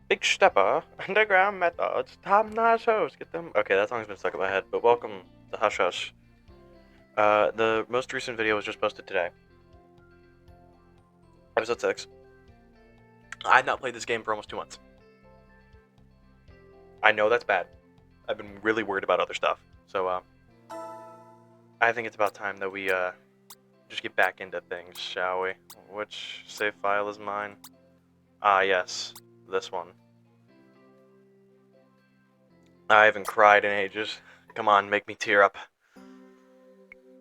Big Stepper, Underground Methods, Top Notch Hoes, get them. Okay, that song's been stuck in my head, but welcome to Hush Hush. The most recent video was just posted today. Episode 6. I had not played this game for almost 2 months. I know that's bad. I've been really worried about other stuff. So, I think it's about time that we, just get back into things, shall we? Which save file is mine? Ah, yes. This one. I haven't cried in ages. Come on, make me tear up.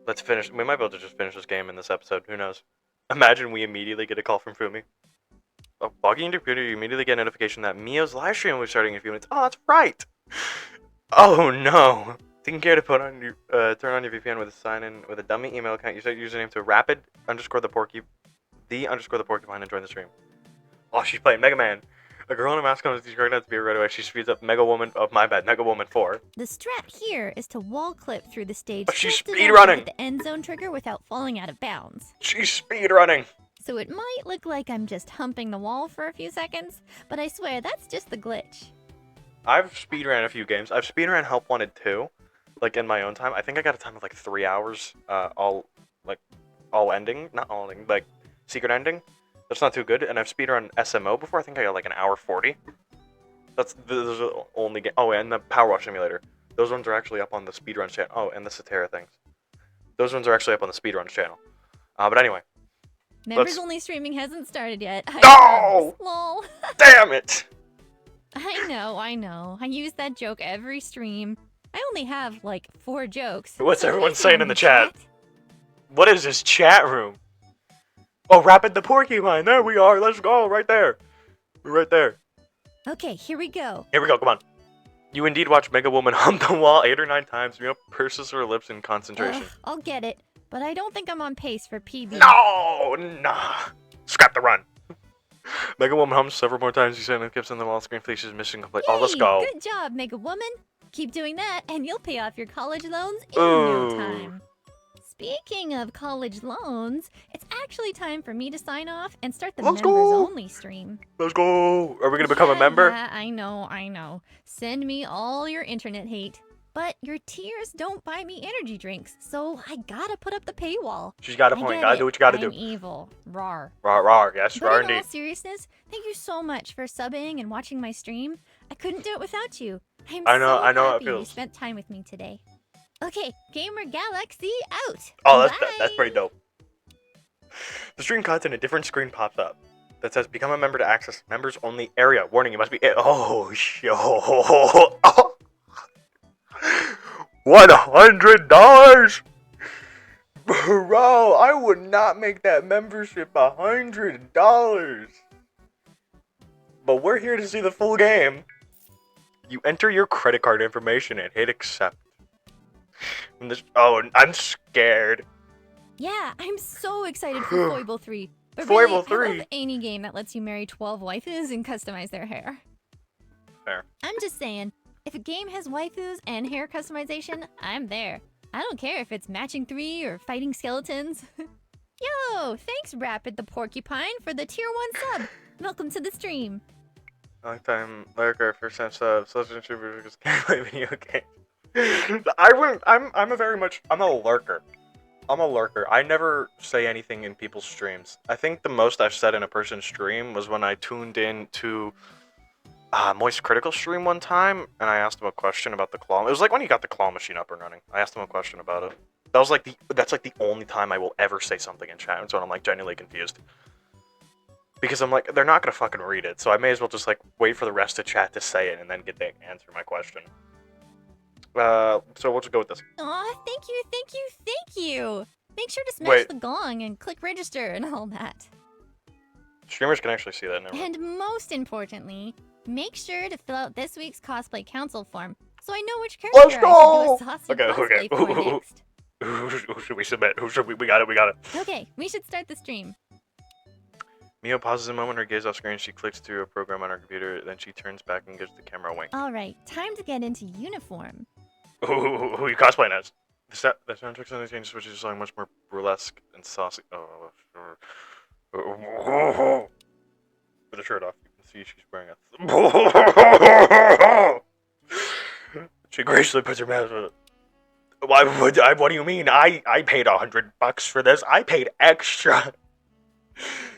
Let's finish. We might be able to just finish this game in this episode. Who knows? Imagine we immediately get a call from Fumi. Oh, logging into your computer, you immediately get a notification that Mio's live stream will be starting in a few minutes. Oh, that's right! Oh no! Taking care to put on your, turn on your VPN with a sign in with a dummy email account. You set your username to rapid underscore the porcupine and join the stream. Oh, she's playing Mega Man. A girl in a mask comes to these to be right away. She speeds up Mega Woman. Oh, my bad. Mega Woman 4. The strat here is to wall clip through the stage Oh, she's just enough to speedrunning. hit the end zone trigger without falling out of bounds. She's speedrunning. So it might look like I'm just humping the wall for a few seconds, but I swear that's just the glitch. I've speedran a few games. I've speedran Help Wanted 2, like in my own time. I think I got a time of like 3 hours, all ending, not all ending, like secret ending. That's not too good. And I've speedrun SMO before. I think I got like an hour 40. Those are the only game. Oh, and the Power Wash Simulator. Those ones are actually up on the speedrun channel. Oh, and the Satera things. Those ones are actually up on the speedrun channel. But anyway. Members only streaming hasn't started yet. No! Lol. Damn it! I know. I use that joke every stream. I only have like 4 jokes. What's so everyone nice saying in one, the chat? What is this chat room? Oh, Rapid the Porcupine. There we are. Let's go. Right there. We're right there. Okay, here we go. Here we go. Come on. You indeed watch Mega Woman hump the wall 8 or 9 times. You know, purses her lips in concentration. I'll get it, but I don't think I'm on pace for PB. No! Nah. Scrap the run. Mega Woman humps several more times. You said it keeps on the wall. Screen fleece is mission complete. Yay, oh, let's go. Good job, Mega Woman. Keep doing that, and you'll pay off your college loans in Ooh. no time. Speaking of college loans, it's actually time for me to sign off and start the members-only stream. Let's go. Are we gonna become a member? Yeah, I know. Send me all your internet hate. But your tears don't buy me energy drinks, so I gotta put up the paywall. She's got a point. Gotta do what you gotta do. I'm evil. Rawr. Rawr, yes, But rawr in all indeed. seriousness, thank you so much for subbing and watching my stream. I couldn't do it without you. I know how it happy you feels. spent time with me today. Okay, Gamer Galaxy out. Oh, Bye. that's pretty dope. The stream content, a different screen pops up that says become a member to access members only area. Warning, you must be oh shit. $100? Bro, I would not make that membership $100. But we're here to see the full game. You enter your credit card information and hit accept. Oh, I'm scared. Yeah, I'm so excited for Foible 3. But Foible really, 3? I love any game that lets you marry 12 waifus and customize their hair. Fair. I'm just saying, if a game has waifus and hair customization, I'm there. I don't care if it's matching 3 or fighting skeletons. Yo, thanks Rapid the Porcupine for the tier 1 sub. Welcome to the stream. Long time lurker, first time sub, social introvert because can't play video games. I'm a lurker. I'm a lurker. I never say anything in people's streams. I think the most I've said in a person's stream was when I tuned in to Moist Critical stream one time, and I asked him a question about the claw. It was like when he got the claw machine up and running. I asked him a question about it. That's like the only time I will ever say something in chat, and so I'm like genuinely confused. Because I'm like, they're not gonna fucking read it, so I may as well just like wait for the rest of chat to say it and then get to answer my question. So we'll just go with this. Aw, thank you. Make sure to smash the gong and click register and all that. Streamers can actually see that now. And most importantly, make sure to fill out this week's cosplay council form, so I know which character I should do a saucy cosplay for next. Who should we submit? Who should we? We got it. Okay, we should start the stream. Mio pauses a moment, her gaze off screen, she clicks through a program on her computer, then she turns back and gives the camera a wink. Alright, time to get into uniform. Who are you cosplaying as? The soundtrack suddenly changes, which is song much more burlesque and saucy. Oh, sure. With the shirt off, you can See, she's wearing a. She gracefully puts her mouth. Why would I? What do you mean? I paid $100 for this. I paid extra.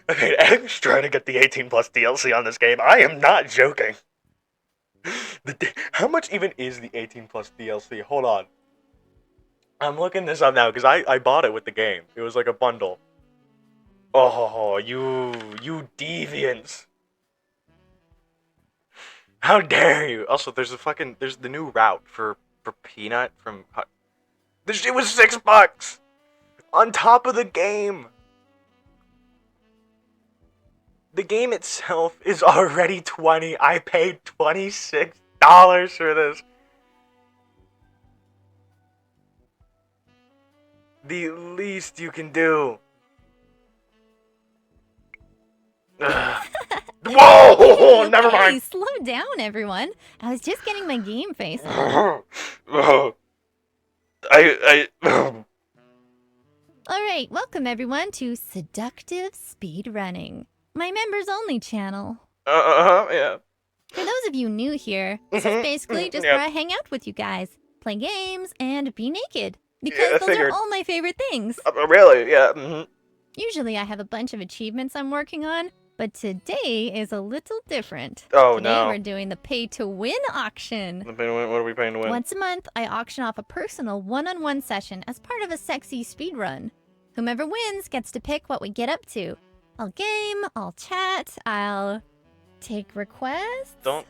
I paid extra to get the 18 plus DLC on this game. I am not joking. How much even is the 18 plus DLC? Hold on. I'm looking this up now because I bought it with the game. It was like a bundle. Oh, you deviants. How dare you? Also, there's the new route for Peanut from. This shit was $6 on top of the game. The game itself is already $20. I paid $26 for this. The least you can do. Whoa! Never Okay, mind. slow down, everyone. I was just getting my game face on. Alright, welcome everyone to Seductive Speedrunning, my members only channel. Yeah. For those of you new here, this is basically just Yep. where I hang out with you guys, play games, and be naked. Yeah, Because I those figured. are all my favorite things. Really? Yeah. Mm-hmm. Usually I have a bunch of achievements I'm working on, but today is a little different. Oh, Today no. we're doing the pay-to-win auction. What are we paying to win? Once a month, I auction off a personal one-on-one session as part of a sexy speedrun. Whomever wins gets to pick what we get up to. I'll game, I'll chat, I'll take requests. Don't.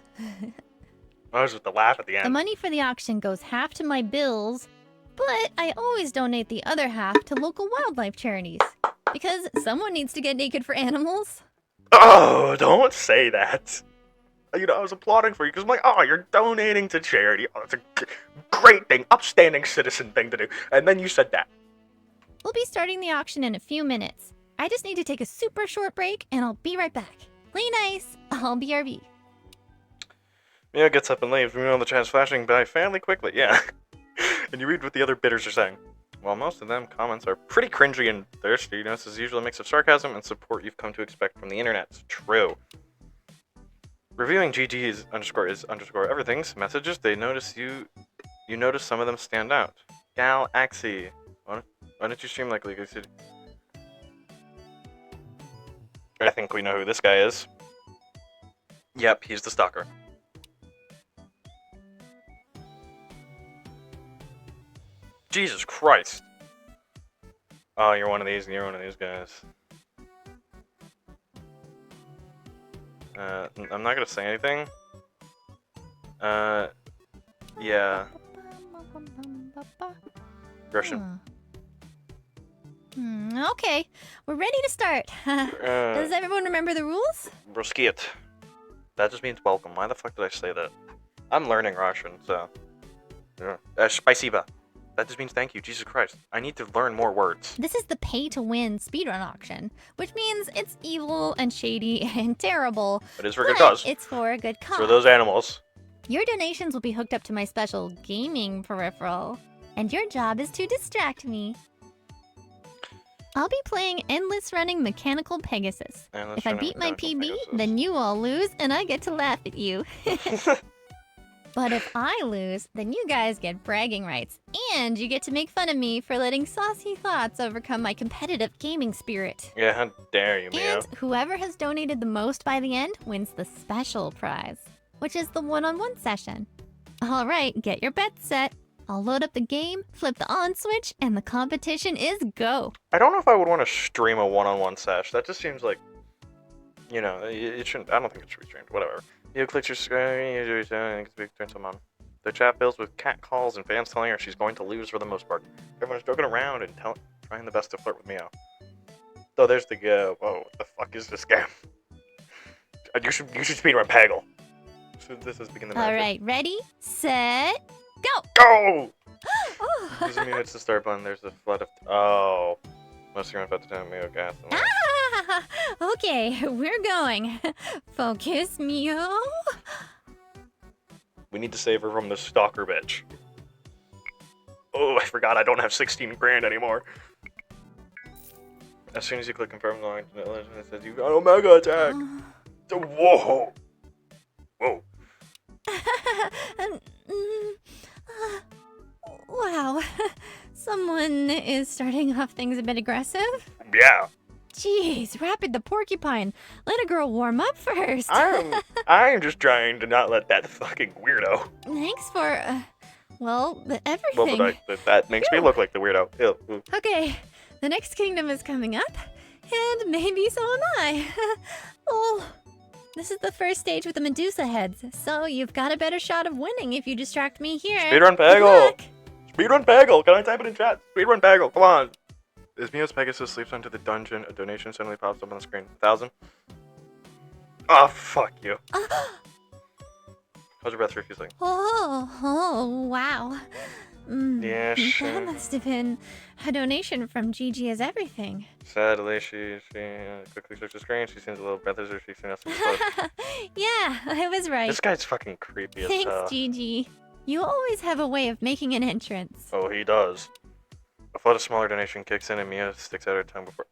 I was with the laugh at the The end. money for the auction goes half to my bills, but I always donate the other half to local wildlife charities. Because someone needs to get naked for animals. Oh, don't say that. You know, I was applauding for you because I'm like, oh, you're donating to charity. Oh, it's a great thing, upstanding citizen thing to do. And then you said that. We'll be starting the auction in a few minutes. I just need to take a super short break, and I'll be right back. Play nice. I'll BRB. Mia gets up and leaves. We know the chat's flashing by fairly quickly, yeah. And you read what the other bidders are saying. While most of them comments are pretty cringy and thirsty, this is usually a mix of sarcasm and support you've come to expect from the internet. It's true. Reviewing GG's _ everything's messages, they notice you notice some of them stand out. Galaxy. Why don't you stream like League of City? I think we know who this guy is. Yep, he's the stalker. Jesus Christ. Oh, you're one of these, and you're one of these guys. I'm not gonna say anything. Yeah. Gresham. Okay, we're ready to start. Does everyone remember the rules? Broskiet. That just means welcome. Why the fuck did I say that? I'm learning Russian, so. Yeah. Spasiba. That just means thank you. Jesus Christ. I need to learn more words. This is the pay-to-win speedrun auction, which means it's evil and shady and terrible. It is for a good but cause. it's for a good cause. For those animals. Your donations will be hooked up to my special gaming peripheral, and your job is to distract me. I'll be playing Endless Running Mechanical Pegasus. If I beat my PB, then you all lose, and I get to laugh at you. But if I lose, then you guys get bragging rights, and you get to make fun of me for letting saucy thoughts overcome my competitive gaming spirit. Yeah, how dare you, Mia? And whoever has donated the most by the end wins the special prize, which is the one-on-one session. All right, get your bets set. I'll load up the game, flip the on switch, and the competition is go. I don't know if I would want to stream a one-on-one sesh. That just seems like, you know, it shouldn't. I don't think it should be streamed. Whatever. You click your screen, you do turn some on. The chat fills with cat calls and fans telling her she's going to lose for the most part. Everyone's joking around and trying the best to flirt with Mio. So there's the whoa, what the fuck is this game? You should speedrun Peggle. So this is begin the magic. All right, ready, set, go. Go! Oh. Doesn't mean it's the start button. There's a flood of. Oh. Must have about to tell Mio gas. Ah, okay, we're going. Focus, Mio. We need to save her from this stalker bitch. Oh, I forgot I don't have 16 grand anymore. As soon as you click confirm, it says you got Omega attack. Whoa. Whoa. Um, mm, wow. Someone is starting off things a bit aggressive. Yeah. Jeez, Rapid the porcupine. Let a girl warm up first. I'm just trying to not let that fucking weirdo. Thanks for, well, Well, everything. but that makes me look like the weirdo. Ew. Ooh. Okay, the next kingdom is coming up, and maybe so am I. Oh, this is the first stage with the Medusa heads, so you've got a better shot of winning if you distract me here. Speedrun Good Peggle! luck. Speedrun Peggle! Can I type it in chat? Speedrun Peggle, come on! As Mio's Pegasus sleeps onto the dungeon, a donation suddenly pops up on the screen. 1,000? Oh, fuck you. How's your breath refusing? Oh, wow. Yeah, sure. That must have been a donation from Gigi is everything. Sadly, she quickly searched the screen. She seems a little breathless as she seen us. Yeah, I was right. This guy's fucking creepy as hell. Thanks, Gigi. You always have a way of making an entrance. Oh, he does. A flood of smaller donation kicks in and Mia sticks out her tongue before.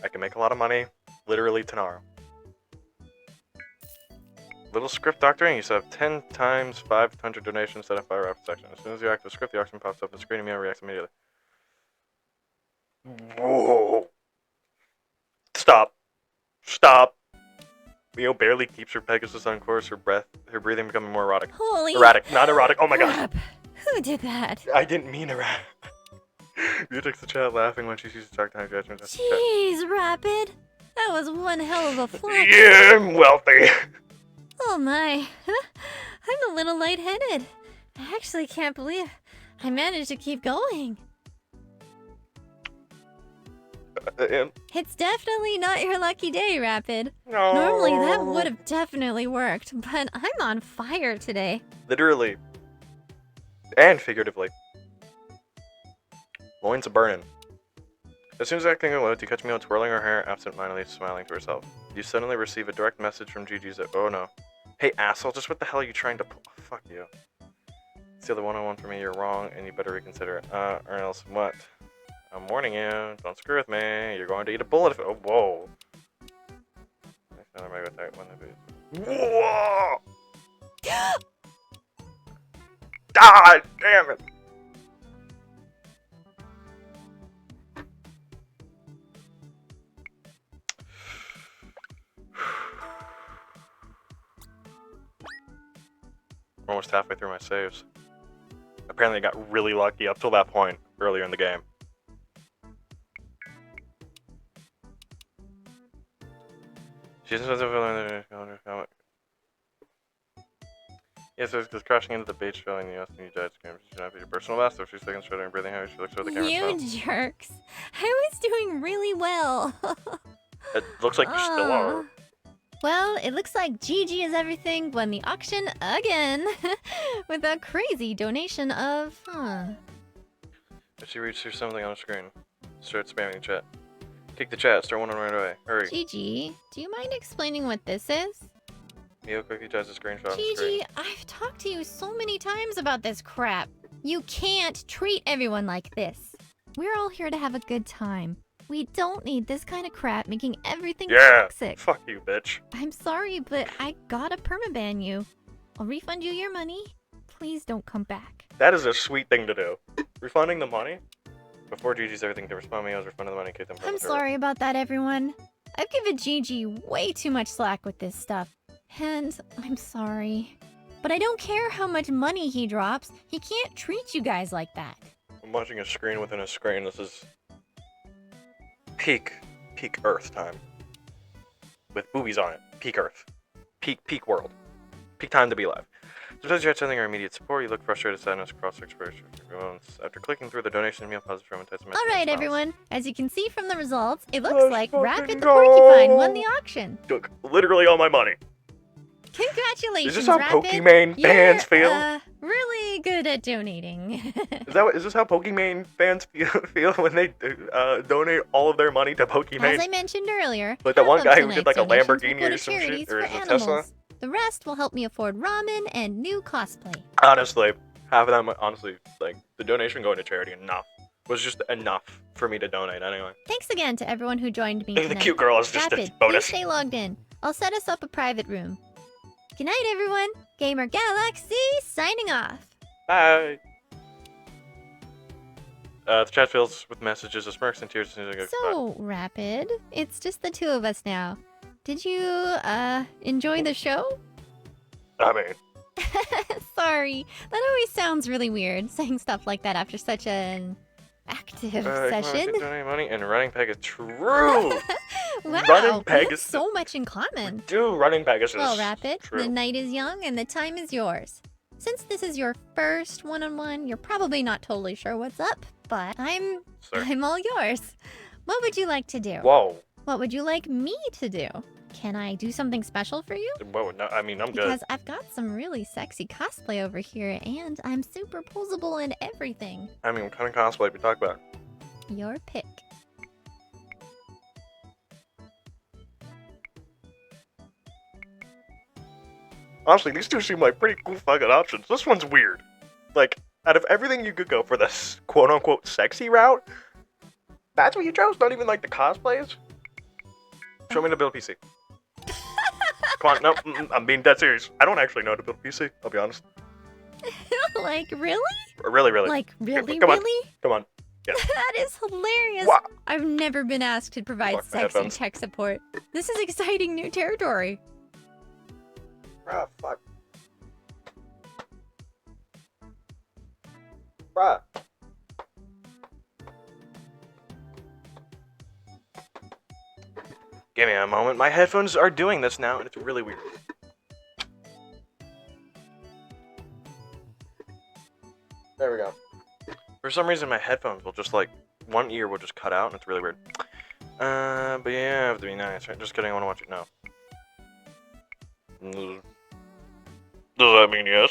I can make a lot of money, literally tomorrow. Little script doctoring, you set up 10 times 500 donations set up by rapid section. As soon as you activate the script, the auction pops up and the screen and Mia reacts immediately. Whoa. Stop. Stop. Mio barely keeps her Pegasus on course, her breathing becoming more erotic. Holy Erratic, not erotic, oh my god. crap. Who did that? I didn't mean erratic. Mio takes the chat laughing when she sees the dark time judgment. Jeez, Rapid. That was one hell of a flex. Yeah, I'm wealthy. Oh my. I'm a little lightheaded. I actually can't believe I managed to keep going. It's definitely not your lucky day, Rapid. No. Normally that would have definitely worked, but I'm on fire today. Literally. And figuratively. Loins are burning. As soon as that thing loads, you catch Mio twirling her hair, absent-mindedly smiling to herself. You suddenly receive a direct message from Gigi's. Oh no. Hey asshole, just what the hell are you trying to pull? Oh, fuck you. It's the other one-on-one for me, you're wrong, and you better reconsider it. Or else what? I'm warning you, don't screw with me, you're going to eat a bullet if— oh, whoa. Whoa! God damn it! We're almost halfway through my saves. Apparently I got really lucky up till that point earlier in the game. Yes, because crashing into the beach, showing the new judge camera should not be your personal best. If she's taking straight and breathing heavy, she looks over the camera. You jerks. I was doing really well. It looks like you still are. Well, it looks like Gigi is everything won the auction again with a crazy donation of, If she reads through something on the screen, start spamming the chat. Kick the chat, start one right away. Hurry. Gigi, do you mind explaining what this is? Mio quickly tries to screenshot on the screen. Gigi, I've talked to you so many times about this crap. You can't treat everyone like this. We're all here to have a good time. We don't need this kind of crap making everything toxic. Fuck you, bitch. I'm sorry, but I gotta permaban you. I'll refund you your money. Please don't come back. That is a sweet thing to do. Refunding the money? Before Gigi's everything to respond, Mio's refunding the money, kick them from I'm the server. sorry about that, everyone. I've given Gigi way too much slack with this stuff. And I'm sorry. But I don't care how much money he drops. He can't treat you guys like that. I'm watching a screen within a screen. This is peak Earth time. With boobies on it. Peak Earth. Peak world. Peak time to be alive. Sometimes you have sending our immediate support, you look frustrated, sadness, cross-expression. After clicking through the donation, Mio pauses for a moment. Alright, everyone. As you can see from the results, it looks Let's like fucking Rapid the go. Porcupine won the auction. Took literally all my money. Congratulations, Is this how Rapid. Pokimane fans feel? Really good at donating. Is this how Pokimane fans feel when they donate all of their money to Pokimane? As I mentioned earlier, Like that one half of guy who did tonight's like a donations will Lamborghini go or to some shit, charities or for is it a animals. Tesla? The rest will help me afford ramen and new cosplay. Honestly, half of that, honestly, like the donation going to charity enough. was just enough for me to donate anyway. Thanks again to everyone who joined me The tonight. cute girl is just Rapid, a bonus. please stay logged in. I'll set us up a private room. Good night, everyone. Gamer Galaxy signing off. Bye. The chat fills with messages of smirks and tears as soon as I go. So, Rapid, it's just the two of us now. Did you, enjoy the show? I mean, Sorry, that always sounds really weird, saying stuff like that after such an active session. Donating money and running peg is true. Wow, Running we peg have is so much in common. Do running Pegasus. Well, Rapid, True. the night is young and the time is yours. Since this is your first one-on-one, you're probably not totally sure what's up, but I'm all yours. What would you like to do? Whoa. What would you like me to do? Can I do something special for you? Whoa, no, I mean, I'm Because good. I've got some really sexy cosplay over here, and I'm super posable and everything. I mean, what kind of cosplay we talk about? Your pick. Honestly, these two seem like pretty cool fucking options. This one's weird. Like, out of everything you could go for this quote-unquote sexy route, that's what you chose? Not even like the cosplays? Show me the build PC. Come on, no, I'm being dead serious. I don't actually know how to build a PC, I'll be honest. Like, really? Really, really. Like, really, Come on. really? Come on. That is hilarious. Wow. I've never been asked to provide Fuck my sexy headphones. tech support. This is exciting new territory. Bruh, fuck. Bruh. Give me a moment. My headphones are doing this now, and it's really weird. There we go. For some reason, my headphones will just, like, one ear will just cut out, and it's really weird. But yeah, I have to be nice, right? Just kidding, I want to watch it now. Does that mean yes?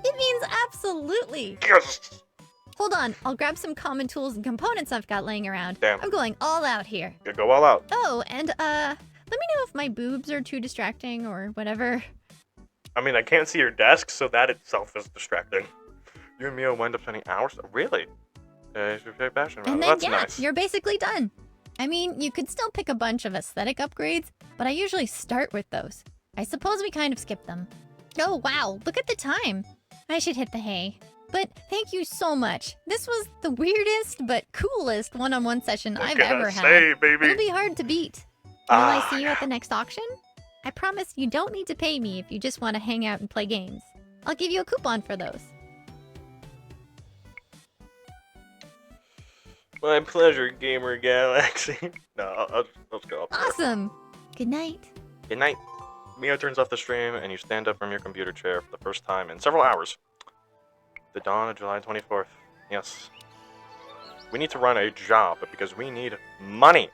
It means absolutely. Yes! Hold on, I'll grab some common tools and components I've got laying around. Damn. I'm going all out here. You go all out. Oh, and let me know if my boobs are too distracting or whatever. I mean, I can't see your desk, so that itself is distracting. You and Mio wind up spending hours? Really? You should play passion about And it. then That's yeah, nice. you're basically done. I mean, you could still pick a bunch of aesthetic upgrades, but I usually start with those. I suppose we kind of skip them. Oh wow, look at the time. I should hit the hay. But thank you so much. This was the weirdest but coolest one-on-one session What I've can ever I had. say, baby? It'll be hard to beat. Will I see you yeah. at the next auction? I promise you don't need to pay me if you just want to hang out and play games. I'll give you a coupon for those. My pleasure, Gamer Galaxy. No, I'll just go up there. Awesome. Good night. Good night. Mio turns off the stream, and you stand up from your computer chair for the first time in several hours. The dawn of July 24th. Yes. We need to run a job because we need money.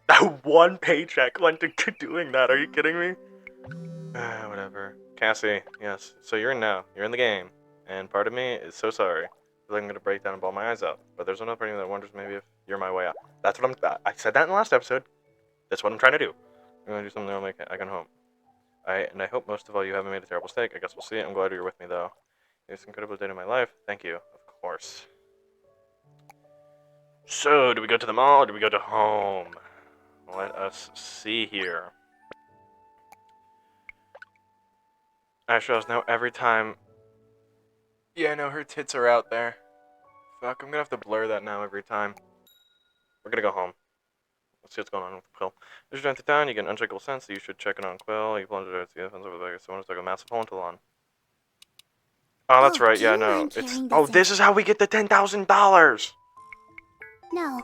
That one paycheck went to doing that. Are you kidding me? Whatever. Cassie, yes. So you're in now. You're in the game. And part of me is so sorry. I feel like I'm going to break down and bawl my eyes out. But there's another part of me that wonders maybe if you're my way out. That's what I said that in the last episode. That's what I'm trying to do. I'm going to do something that'll make I can home. And I hope most of all you haven't made a terrible mistake. I guess we'll see. I'm glad you're with me, though. It's an incredible day in my life. Thank you. Of course. So, do we go to the mall or do we go to home? Let us see here. Ashra's now every time... Yeah, no, her tits are out there. Fuck, I'm gonna have to blur that now every time. We're gonna go home. Let's see what's going on with Quill. As you enter town, you get an unshakable sense that you should check in on Quill. You plunge it the offense over the bag. Someone's like a massive hole into the lawn. Oh, that's Oh, right. Yeah, do you no. mind It's carrying oh, this this is how we get the $10,000. No.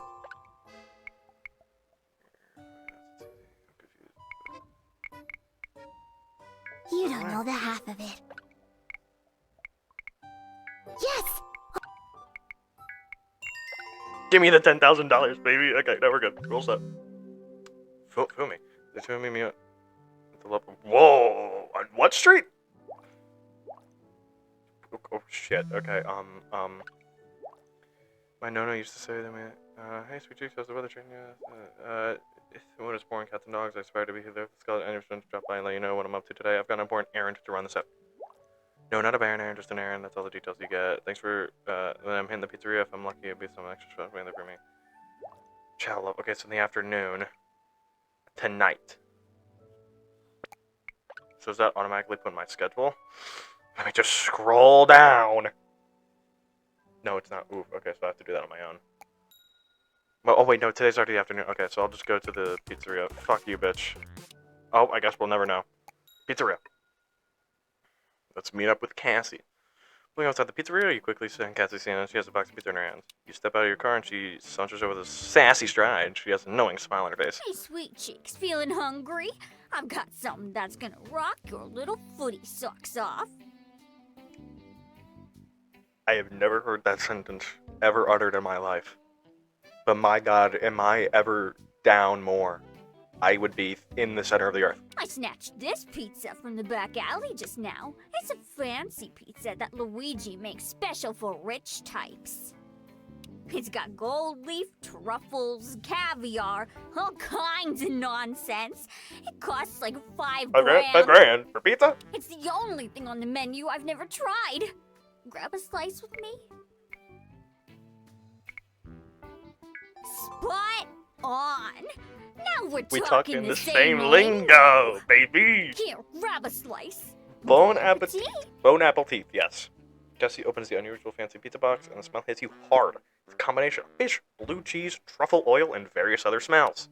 You don't know the half of it. Yes! Give me the $10,000, baby. Okay, now we're good. Roll set. Fumi. They threw me at the level. Whoa! On what street? Oh shit. Okay. My Nono used to say to me, "Hey, sweet cheeks, how's the weather treating you?" When it's boring cats and dogs, I aspire to be here. The skeleton and to drop by and let you know what I'm up to today. I've got an important errand to run this up. No, not a Baron errand, just an errand. That's all the details you get. Thanks for, when I'm hitting the pizzeria, if I'm lucky, it'll be some extra stuff waiting there for me. Chow love. Okay, so in the afternoon. Tonight. So does that automatically put in my schedule? Let me just scroll down. No, it's not. Oof. Okay, so I have to do that on my own. Well, oh wait, no, today's already afternoon. Okay, so I'll just go to the pizzeria. Fuck you, bitch. Oh, I guess we'll never know. Pizzeria. Let's meet up with Cassie. Pulling outside the pizzeria, you quickly send Cassie Sienna. She has a box of pizza in her hands. You step out of your car and she saunters over with a sassy stride. She has a knowing smile on her face. Hey, sweet cheeks, feeling hungry? I've got something that's gonna rock your little footy socks off. I have never heard that sentence ever uttered in my life. But my god, am I ever down more? I would be in the center of the earth. I snatched this pizza from the back alley just now. It's a fancy pizza that Luigi makes special for rich types. It's got gold leaf, truffles, caviar, all kinds of nonsense. It costs like $5 grand. $5 for pizza? It's the only thing on the menu I've never tried. Grab a slice with me. Spot on. Now we're We talking talking the the same same lingo, baby. Here, grab a slice. Bon appetit. Bon appetit, yes. Jesse opens the unusual fancy pizza box, and the smell hits you hard. It's a combination of fish, blue cheese, truffle oil, and various other smells.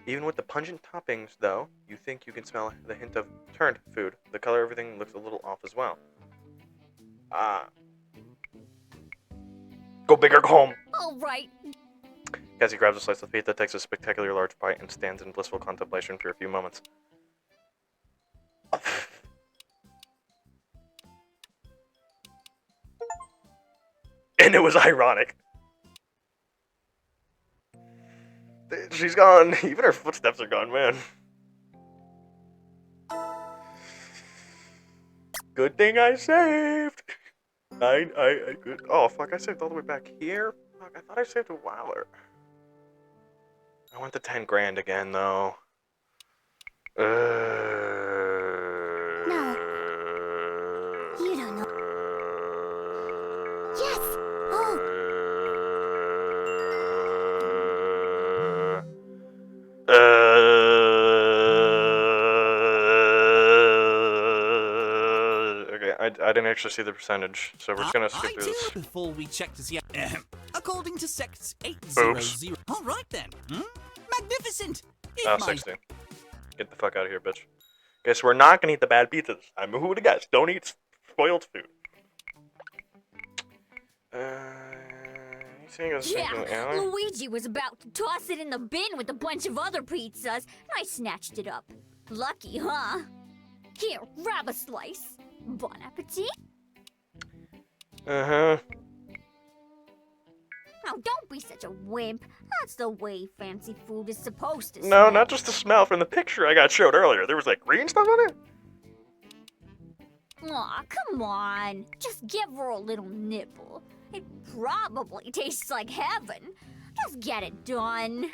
Even with the pungent toppings, though, you think you can smell the hint of turned food. The color of everything looks a little off as well. Go big or go home. All right. Cassie grabs a slice of pizza, takes a spectacular large bite, and stands in blissful contemplation for a few moments. And it was ironic. She's gone. Even her footsteps are gone, man. Good thing I saved. I good. Oh fuck! I saved all the way back here. Fuck! I thought I saved a while. I went to 10 grand again though. No. You don't know. Yes! Oh! Okay, I didn't actually see the percentage, so we're just gonna skip through this. Before we check to see. According to Sects Oops. 800. All right then. Magnificent. If Oh, my 60. Get the fuck out of here, bitch. Okay, so we're not gonna eat the bad pizzas. Who would have guessed? Don't eat spoiled food. You saying it's Yeah, something else? Luigi was about to toss it in the bin with a bunch of other pizzas, and I snatched it up. Lucky, huh? Here, grab a slice. Bon appetit. Uh-huh. Now, don't be such a wimp. That's the way fancy food is supposed to No, smell. not just the smell from the picture I got showed earlier. There was like green stuff on it. Aw, come on. Just give her a little nibble. It probably tastes like heaven. Just get it done.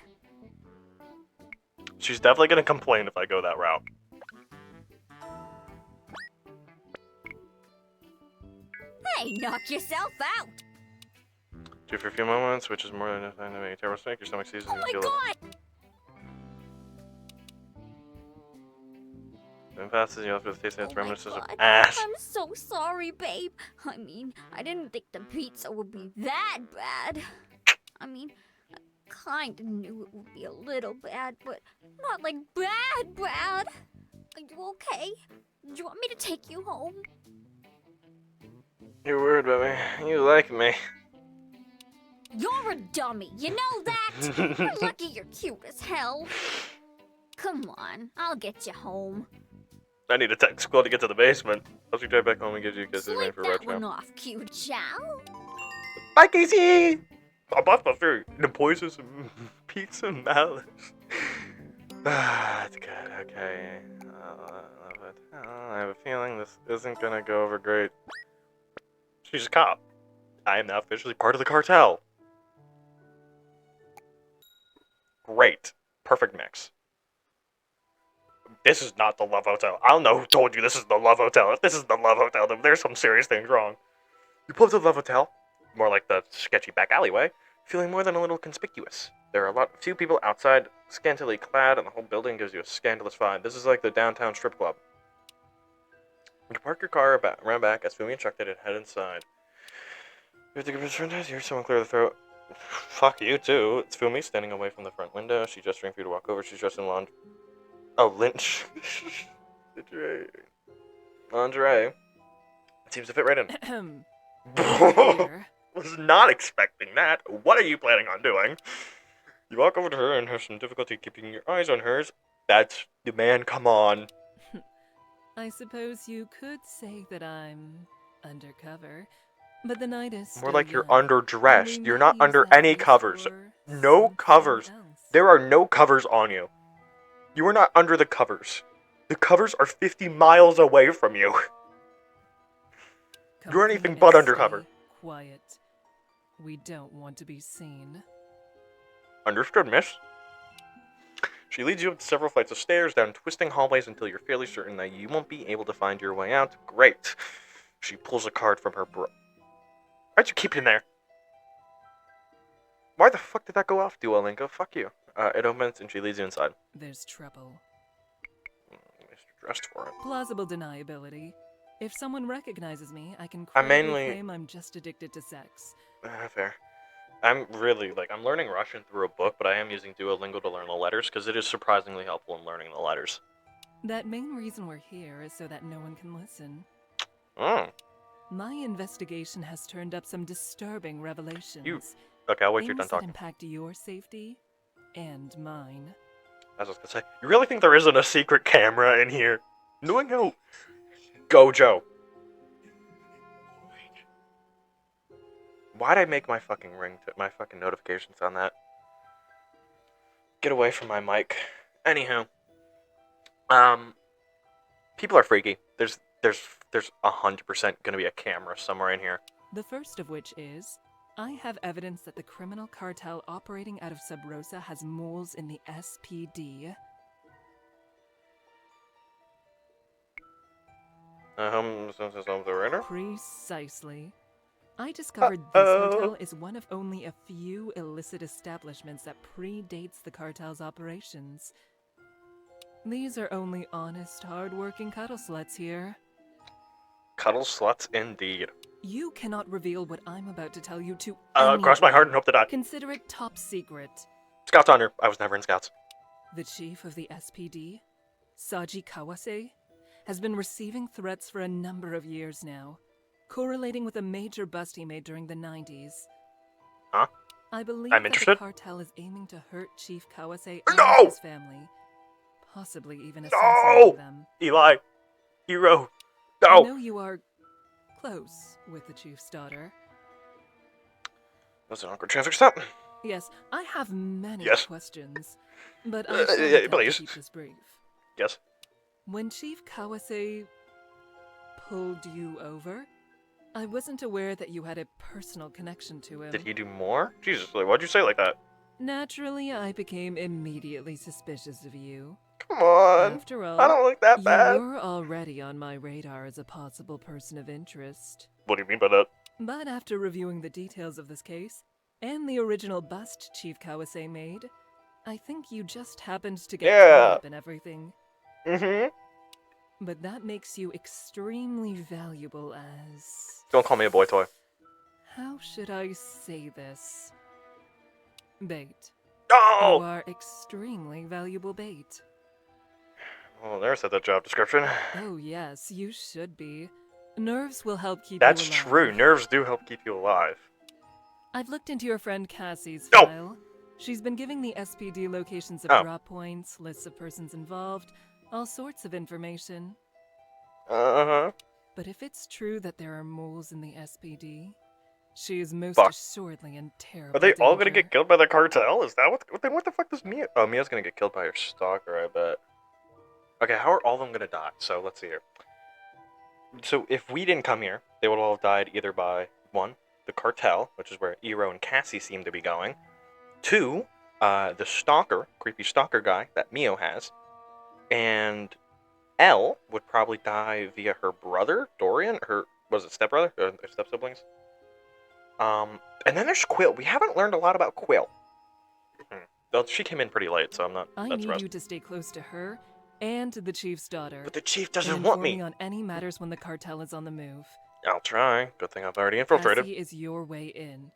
She's definitely gonna complain if I go that route. Hey, knock yourself out. Do for a few moments, which is more than enough time to make a terrible mistake. Your stomach seizes Oh and my you feel god! Then passes, you left with the taste of its Oh my reminiscence of God. ass. I'm so sorry, babe. I mean, I didn't think the pizza would be that bad. I mean, I kind of knew it would be a little bad, but not like bad. Are you okay? Do you want me to take you home? You're worried about me. You like me. You're a dummy, you know that? You're lucky you're cute as hell. Come on, I'll get you home. I need a tech squad to get to the basement. I'll just drive back home and give you kisses ready Sleep for that retro. one off, cute chow. Bye, Casey! I bought my food. The poisons and pizza and malice. That's good, okay. I have a feeling this isn't gonna go over great. She's a cop. I am now officially part of the cartel. Great. Perfect mix. this is not the Love Hotel. I don't know who told you this is the Love Hotel. If this is the Love Hotel, then there's some serious things wrong. You pull up to the Love Hotel, more like the sketchy back alleyway, feeling more than a little conspicuous. There are few people outside, scantily clad, and the whole building gives you a scandalous vibe. This is like the downtown strip club. You park your car around back as Fumi instructed and head inside. You have to give it a turn. Hear someone clear the throat. Fuck you too. It's Fumi standing away from the front window. She's gesturing for you to walk over. She's dressed in Lynch. Lingerie. It seems to fit right in. Here. Was not expecting that. What are you planning on doing? You walk over to her and have some difficulty keeping your eyes on hers. That's the man, come on. I suppose you could say that I'm undercover, but the night is More still like you're young, underdressed. and we You're may not use under that any place covers. for No something covers. else. There are no covers on you. You are not under the covers. The covers are 50 miles away from you. Come You're with me anything and but stay undercover. Quiet. We don't want to be seen. Understood, miss. She leads you up several flights of stairs, down twisting hallways until you're fairly certain that you won't be able to find your way out. Great. She pulls a card from her Why'd you keep it in there? Why the fuck did that go off, Duolingo? Fuck you. It opens and she leads you inside. There's trouble. You're dressed for it. Plausible deniability. If someone recognizes me, I can I credibly mainly- claim I'm just addicted to sex. Fair. I'm learning Russian through a book, but I am using Duolingo to learn the letters, because it is surprisingly helpful in learning the letters. That main reason we're here is so that no one can listen. Oh. My investigation has turned up some disturbing revelations. Okay, I'll wait till you're Things done that talking. impact your safety and mine. As I was gonna say, you really think there isn't a secret camera in here? Knowing how... Gojo. Why'd I make my fucking my fucking notifications on that? Get away from my mic. Anywho. People are freaky. There's 100% gonna be a camera somewhere in here. The first of which is, I have evidence that the criminal cartel operating out of Sub Rosa has moles in the SPD. Since it's on the radar. Precisely. I discovered this Uh-oh. hotel is one of only a few illicit establishments that predates the cartel's operations. These are only honest, hard-working cuddle sluts here. Cuddle sluts indeed. You cannot reveal what I'm about to tell you to Cross my heart and anyone. hope to die. Consider it top secret. Scouts honor. I was never in Scouts. The chief of the SPD, Saji Kawase, has been receiving threats for a number of years now, correlating with a major bust he made during the 90s. Huh? I believe I'm that interested. the cartel is aiming to hurt Chief Kawase No! and his family, possibly even assassinate them. Eli. Hero. I No! know you are close with the chief's daughter. That's an awkward traffic stop. Yes, I have many Yes. questions, but Yeah, I shall attempt to please. keep this brief. Yes. When Chief Kawase pulled you over, I wasn't aware that you had a personal connection to him. Did he do more? Jesus, why'd you say it like that? Naturally, I became immediately suspicious of you. Come on. After all, I don't look that you bad. were already on my radar as a possible person of interest. What do you mean by that? But after reviewing the details of this case, and the original bust Chief Kawase made, I think you just happened to get Yeah. caught up in everything. Mm-hmm. But that makes you extremely valuable as... Don't call me a boy toy. How should I say this? Bait. Oh! You are extremely valuable bait. Well, there's that job description. Oh yes, you should be. Nerves will help keep That's you alive. true. Nerves do help keep you alive. I've looked into your friend Cassie's No! file. She's been giving the SPD locations of Oh. drop points, lists of persons involved, all sorts of information. Uh-huh. But if it's true that there are moles in the SPD, she is most Fuck. assuredly in terrible Are they all gonna danger. get killed by the cartel? Is that what the fuck does Mia... Oh, Mia's gonna get killed by her stalker, I bet. Okay, how are all of them gonna die? So, let's see here. So, if we didn't come here, they would all have died either by, 1, the cartel, which is where Iro and Cassie seem to be going. 2, the stalker, creepy stalker guy that Mio has. And Elle would probably die via her brother, Dorian, her, was it stepbrother? Or step siblings? And then there's Quill. We haven't learned a lot about Quill. Well, she came in pretty late, so I'm not I that need surprised. you to stay close to her and to the chief's daughter. But the chief and doesn't want inform me. me on any matters when the cartel is on the move. I'll try. Good thing I've already infiltrated. Cassie is your way in.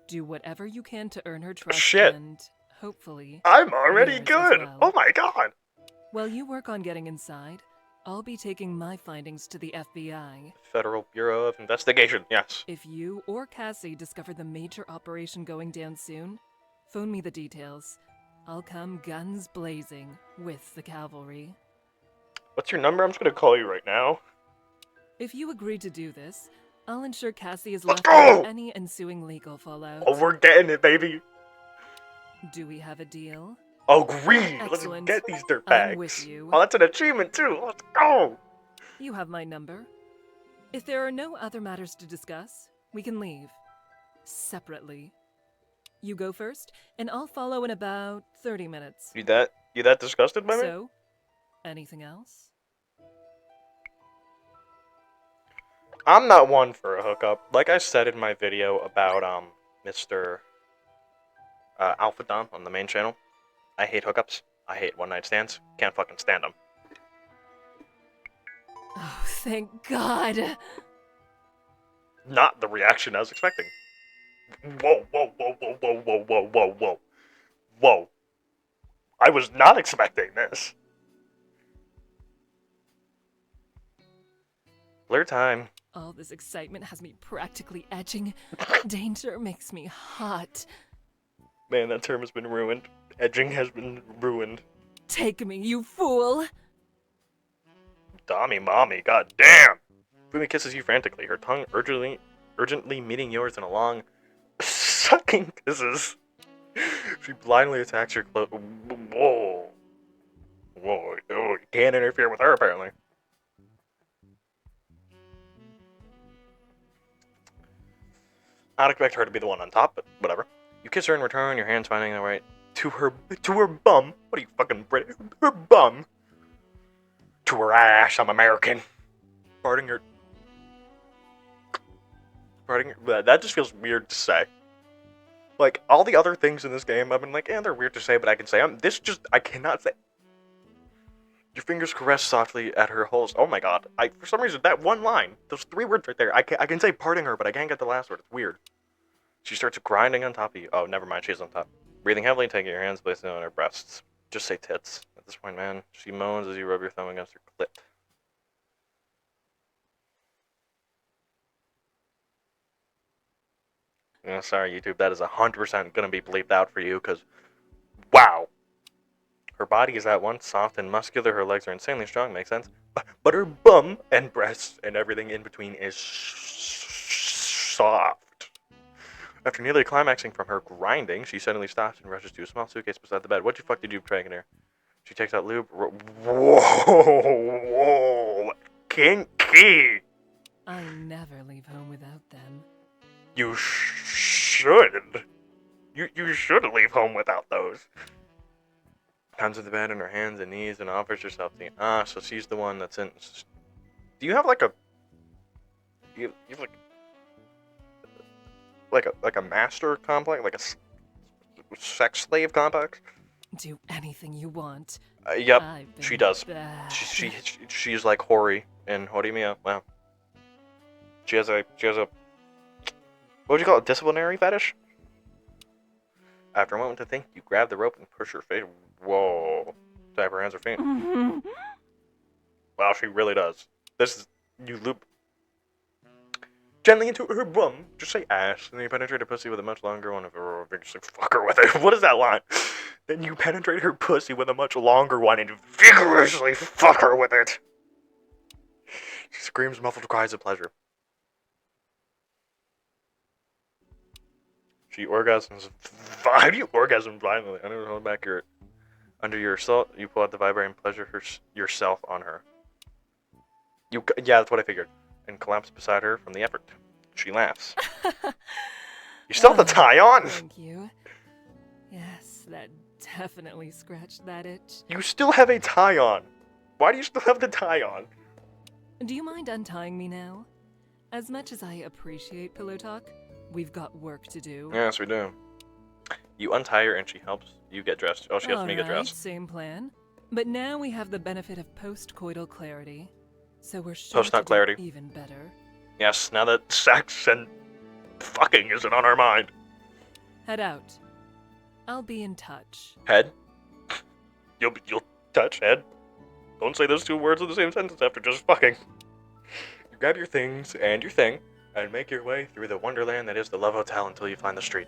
Do whatever you can to earn her trust Shit. and, hopefully, I'm already yours as good. well. Oh my god. while you work on getting inside, I'll be taking my findings to the FBI. Federal Bureau of Investigation. Yes. If you or Cassie discover the major operation going down soon, phone me the details. I'll come guns blazing with the cavalry. What's your number? I'm just gonna call you right now. If you agree to do this, I'll ensure Cassie is Let's left out go! of any ensuing legal fallout. Oh, we're getting it, baby. Do we have a deal? Agreed. Excellent. Let's get these I'm dirtbags. with you. Oh, that's an achievement too. Let's go. You have my number. If there are no other matters to discuss, we can leave. Separately. You go first, and I'll follow in about 30 minutes. You that disgusted by me? So, anything else? I'm not one for a hookup. Like I said in my video about Mr. Alpha Don on the main channel, I hate hookups. I hate one night stands. Can't fucking stand them. Oh, thank God! Not the reaction I was expecting. Whoa, whoa, whoa, whoa, whoa, whoa, whoa, whoa, whoa. Whoa. I was not expecting this. Blur time. All this excitement has me practically edging. Danger makes me hot. Man, that term has been ruined. Edging has been ruined. Take me, you fool! Dommy mommy, god damn! Fumi kisses you frantically, her tongue urgently meeting yours in a long, sucking kisses. She blindly attacks your clothes. Whoa. Whoa, oh, you can't interfere with her, apparently. I'd expect her to be the one on top, but whatever. You kiss her in return, your hands finding their way to her bum. What are you, fucking British? Her bum. To her ass, I'm American. Farting her, that just feels weird to say. Like, all the other things in this game, I've been like, they're weird to say, but I can say them. I cannot say. Your fingers caress softly at her holes. Oh my god. For some reason, that one line, those 3 words right there, I can say parting her, but I can't get the last word. It's weird. She starts grinding on top of you. Oh, never mind, she's on top. Breathing heavily, taking your hands, placing them on her breasts. Just say tits. At this point, man, she moans as you rub your thumb against her clit. Sorry, YouTube, that is 100% gonna be bleeped out for you, because, wow. Her body is at once soft and muscular, her legs are insanely strong, makes sense. But her bum and breasts and everything in between is soft. After nearly climaxing from her grinding, she suddenly stops and rushes to a small suitcase beside the bed. What the fuck did you drag in here? She takes out lube. Whoa, kinky. I never leave home without them. You should. You should leave home without those. Comes to the bed on her hands and knees and offers herself to you. Ah, so she's the one that's in. Do you have like a? You have like a master complex, like a sex slave complex? Do anything you want. Yep, I've been she does. bad. She's like Hori in Horimiya. Wow. She has a. What would you call it? Disciplinary fetish? After a moment to think, you grab the rope and push her face. Whoa. Tap her hands or feet. Wow, she really does. You loop gently into her bum. Just say ass. And then you penetrate her pussy with a much longer one. Vigorously fuck her with it. What is that line? Then you penetrate her pussy with a much longer one and vigorously fuck her with it. She screams muffled cries of pleasure. She orgasms. How do you orgasm violently? I never hold back your. Under your assault, you pull out the vibrator and pleasure yourself on her. Yeah, that's what I figured. And collapse beside her from the effort. She laughs. You still have the tie on. Thank you. Yes, that definitely scratched that itch. You still have a tie on. Why do you still have the tie on? Do you mind untying me now? As much as I appreciate pillow talk, we've got work to do. Yes, we do. You untie her and she helps you get dressed. Oh, she helps me get Alright, dressed. same plan. But now we have the benefit of post-coital clarity, so we're sure Post-nut to clarity. do even better. Yes, now that sex and fucking isn't on our mind. Head out. I'll be in touch. Head? You'll touch head. Don't say those two words in the same sentence after just fucking. You grab your things and your thing and make your way through the wonderland that is the Love Hotel until you find the street.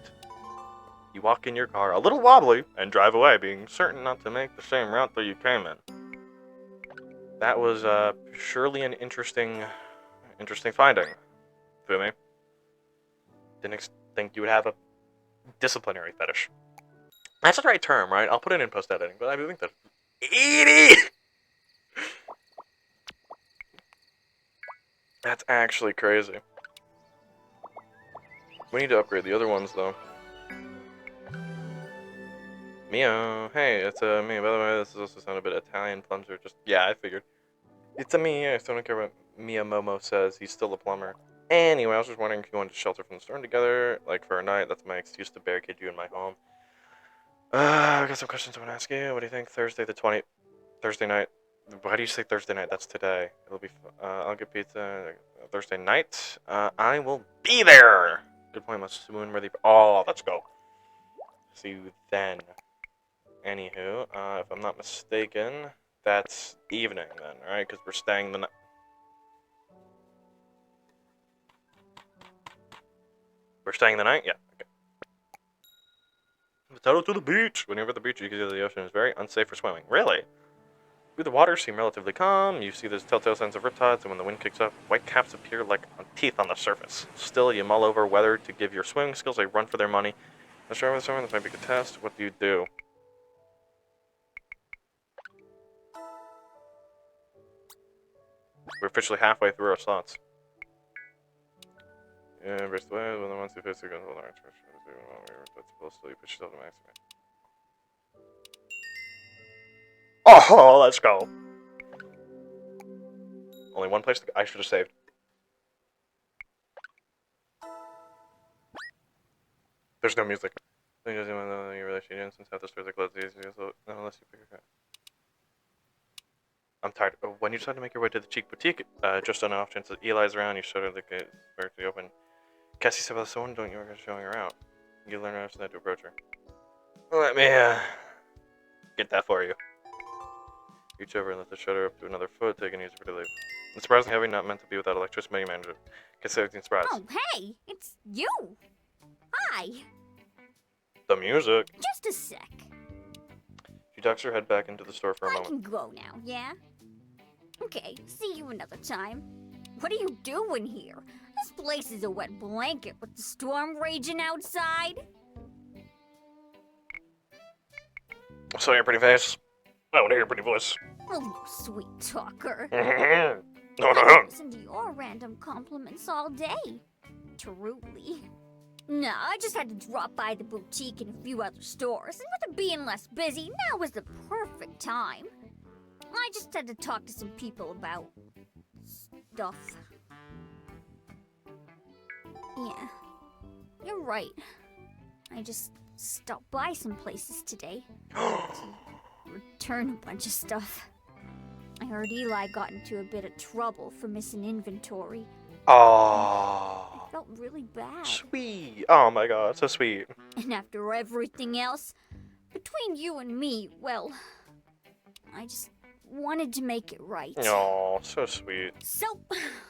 You walk in your car, a little wobbly, and drive away, being certain not to make the same route that you came in. That was surely an interesting finding, Fumi. Didn't think you would have a disciplinary fetish. That's the right term, right? I'll put it in post-editing, but I do think that... Edie! That's actually crazy. We need to upgrade the other ones, though. Mio, hey, it's me. By the way, this is also sound a bit Italian plumber. Just yeah, I figured. It's a me. I still don't care what Mia Momo says. He's still a plumber. Anyway, I was just wondering if you wanted to shelter from the storm together, like for a night. That's my excuse to barricade you in my home. I got some questions I want to ask you. What do you think? Thursday night. Why do you say Thursday night? That's today. It'll be. I'll get pizza Thursday night. I will be there. Good point. Must swoon worthy. Oh, let's go. See you then. Anywho, if I'm not mistaken, that's evening then, right? Because we're staying the night. We're staying the night? Yeah, okay. Potato to the beach! When you're at the beach, you can see that the ocean is very unsafe for swimming. Really? The waters seem relatively calm, you see there's telltale signs of riptides, and when the wind kicks up, white caps appear like teeth on the surface. Still, you mull over whether to give your swimming skills a run for their money. Let's try with someone, this might be a good test. What do you do? We're officially halfway through our slots. Yeah, embrace the way, when the ones who face are going to hold our expression. That's supposed to push yourself to maximum. Oh, let's go. Only one place to go. I should have saved. There's no music. You doesn't want to know your relationship since half the stores are closed. Unless you pick a card. I'm tired. When you decide to make your way to the Cheek Boutique, just on the off chance that Eli's around, you shut her the gate directly open. Cassie said, well, someone don't you work showing her out. You learn how to approach her. Let me, get that for you. Reach over and let the shutter up to another foot, take an easy for the leave. It's surprisingly heavy, not meant to be without electricity, but you manage it. Guess everything's surprised. Oh, hey, it's you. Hi. The music. Just a sec. She ducks her head back into the store for a I moment. can go now, yeah? Okay, see you another time. What are you doing here? This place is a wet blanket with the storm raging outside. So your pretty face. I want to hear your pretty voice. Oh, you sweet talker. No. I listen to your random compliments all day. Truly. No, I just had to drop by the boutique and a few other stores, and with it being less busy, now was the perfect time. I just had to talk to some people about stuff. Yeah, you're right. I just stopped by some places today to return a bunch of stuff. I heard Eli got into a bit of trouble for missing inventory. Oh, I felt really bad. sweet. Oh my god, so sweet. And after everything else, between you and me, well, I just wanted to make it right. Oh, so sweet. So,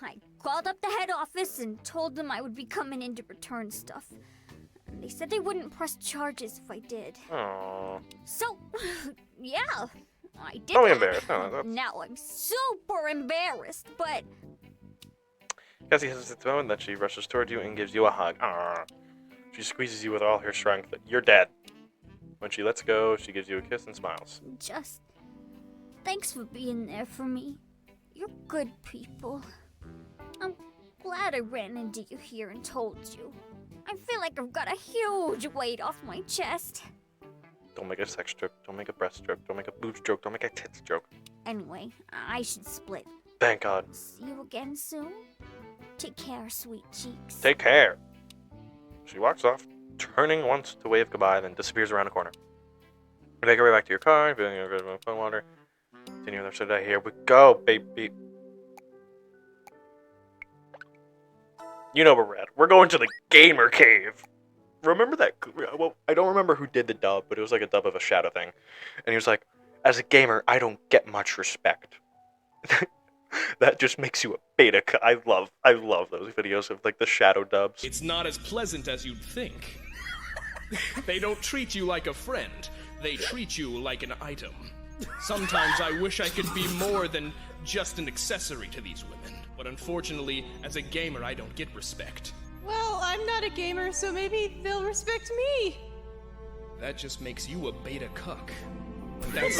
I called up the head office and told them I would be coming in to return stuff. And they said they wouldn't press charges if I did. Oh, So, yeah, I did don't be that. embarrassed. No, that's... Now I'm super embarrassed, but Cassie hesitates a moment, then she rushes toward you and gives you a hug. Aww. She squeezes you with all her strength. You're dead. When she lets go, she gives you a kiss and smiles. just thanks for being there for me. You're good people. I'm glad I ran into you here and told you. I feel like I've got a huge weight off my chest. Don't make a sex joke. Don't make a breast joke. Don't make a boobs joke. Don't make a tits joke. Anyway, I should split. Thank God. See you again soon. Take care, sweet cheeks. Take care. She walks off, turning once to wave goodbye, then disappears around a corner. You make your way back to your car, feeling your good phone water. Continue the today. Here we go, baby. You know we're at. We're going to the gamer cave. Remember that? Well, I don't remember who did the dub, but it was like a dub of a Shadow thing. And he was like, as a gamer, I don't get much respect. That just makes you a beta. I love those videos of like the Shadow dubs. It's not as pleasant as you'd think. They don't treat you like a friend. They treat you like an item. Sometimes I wish I could be more than just an accessory to these women. But unfortunately, as a gamer, I don't get respect. Well, I'm not a gamer, so maybe they'll respect me. That just makes you a beta cuck. That's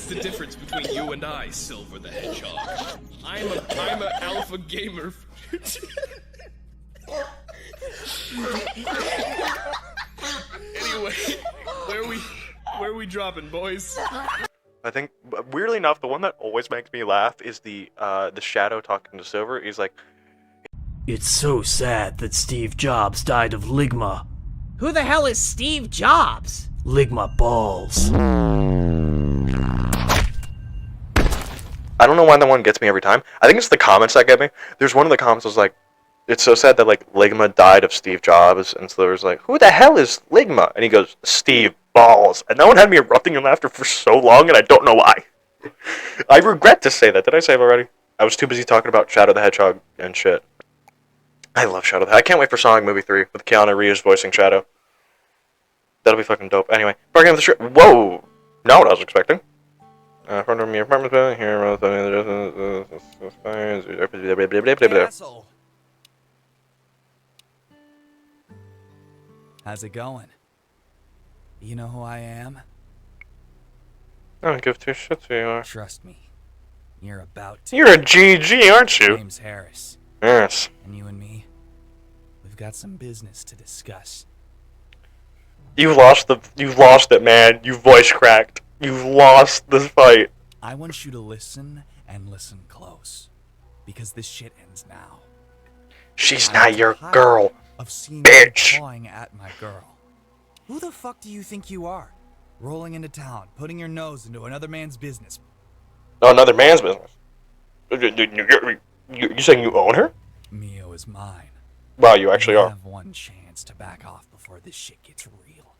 the difference between you and I, Silver the Hedgehog. I'm a alpha gamer. Anyway, where we dropping, boys? I think, weirdly enough, the one that always makes me laugh is the Shadow talking to Silver. He's like, It's so sad that Steve Jobs died of ligma. Who the hell is Steve Jobs? Ligma balls. I don't know why that one gets me every time. I think it's the comments that get me. There's one of the comments that was like, it's so sad that like Ligma died of Steve Jobs, and Silver's like, who the hell is Ligma? And he goes, Steve Balls. And that one had me erupting in laughter for so long, and I don't know why. I regret to say that. Did I say it already? I was too busy talking about Shadow the Hedgehog and shit. I love Shadow the Hedgehog. I can't wait for Sonic Movie 3 with Keanu Reeves voicing Shadow. That'll be fucking dope. Anyway, bargain of the strip. Whoa! Not what I was expecting. Front of me apartment building here. Asshole. How's it going? You know who I am? I don't give two shits who you are. Trust me. You're about to. You're a GG, aren't My you? name's Harris. Yes. And you and me, we've got some business to discuss. You lost it, man. You voice cracked. You lost this fight. I want you to listen and listen close. Because this shit ends now. She's I'm not your tired girl. Of seeing Bitch. you clawing at my girl. Who the fuck do you think you are? Rolling into town, putting your nose into another man's business. No, another man's business. You saying you own her? Mio is mine. Wow, you actually You are. have one chance to back off before this shit gets real.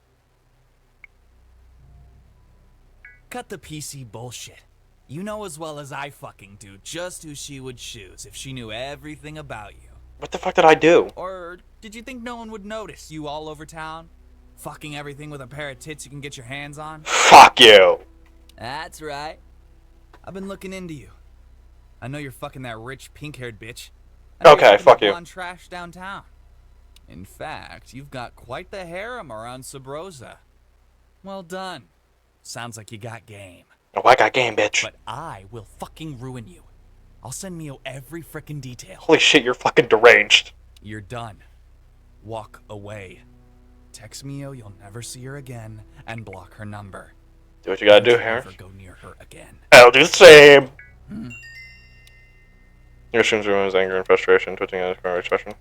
Cut the PC bullshit. You know as well as I fucking do just who she would choose if she knew everything about you. What the fuck did I do? Or did you think no one would notice you all over town? Fucking everything with a pair of tits you can get your hands on? Fuck you. That's right. I've been looking into you. I know you're fucking that rich pink-haired bitch. I know Okay, you're fucking fuck the you. blonde trash downtown. In fact, you've got quite the harem around Sabrosa. Well done. Sounds like you got game. Oh, I got game, bitch. But I will fucking ruin you. I'll send Mio every frickin' detail. Holy shit, you're fucking deranged. You're done. Walk away. Text Mio you'll never see her again and block her number. Do what you gotta do, Don't Harris. ever go near her again. I'll do the same. Your streams are his anger and frustration, twitching at his current expression.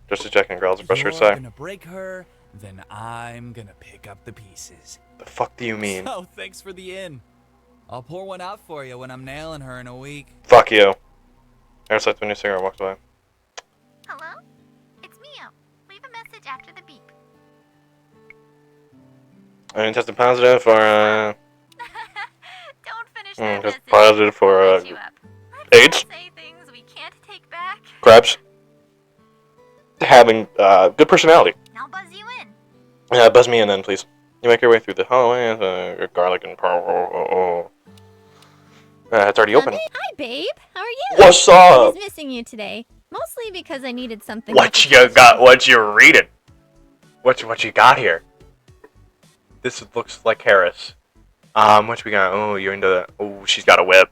Just to check and growls of pressure You're say. gonna break her, then I'm gonna pick up the pieces. The fuck do you mean? So thanks for the in. I'll pour one out for you when I'm nailing her in a week. Fuck you. Harris lights a new cigarette and walks away. Hello? It's Mio. Leave a message after the beep. I mean, tested positive for, Don't finish that just message. positive for, I'll set you up. Let's AIDS? not say things we can't take back. crabs. Having, good personality. I'll buzz you in. Buzz me in then, please. You make your way through the hallway, garlic and it's already open. Hi, babe. How are you? What's I up? was missing you today. Mostly because I needed something. What you got? What you reading? What you got here? This looks like Harris. What we got? Oh, you're into that. Oh, she's got a whip.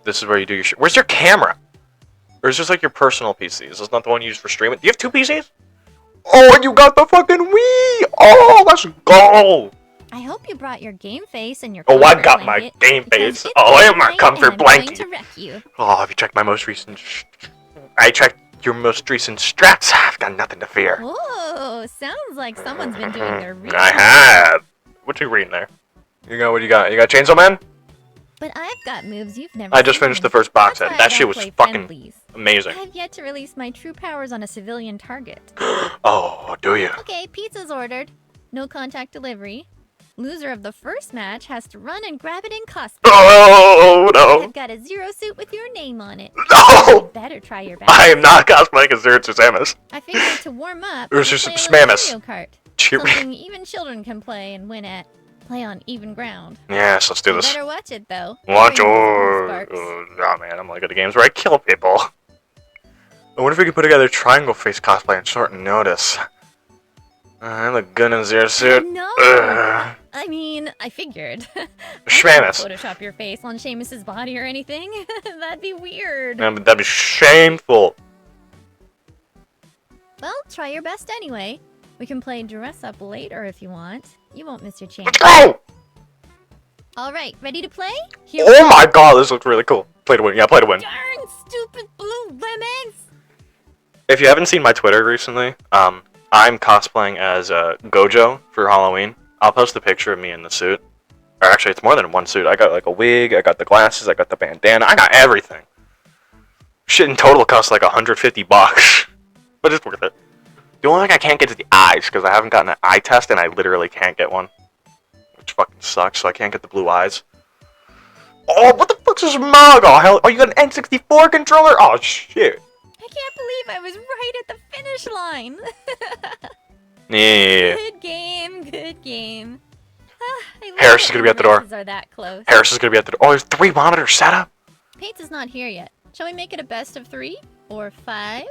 This is where you do your shit. Where's your camera? Or is this like your personal PC? Is this not the one you use for streaming? Do you have two PCs? Oh, you got the fucking Wii! Oh, let's go! I hope you brought your game face and your Oh, I comfort got my blanket, game because face. it's Oh, and late my night comfort and I'm going blanket. to wreck you. Oh, have you checked my most recent... I checked your most recent strats. I've got nothing to fear. Oh, sounds like someone's been doing their research. I have. What you reading there? What you got? You got Chainsaw Man? But I've got moves you've never I just seen. finished the first box That's set. why I That shit don't was play fucking friendlies. amazing. I've yet to release my true powers on a civilian target. Oh, do you? Okay, pizza's ordered. No contact delivery. Loser of the first match has to run and grab it in cosplay. Oh, no. I've got a zero suit with your name on it. No! You better try your best. I am not cosplaying as Zerus Samus. I figured to warm up, Or we'd just play a little Smamus. Mario Kart. Cheer me. Something even children can play and win at. Play on even ground. Yes, let's do You this. better watch it though. Watch Bring those or... sparks. Oh, man, I'm like at the games where I kill people. I wonder if we could put together triangle face cosplay on short notice. I look good in Zero suit. No. Ugh. I mean, I figured. I Shamus. wouldn't Photoshop your face on Seamus's body or anything. That'd be weird. Yeah, but that'd be shameful. Well, try your best anyway. We can play dress up later if you want. You won't miss your chance. Let's go! All right, ready to play? Here we Oh my god, this looks really cool. Play to win. Yeah, play to win. Darn stupid blue lemons! If you haven't seen my Twitter recently, I'm cosplaying as Gojo for Halloween. I'll post a picture of me in the suit. Or actually, it's more than one suit. I got like a wig, I got the glasses, I got the bandana, I got everything. Shit in total costs like $150, but it's worth it. The only thing I can't get is the eyes, because I haven't gotten an eye test and I literally can't get one. Which fucking sucks, so I can't get the blue eyes. Oh, what the fuck's this mug? Oh, hell, oh, you got an N64 controller? Oh, shit. I can't believe I was right at the finish line. Yeah. Good game, good game. Ah, I love Harris it is gonna when be at the door. races are that close. Harris is gonna be at the door. Oh, there's 3 monitors set up. Pizza's not here yet. Shall we make it a best of 3 or 5?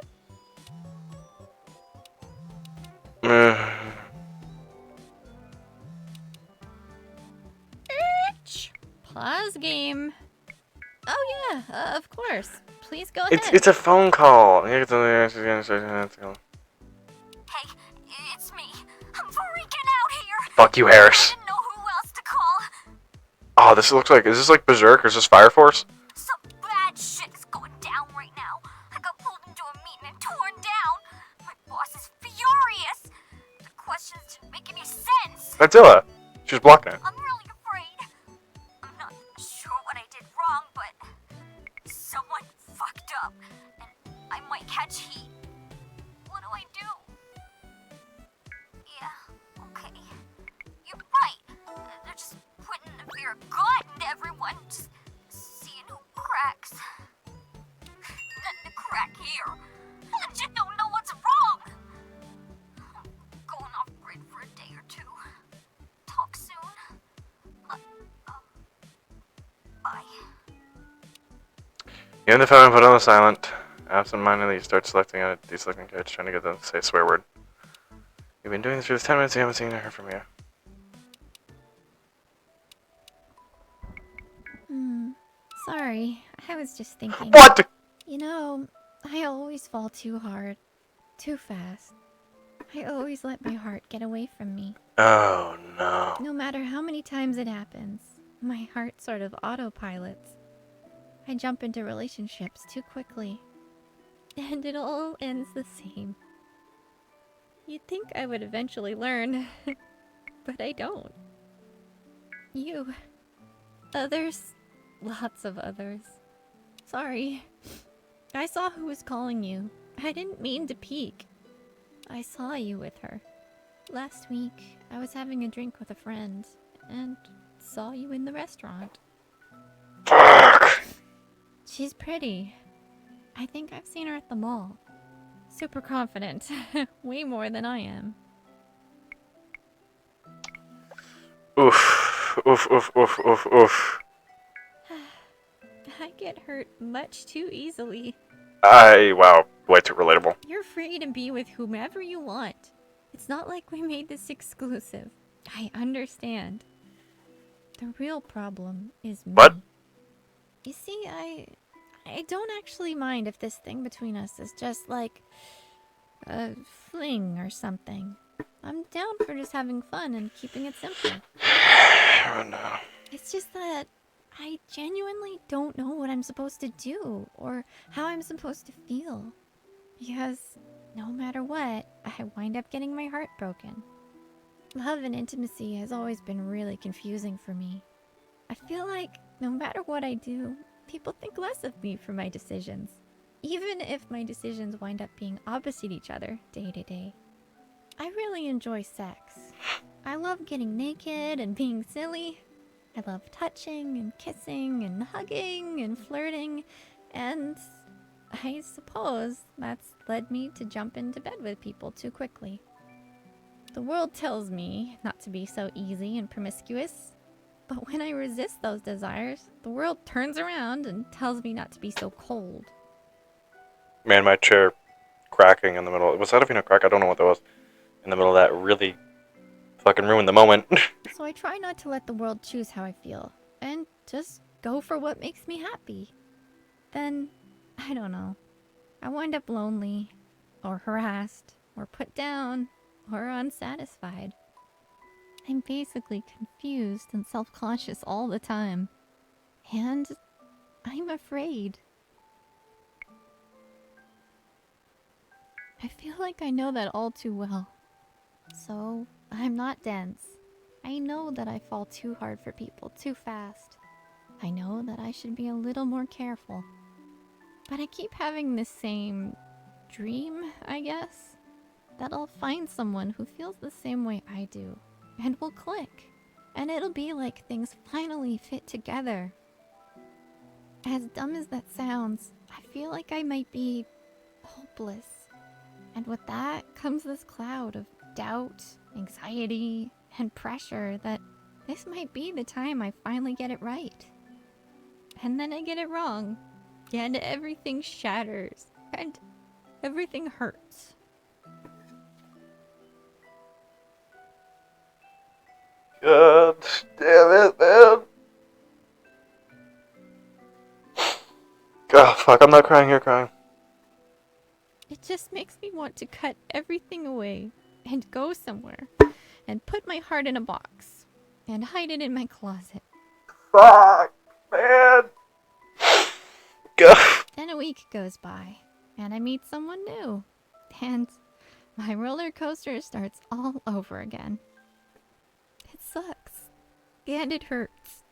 Pause game. Oh yeah, of course. Please go ahead. It's a phone call. Hey, it's me. I'm freaking out here. Fuck you, Harris. I didn't know who else to call. Oh, this looks like. Is this like Berserk or is this Fire Force? Some bad shit is going down right now. I got pulled into a meeting and torn down. My boss is furious. The questions didn't make any sense. Godzilla. She's blocking it. I'm really afraid. I'm not sure what I did wrong, but someone fucked up, and I might catch heat. What do I do? Yeah, okay. You're right. They're just putting the fear of God into everyone, just seeing who cracks. Nothing to crack here. I just don't know what's wrong. I'm going off grid for a day or two. Talk soon. Bye. You end the phone and put on the silent. Absent-mindedly, you start selecting a deselecting cards, trying to get them to say a swear word. You've been doing this for 10 minutes, you haven't seen or heard from you. Sorry, I was just thinking. What? You know, I always fall too hard, too fast. I always let my heart get away from me. Oh, no. No matter how many times it happens, my heart sort of autopilots. I jump into relationships too quickly. And it all ends the same. You'd think I would eventually learn, but I don't. You. Others. Lots of others. Sorry. I saw who was calling you. I didn't mean to peek. I saw you with her. Last week, I was having a drink with a friend, and saw you in the restaurant. Fuck. She's pretty. I think I've seen her at the mall. Super confident. Way more than I am. Oof. Oof, oof, oof, oof, oof. I get hurt much too easily. Wow, way too relatable. You're free to be with whomever you want. It's not like we made this exclusive. I understand. The real problem is me. What? You see, I don't actually mind if this thing between us is just like a fling or something. I'm down for just having fun and keeping it simple. Oh no. It's just that I genuinely don't know what I'm supposed to do or how I'm supposed to feel. Because no matter what, I wind up getting my heart broken. Love and intimacy has always been really confusing for me. I feel like no matter what I do, people think less of me for my decisions. Even if my decisions wind up being opposite each other day to day. I really enjoy sex. I love getting naked and being silly. I love touching and kissing and hugging and flirting. And I suppose that's led me to jump into bed with people too quickly. The world tells me not to be so easy and promiscuous. But when I resist those desires, the world turns around and tells me not to be so cold. Man, my chair cracking in the middle. Was that a Vino crack? I don't know what that was. In the middle of that really fucking ruined the moment. So I try not to let the world choose how I feel, and just go for what makes me happy. Then, I don't know, I wind up lonely, or harassed, or put down, or unsatisfied. I'm basically confused and self-conscious all the time. And I'm afraid. I feel like I know that all too well. So, I'm not dense. I know that I fall too hard for people too fast. I know that I should be a little more careful. But I keep having this same dream, I guess, that I'll find someone who feels the same way I do, and we'll click. And it'll be like things finally fit together. As dumb as that sounds, I feel like I might be hopeless. And with that comes this cloud of doubt, anxiety, and pressure that this might be the time I finally get it right. And then I get it wrong. And everything shatters. And everything hurts. God damn it, man. God, fuck, I'm not crying, you're crying. It just makes me want to cut everything away and go somewhere and put my heart in a box and hide it in my closet. Fuck, man. God. Then a week goes by and I meet someone new and my roller coaster starts all over again. It sucks and it hurts.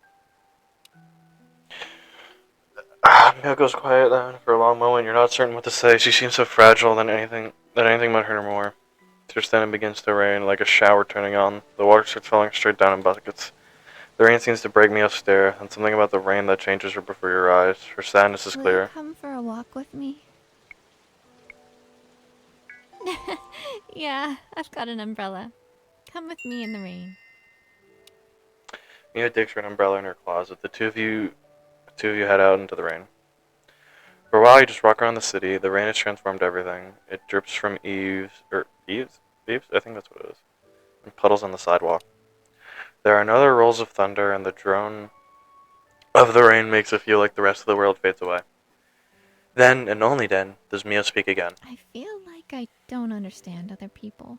Mia goes quiet then for a long moment. You're not certain what to say. She seems so fragile that anything might hurt her more. Just then it begins to rain, like a shower turning on. The water starts falling straight down in buckets. The rain seems to break Mia's stare, and something about the rain that changes her before your eyes. Her sadness is Will clear. you come for a walk with me? Yeah, I've got an umbrella. Come with me in the rain. Mia digs for an umbrella in her closet. The two of you head out into the rain. For a while, you just walk around the city. The rain has transformed everything. It drips from eaves? I think that's what it is. And puddles on the sidewalk. There are no other rolls of thunder, and the drone of the rain makes it feel like the rest of the world fades away. Then, and only then, does Mia speak again. I feel like I don't understand other people.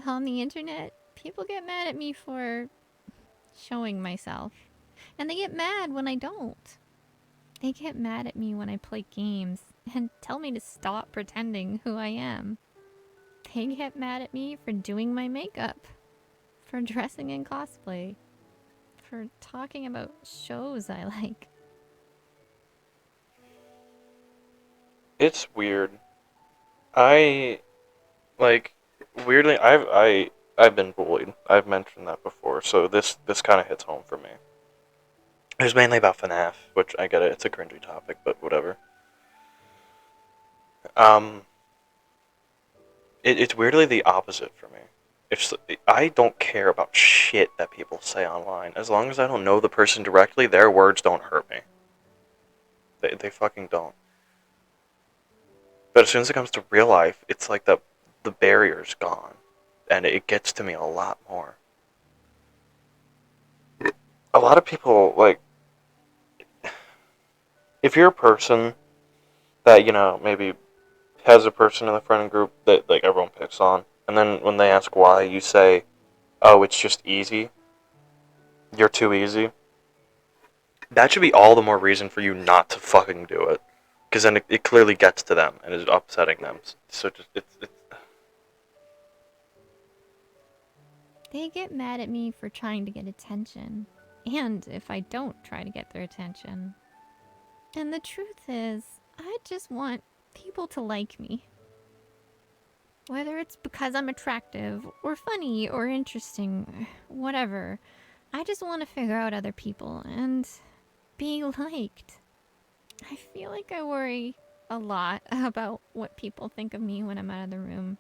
On the internet, people get mad at me for showing myself. And they get mad when I don't. They get mad at me when I play games and tell me to stop pretending who I am. They get mad at me for doing my makeup, for dressing in cosplay, for talking about shows I like. It's weird. Weirdly, I've been bullied. I've mentioned that before, so this kind of hits home for me. It was mainly about FNAF, which I get it. It's a cringy topic, but whatever. It's weirdly the opposite for me. I don't care about shit that people say online. As long as I don't know the person directly, their words don't hurt me. They fucking don't. But as soon as it comes to real life, it's like the barrier's gone. And it gets to me a lot more. A lot of people, like, if you're a person that, maybe has a person in the friend group that like everyone picks on, and then when they ask why, you say, "Oh, it's just easy. You're too easy." That should be all the more reason for you not to fucking do it, because then it clearly gets to them and is upsetting them. So just it's They get mad at me for trying to get attention, and if I don't try to get their attention. And the truth is, I just want people to like me. Whether it's because I'm attractive, or funny, or interesting, whatever. I just want to figure out other people and be liked. I feel like I worry a lot about what people think of me when I'm out of the room.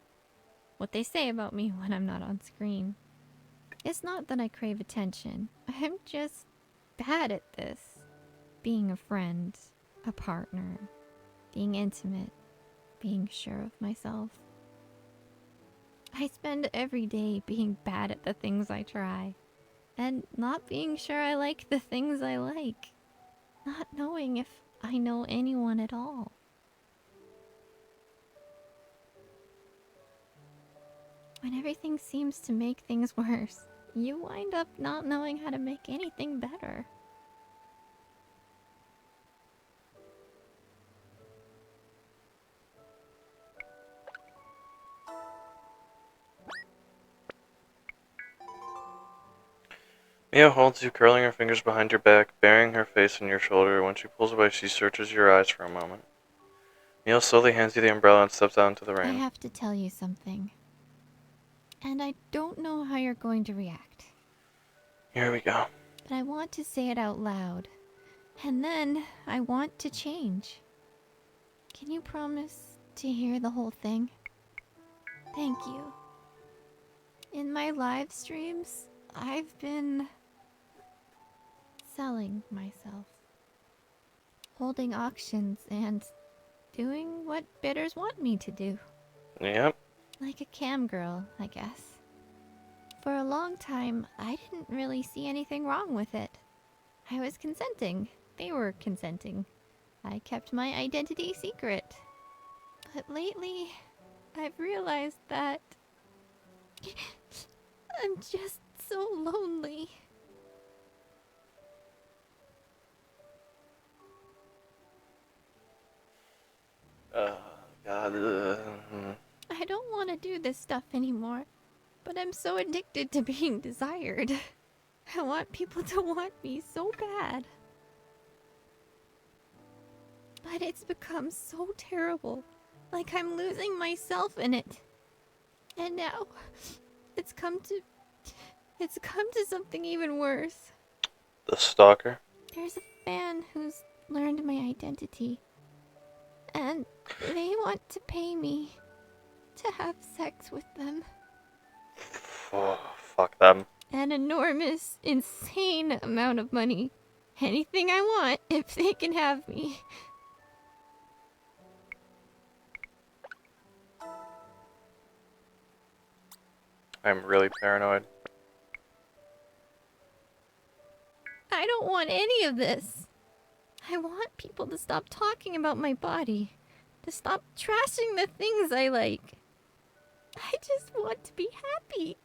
What they say about me when I'm not on screen. It's not that I crave attention. I'm just bad at this. Being a friend, a partner, being intimate, being sure of myself. I spend every day being bad at the things I try, and not being sure I like the things I like. Not knowing if I know anyone at all. When everything seems to make things worse, you wind up not knowing how to make anything better. Mia holds you, curling her fingers behind your back, burying her face in your shoulder. When she pulls away, she searches your eyes for a moment. Mia slowly hands you the umbrella and steps out into the I rain. have to tell you something. And I don't know how you're going to react. Here we go. But I want to say it out loud. And then I want to change. Can you promise to hear the whole thing? Thank you. In my live streams, I've been selling myself. Holding auctions and doing what bidders want me to do. Yep. Like a cam girl, I guess. For a long time, I didn't really see anything wrong with it. I was consenting. They were consenting. I kept my identity secret. But lately, I've realized that I'm just so lonely. God. I don't want to do this stuff anymore, but I'm so addicted to being desired. I want people to want me so bad. But it's become so terrible, like I'm losing myself in it. And now, it's come to something even worse. The stalker. There's a fan who's learned my identity. And they want to pay me to have sex with them. Oh, fuck them. An enormous, insane amount of money. Anything I want if they can have me. I'm really paranoid. I don't want any of this. I want people to stop talking about my body. To stop trashing the things I like. I just want to be happy.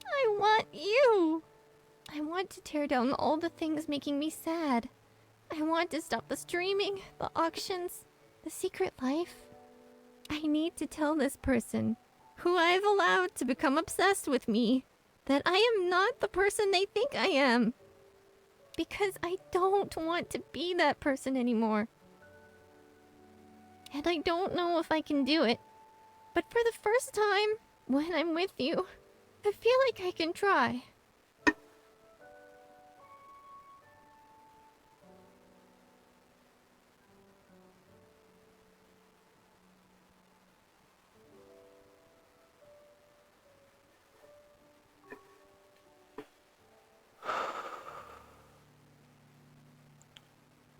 I want you. I want to tear down all the things making me sad. I want to stop the streaming, the auctions, the secret life. I need to tell this person, who I've allowed to become obsessed with me, that I am not the person they think I am. Because I don't want to be that person anymore. And I don't know if I can do it. But for the first time, when I'm with you, I feel like I can try.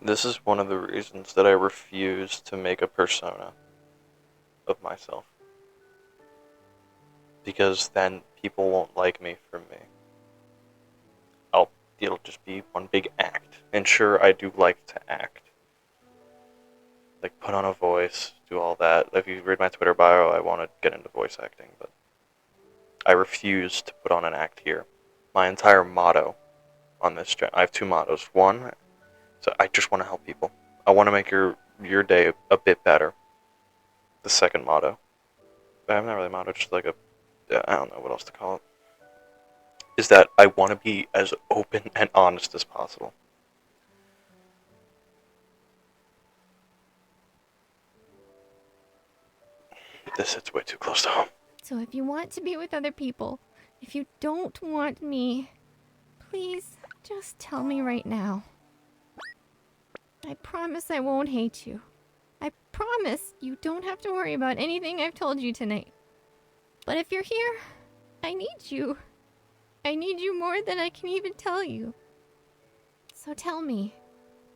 This is one of the reasons that I refuse to make a persona of myself. Because then people won't like me for me. It'll just be one big act. And sure, I do like to act. like put on a voice, do all that. If you read my Twitter bio, I want to get into voice acting, but I refuse to put on an act here. My entire motto on this I have two mottos. One, so I just want to help people. I want to make your day a bit better. The second motto, I'm not really a motto, just like I don't know what else to call it, is that I want to be as open and honest as possible. This hits way too close to home. So if you want to be with other people, if you don't want me, please just tell me right now. I promise I won't hate you. I promise you don't have to worry about anything I've told you tonight. But if you're here, I need you. I need you more than I can even tell you. So tell me,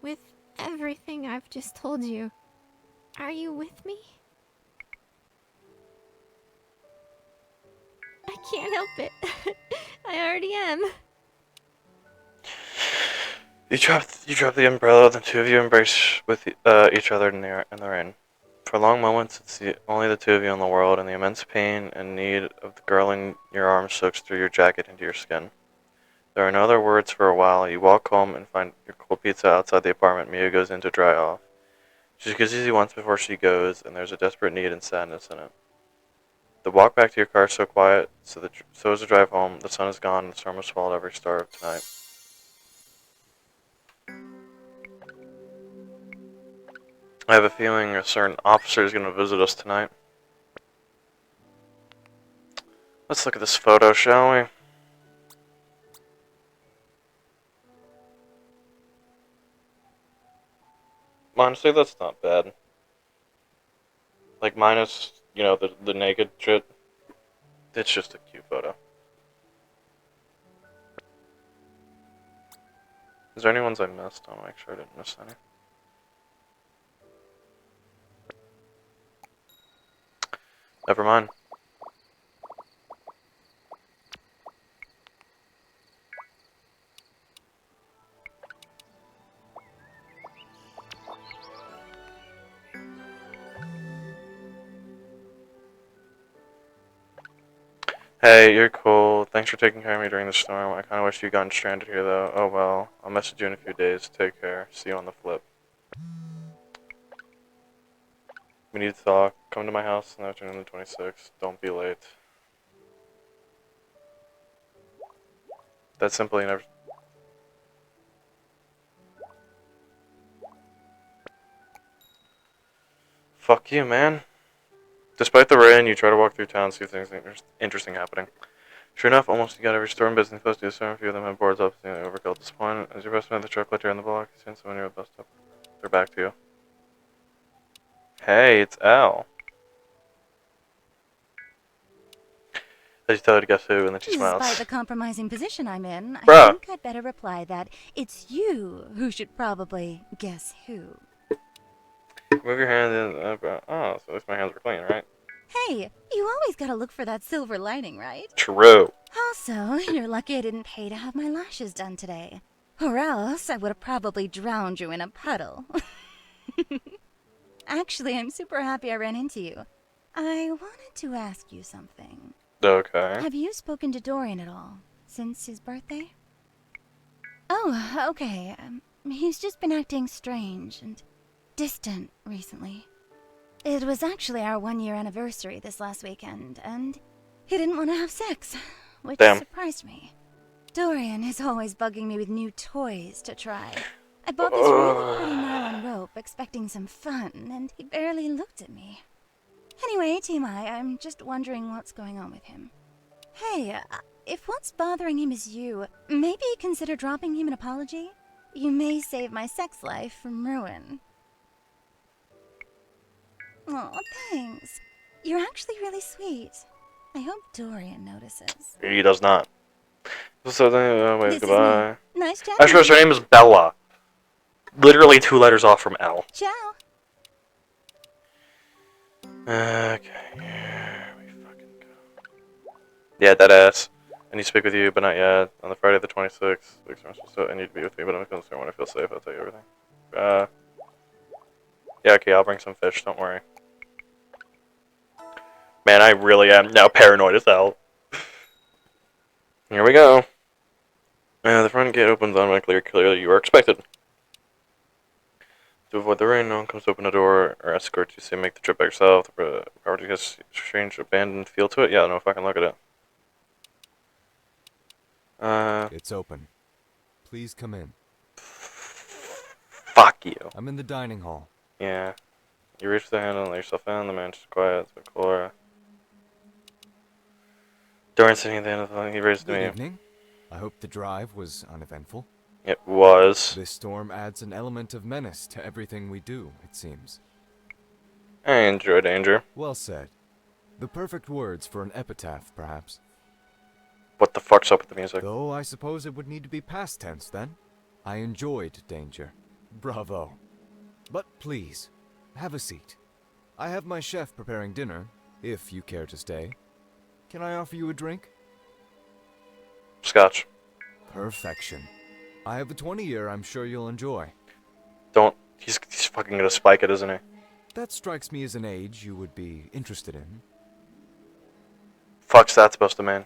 with everything I've just told you, are you with me? I can't help it. I already am. You drop the umbrella, the two of you embrace with each other in the rain. For long moments, it's only the two of you in the world, and the immense pain and need of the girl in your arms soaks through your jacket into your skin. There are no other words for a while. You walk home and find your cold pizza outside the apartment. Mia goes in to dry off. She kisses you once before she goes, and there's a desperate need and sadness in it. The walk back to your car is so quiet, so is the drive home. The sun is gone, and the storm has swallowed every star of tonight. I have a feeling a certain officer is going to visit us tonight. Let's look at this photo, shall we? Honestly, that's not bad. Like, minus, you know, the naked shit. It's just a cute photo. Is there any ones I missed? I'll make sure I didn't miss any. Never mind. Hey, you're cool. Thanks for taking care of me during the storm. I kinda wish you'd gotten stranded here though. Oh well. I'll message you in a few days. Take care. See you on the flip. We need to talk. Come to my house on the afternoon of the 26th. Don't be late. That's simply never... Fuck you, man. Despite the rain, you try to walk through town, see if things interesting happening. Sure enough, almost you got every store and business close to you. A few of them have boards up, seeing overkill at this point. As you best met the truck later in the block, you see someone near the bus stop. They're back to you. Hey, it's Al. As you tell her to guess who, and then she smiles. Despite the compromising position I'm in, Bruh. I think I'd better reply that it's you who should probably guess who. Move your hands in. Oh, so at least my hands were clean, right? Hey, you always gotta look for that silver lining, right? True. Also, you're lucky I didn't pay to have my lashes done today. Or else I would have probably drowned you in a puddle. Actually, I'm super happy I ran into you. I wanted to ask you something. Okay. Have you spoken to Dorian at all since his birthday? Oh, okay. He's just been acting strange and distant recently. It was actually our 1-year anniversary this last weekend, and he didn't want to have sex, which surprised me. Dorian is always bugging me with new toys to try. I bought this really pretty nylon rope expecting some fun, and he barely looked at me. Anyway, TMI, I'm just wondering what's going on with him. Hey, if what's bothering him is you, maybe consider dropping him an apology? You may save my sex life from ruin. Oh, thanks. You're actually really sweet. I hope Dorian notices. He does not. So then, wait, This is goodbye. me. Nice chatting. I suppose her name is Bella. Literally 2 letters off from L. Ciao. Okay, here we fucking go. Yeah, that ass. I need to speak with you, but not yet. On the Friday the 26th, so I need to be with me, but I'm concerned when I feel safe. I'll tell you everything. Yeah, okay, I'll bring some fish, don't worry. Man, I really am now paranoid as hell. Here we go. The front gate opens automatically. Clearly, you are expected. To avoid the rain, no one comes to open the door or escort you. Say make the trip by yourself. The property has a strange, abandoned feel to it. Yeah, no fucking look at it. It's open. Please come in. Fuck you. I'm in the dining hall. Yeah. You reach the handle and let yourself in. The man's quiet. It's a bit cooler. Doran sitting at the end of the line, he raised to me. Good evening. I hope the drive was uneventful. It was. This storm adds an element of menace to everything we do, it seems. I enjoy danger. Well said. The perfect words for an epitaph, perhaps. What the fuck's up with the music? Though I suppose it would need to be past tense then. I enjoyed danger. Bravo. But please, have a seat. I have my chef preparing dinner, if you care to stay. Can I offer you a drink? Scotch. Perfection. I have a 20-year I'm sure you'll enjoy. Don't. He's fucking gonna spike it, isn't he? That strikes me as an age you would be interested in. Fuck's that supposed to mean?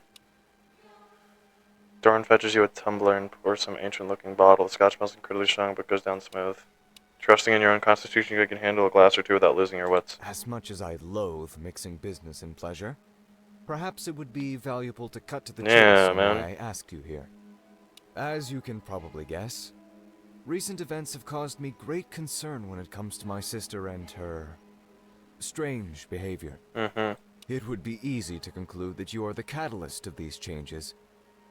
Doran fetches you a tumbler and pours some ancient-looking bottle. The scotch smells incredibly strong but goes down smooth. Trusting in your own constitution, you can handle a glass or two without losing your wits. As much as I loathe mixing business and pleasure, perhaps it would be valuable to cut to the chase on why I asked you here. As you can probably guess, recent events have caused me great concern when it comes to my sister and her strange behavior. It would be easy to conclude that you are the catalyst of these changes.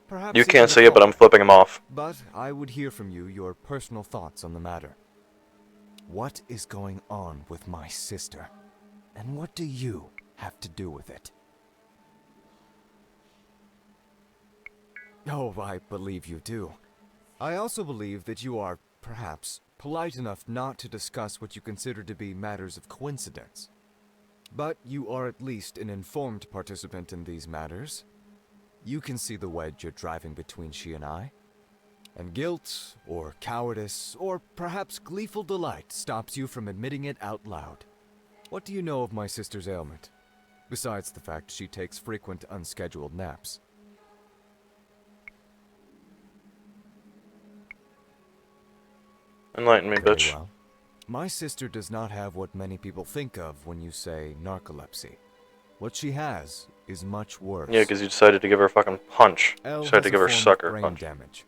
Perhaps you can't see it, but I'm flipping him off. But I would hear from you your personal thoughts on the matter. What is going on with my sister? And what do you have to do with it? Oh, I believe you do. I also believe that you are, perhaps, polite enough not to discuss what you consider to be matters of coincidence. But you are at least an informed participant in these matters. You can see the wedge you're driving between she and I. And guilt, or cowardice, or perhaps gleeful delight stops you from admitting it out loud. What do you know of my sister's ailment? Besides the fact she takes frequent unscheduled naps. Enlighten me, Very bitch. well. My sister does not have what many people think of when you say narcolepsy. What she has is much worse. Yeah, because you decided to give her a fucking punch. You Elle decided has to a give her form of sucker brain punch. damage,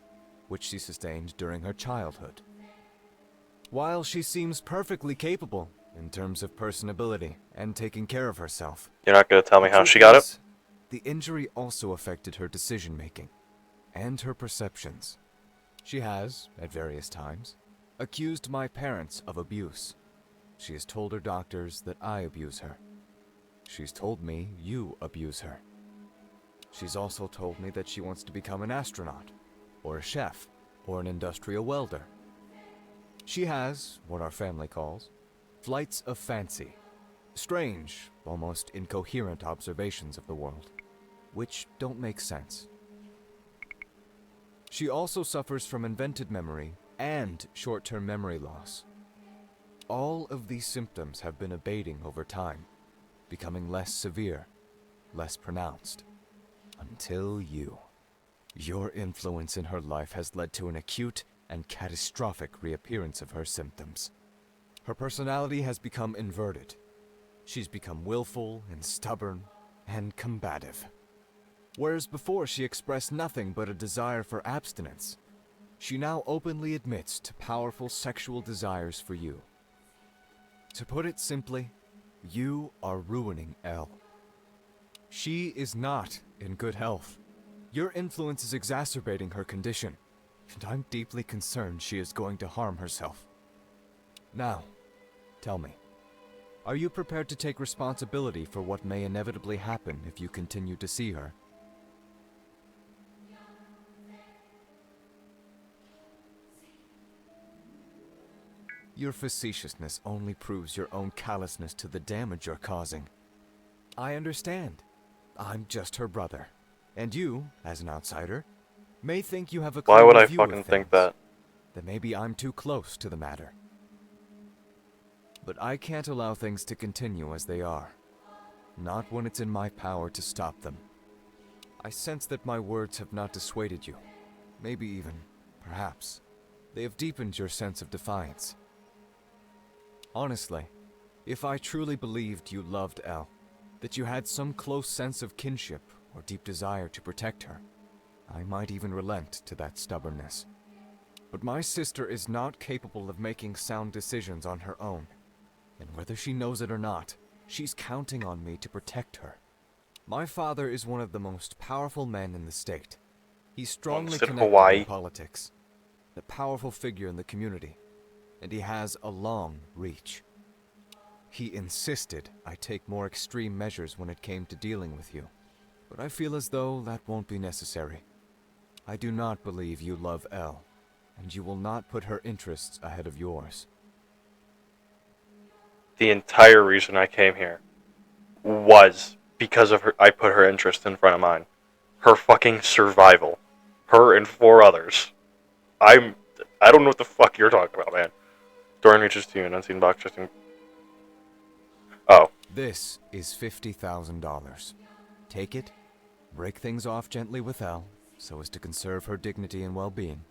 which she sustained during her childhood. While she seems perfectly capable in terms of personability and taking care of herself, You're not gonna tell me the how truth she got it? is, the injury also affected her decision-making and her perceptions. She has, at various times, accused my parents of abuse. She has told her doctors that I abuse her. She's told me you abuse her. She's also told me that she wants to become an astronaut, or a chef, or an industrial welder. She has, what our family calls, flights of fancy. Strange, almost incoherent observations of the world, which don't make sense. She also suffers from invented memory and short-term memory loss. All of these symptoms have been abating over time, becoming less severe, less pronounced, until you. Your influence in her life has led to an acute and catastrophic reappearance of her symptoms. Her personality has become inverted. She's become willful and stubborn and combative. Whereas before she expressed nothing but a desire for abstinence, she now openly admits to powerful sexual desires for you. To put it simply, you are ruining Elle. She is not in good health. Your influence is exacerbating her condition, and I'm deeply concerned she is going to harm herself. Now, tell me, are you prepared to take responsibility for what may inevitably happen if you continue to see her? Your facetiousness only proves your own callousness to the damage you're causing. I understand. I'm just her brother. And you, as an outsider, may think you have a Why would clearer I view of fucking think things. that? That maybe I'm too close to the matter. But I can't allow things to continue as they are. Not when it's in my power to stop them. I sense that my words have not dissuaded you. Maybe even, perhaps, they have deepened your sense of defiance. Honestly, if I truly believed you loved Elle, that you had some close sense of kinship or deep desire to protect her, I might even relent to that stubbornness. But my sister is not capable of making sound decisions on her own. And whether she knows it or not, she's counting on me to protect her. My father is one of the most powerful men in the state. He's strongly connected in politics, a powerful figure in the community, and he has a long reach. He insisted I take more extreme measures when it came to dealing with you, but I feel as though that won't be necessary. I do not believe you love Elle, and you will not put her interests ahead of yours. The entire reason I came here was because of her. I put her interest in front of mine. Her fucking survival. Her and 4 others. I don't know what the fuck you're talking about, man. Dorian reaches to you, an unseen box just. Oh. This is $50,000. Take it, break things off gently with Elle, so as to conserve her dignity and well-being,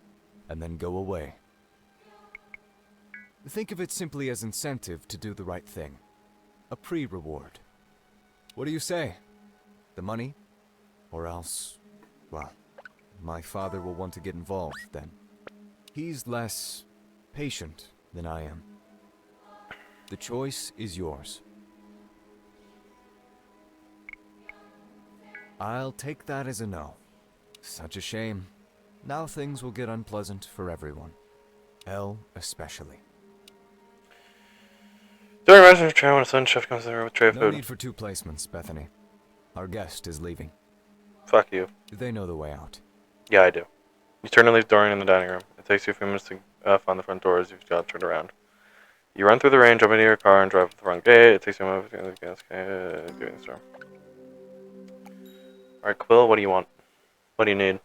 and then go away. Think of it simply as incentive to do the right thing. A pre-reward. What do you say? The money? Or else, well, my father will want to get involved then. He's less patient than I am. The choice is yours. I'll take that as a no. Such a shame. Now things will get unpleasant for everyone. Elle especially. During the restaurant train, when a sudden chef comes in the room with a tray of No food. need for 2 placements, Bethany. Our guest is leaving. Fuck you. They know the way out. Yeah, I do. You turn and leave Dorian in the dining room. It takes you a few minutes to find the front door as you've got turned around. You run through the rain, jump into your car, and drive to the front gate. It takes you a moment to get the store. Alright, Quill, what do you want? What do you need?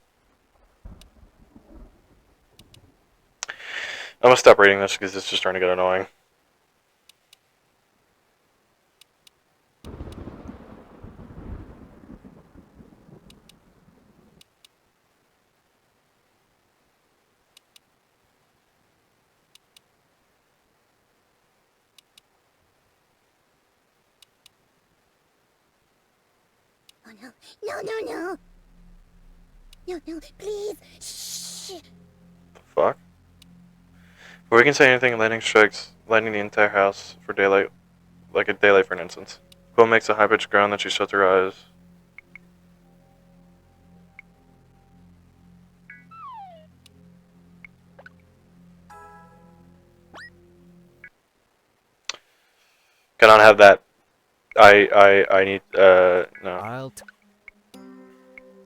I'm gonna stop reading this because it's just starting to get annoying. Oh no, no, no, no! No, no, please! Shh! The fuck? Before we can say anything, lightning strikes, lightning the entire house for daylight, like a daylight for an instance. Quill makes a high-pitched groan, then she shuts her eyes. Cannot have that. I need, no.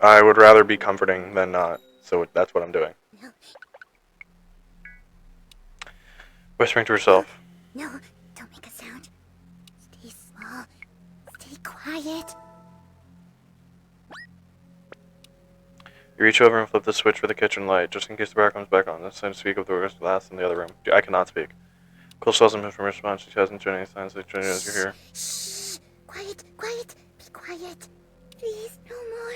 I would rather be comforting than not, so that's what I'm doing. No. Whispering to herself. No, don't make a sound. Stay small. Stay quiet. You reach over and flip the switch for the kitchen light, just in case the power comes back on. It's time to speak of the worst last in the other room. I cannot speak. Quill still hasn't moved from her response. She hasn't shown any signs that Jenny knows you're here. Shh! Quiet, quiet, be quiet. Please, no more.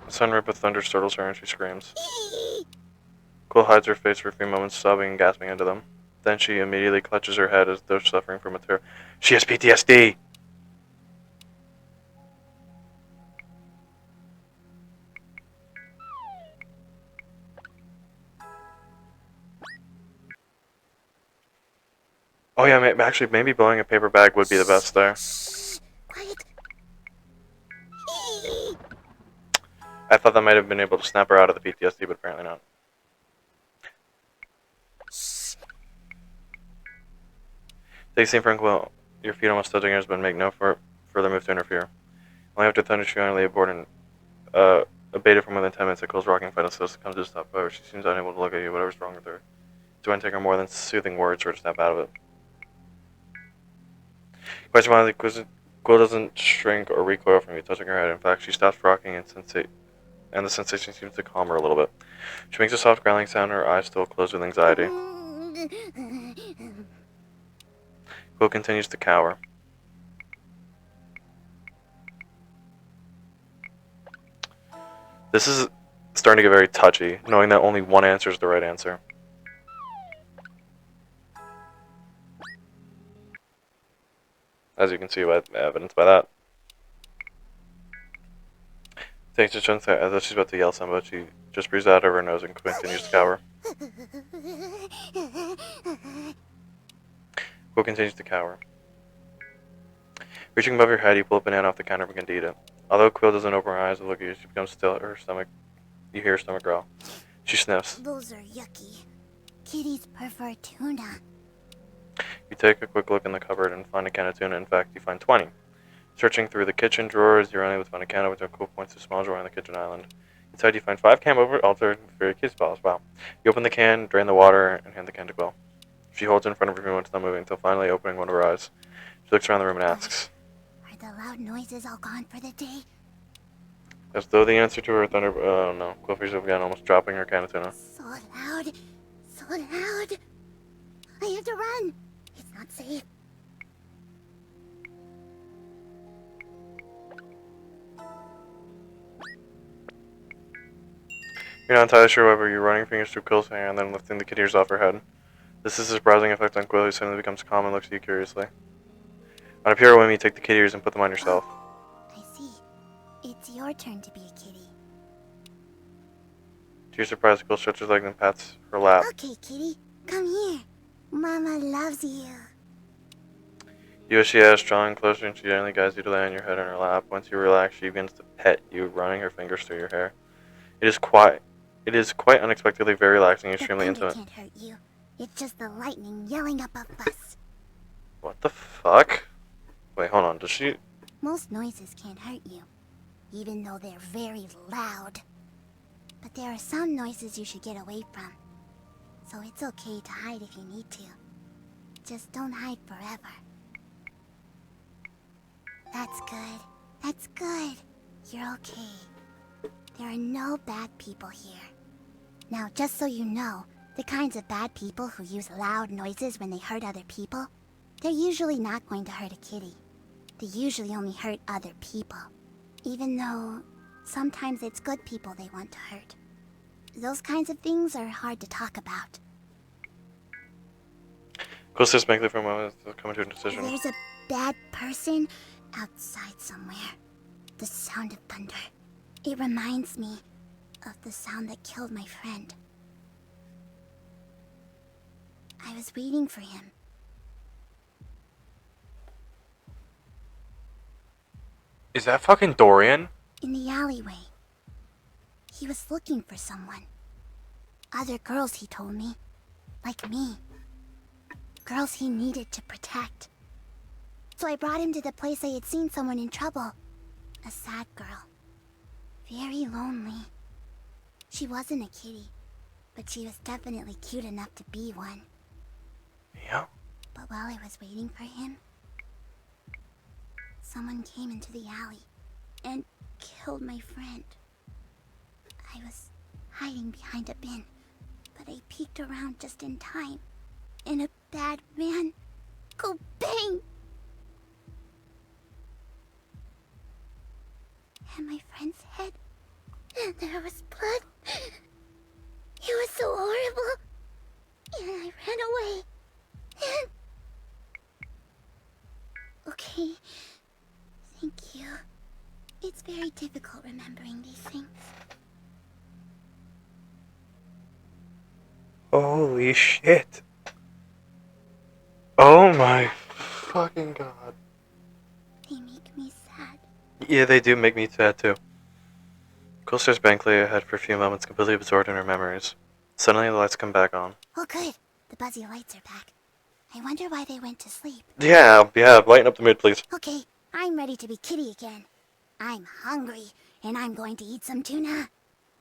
The sun rip of thunder startles her and she screams. Quill hides her face for a few moments, sobbing and gasping into them. Then she immediately clutches her head as though suffering from a terror. She has PTSD! Oh yeah, actually, maybe blowing a paper bag would be the best there. Quiet. I thought that might have been able to snap her out of the PTSD, but apparently not. Take a scene from Quill. Your feet almost touching hers, but make no further move to interfere. Only after thunder she finally aboard and abated from within 10 minutes of Quill's rocking final still comes to a stop. However, she seems unable to look at you, whatever's wrong with her. It won't take her more than soothing words for her to snap out of it. Quite smilingly, Quill doesn't shrink or recoil from you touching her head. In fact, she stops rocking and the sensation seems to calm her a little bit. She makes a soft growling sound, her eyes still closed with anxiety. Quill continues to cower. This is starting to get very touchy, knowing that only one answer is the right answer. As you can see by evidence by that. Thanks to Chun, I thought she's about to yell something, but she just breathes out of her nose and continues to cower. Quill continues to cower. Reaching above your head, you pull a banana off the counter and begin to eat it. Although Quill doesn't open her eyes to look at you, she becomes still. Her stomach, you hear her stomach growl. She sniffs. Those are yucky. Kitties prefer tuna. You take a quick look in the cupboard and find a can of tuna. In fact, you find 20. Searching through the kitchen drawers, you're unable to find a can, which Quill points to a small drawer on the kitchen island. Inside, you find 5 can over altered for kids balls. Wow. You open the can, drain the water, and hand the can to Quill. She holds it in front of her and not moving until finally opening one of her eyes. She looks around the room and asks, Are the loud noises all gone for the day? as though the answer to her thunder. Oh no. Quill freezes up again, almost dropping her can of tuna. So loud. So loud. I have to run. It's not safe. You're not entirely sure whether you're running fingers through Quill's hair and then lifting the kid ears off her head. This is a surprising effect on Quill, who suddenly becomes calm and looks at you curiously. On a pure whim, you take the kid ears and put them on yourself. I see. It's your turn to be a kitty. To your surprise, Quill stretches her legs and pats her lap. Okay, kitty. Come here. Mama loves you. You as she has drawn closer and she gently guides you to lay on your head on her lap. Once you relax, she begins to pet you, running her fingers through your hair. It is quite unexpectedly very relaxing and extremely the thunder intimate. can't hurt you. It's just the lightning yelling above us. What the fuck? Wait, hold on, does she... Most noises can't hurt you, even though they're very loud. But there are some noises you should get away from. So it's okay to hide if you need to. Just don't hide forever. That's good. That's good. You're okay. There are no bad people here. Now, just so you know, the kinds of bad people who use loud noises when they hurt other people, they're usually not going to hurt a kitty. They usually only hurt other people. Even though sometimes it's good people they want to hurt. Those kinds of things are hard to talk about. Quill sits mentally for a moment to come to a decision. There's a bad person outside somewhere. The sound of thunder. It reminds me of the sound that killed my friend. I was waiting for him. Is that fucking Dorian? In the alleyway. He was looking for someone. Other girls, he told me. Like me. Girls he needed to protect. So I brought him to the place I had seen someone in trouble. A sad girl. Very lonely. She wasn't a kitty, but she was definitely cute enough to be one. Yeah. But while I was waiting for him, someone came into the alley and killed my friend. I was hiding behind a bin, but I peeked around just in time, and a bad man go bang! At my friend's head, and there was blood. It was so horrible, and I ran away. And... Okay, thank you. It's very difficult remembering these things. Holy shit. Oh my fucking god. They make me sad. Yeah, they do make me sad too. Quill stares blankly ahead for a few moments, completely absorbed in her memories. Suddenly, the lights come back on. Oh good, the buzzy lights are back. I wonder why they went to sleep. Yeah, lighten up the mood, please. Okay, I'm ready to be kitty again. I'm hungry, and I'm going to eat some tuna.